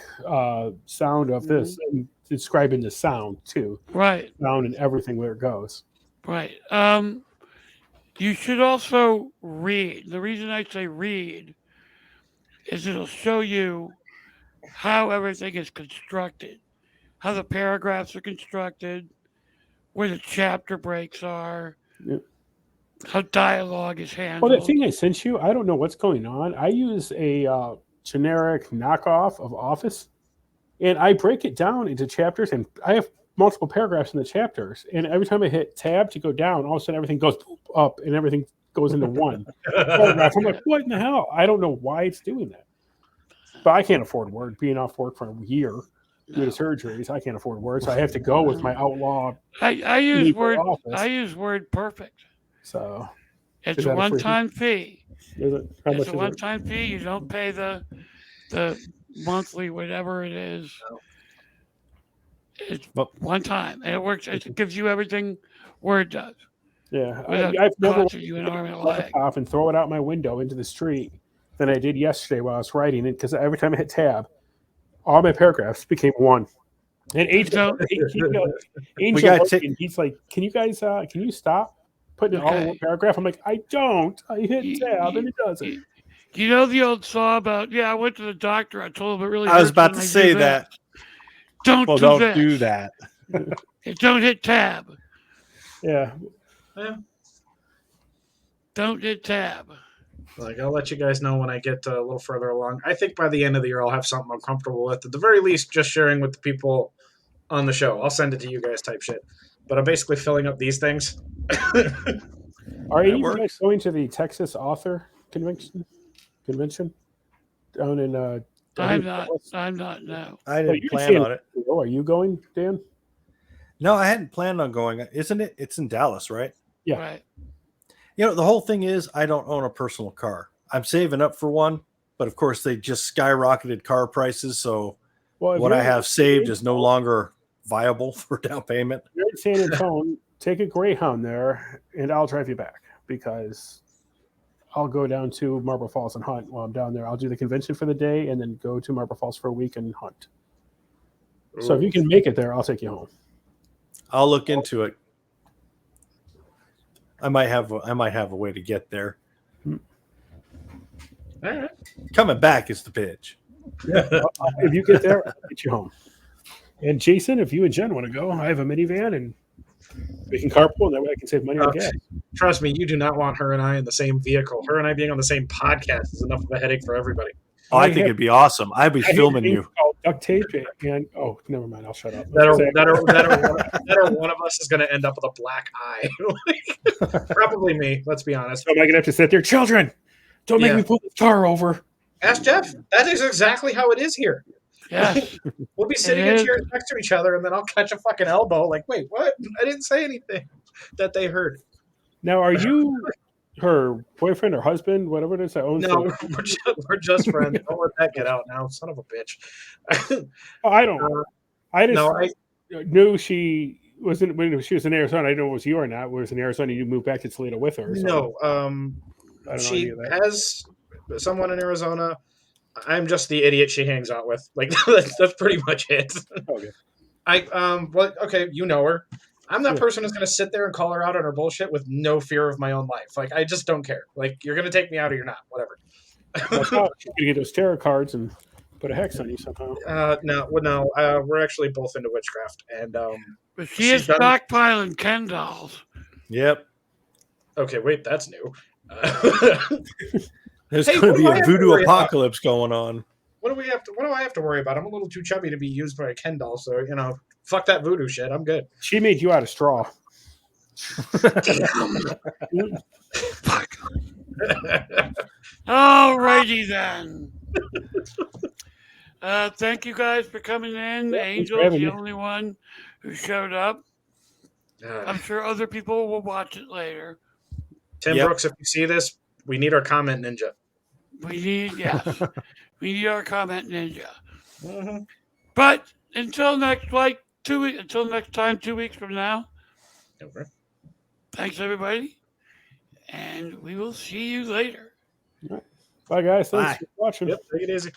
sound of this, and describing the sound too, Right. sound and everything where it goes. Right. You should also read. The reason I say read is it'll show you how everything is constructed, how the paragraphs are constructed, where the chapter breaks are, Yeah. how dialogue is Well, handled. that thing I sent you, I don't know what's going on. I use a generic knockoff of Office, and I break it down into chapters, and I have multiple paragraphs in the chapters. And every time I hit tab to go down, all of a sudden everything goes up, and everything goes into one paragraph. I'm like, what in the hell? I don't know why it's doing that. But I can't afford Word. Being off work for a year due to surgeries, I can't afford Word, so I have to go with my Outlaw. I use LibreOffice. Word. I use Word Perfect. So It's Is a that a free- one-time fee. is it? How It's much a is it? one-time fee. You don't pay the monthly whatever it is. It's Well- one time, and it works. It gives you everything Word does Yeah, without I've never costing you an arm and a leg. laptop and throw it out my window into the street than I did yesterday while I was writing it, because every time I hit tab, all my paragraphs became one. And Angel, gotta Hogan, he's like, "Can you guys, can you stop putting it all in Okay. one paragraph?" I'm like, "I don't. I hit You- tab and it you- doesn't." You know the old saw about, yeah, I went to the doctor. I told him it really I was hurts about when to I say do that. this. Don't Well, do don't this. do that. Don't hit tab. Yeah, Yeah. Don't hit tab. Like, I'll let you guys know when I get a little further along. I think by the end of the year, I'll have something I'm comfortable with. At the very least, just sharing with the people on the show. I'll send it to you guys type shit. But I'm basically filling up these things. are any of you works. guys going to the Texas Author Convention down in? I I'm think not. Dallas? I'm not. No. I Oh, didn't you're plan saying- on it. Oh, are you going, Dan? No, I hadn't planned on going. Isn't it? It's in Dallas, right? Yeah. Right. You know, the whole thing is I don't own a personal car. I'm saving up for one, but of course they just skyrocketed car prices. So Well, if what you're- I have saved is no longer viable for down payment. you're in San Antonio, take a Greyhound there, and I'll drive you back, because I'll go down to Marble Falls and hunt while I'm down there. I'll do the convention for the day and then go to Marble Falls for a week and hunt. So if you can make it there, I'll take you home. I'll look into it. I might have a way to get there. All right. Coming back is the pitch. If you get there, I'll get you home. And Jason, if you and Jen want to go, I have a minivan and we can carpool. That way I can save money on gas. Trust me, you do not want her and I in the same vehicle. Her and I being on the same podcast is enough of a headache for everybody. Oh, I I think have- it'd be awesome. I'd be I have filming things you. called duct tape and oh, never mind. I'll shut up. That or one of us is going to end up with a black eye. Probably me, let's be honest. So am I gonna have to sit there? Children, don't make Yeah. me pull the car over. Ask Jeff. That is exactly how it is here. Yes. We'll be sitting It in is. chairs next to each other, and then I'll catch a fucking elbow. Like, wait, what? I didn't say anything that they heard. Now, are you her boyfriend or husband, whatever it is that owns No, the- we're just friends. Don't let that get out now, son of a bitch. Oh, I don't. I just no, I knew she wasn't when she was in Arizona. I didn't know it was you or not. Was in Arizona. You moved back to Toledo with her. So no. I don't know She any of that. has someone in Arizona. I'm just the idiot she hangs out with. Like that's pretty much it. Okay. Well, okay, you know her. I'm that Yeah. person who's gonna sit there and call her out on her bullshit with no fear of my own life. Like I just don't care. Like you're gonna take me out or you're not. Whatever. Well, she's gonna get those tarot cards and put a hex on you somehow. No, we're actually both into witchcraft, and But she is She's done- stockpiling Ken dolls. Yep. okay, wait, that's new. There's Hey, going what to do be I a have to voodoo worry about? apocalypse going on. What do I have to worry about? I'm a little too chubby to be used by a Ken doll, so fuck that voodoo shit. I'm good. She made you out of straw. Alrighty then. Thank you guys for coming in. Yeah, thanks for Angel's having the me. only one who showed up. I'm sure other people will watch it later. Tim Yep. Brooks, if you see this, we need our comment ninja. We need, yes, we need our comment ninja. Mhm. But until next, until next time, 2 weeks from now, Okay. thanks everybody, and we will see you later. Bye, guys. Thanks Bye. for watching. Yep, take it easy.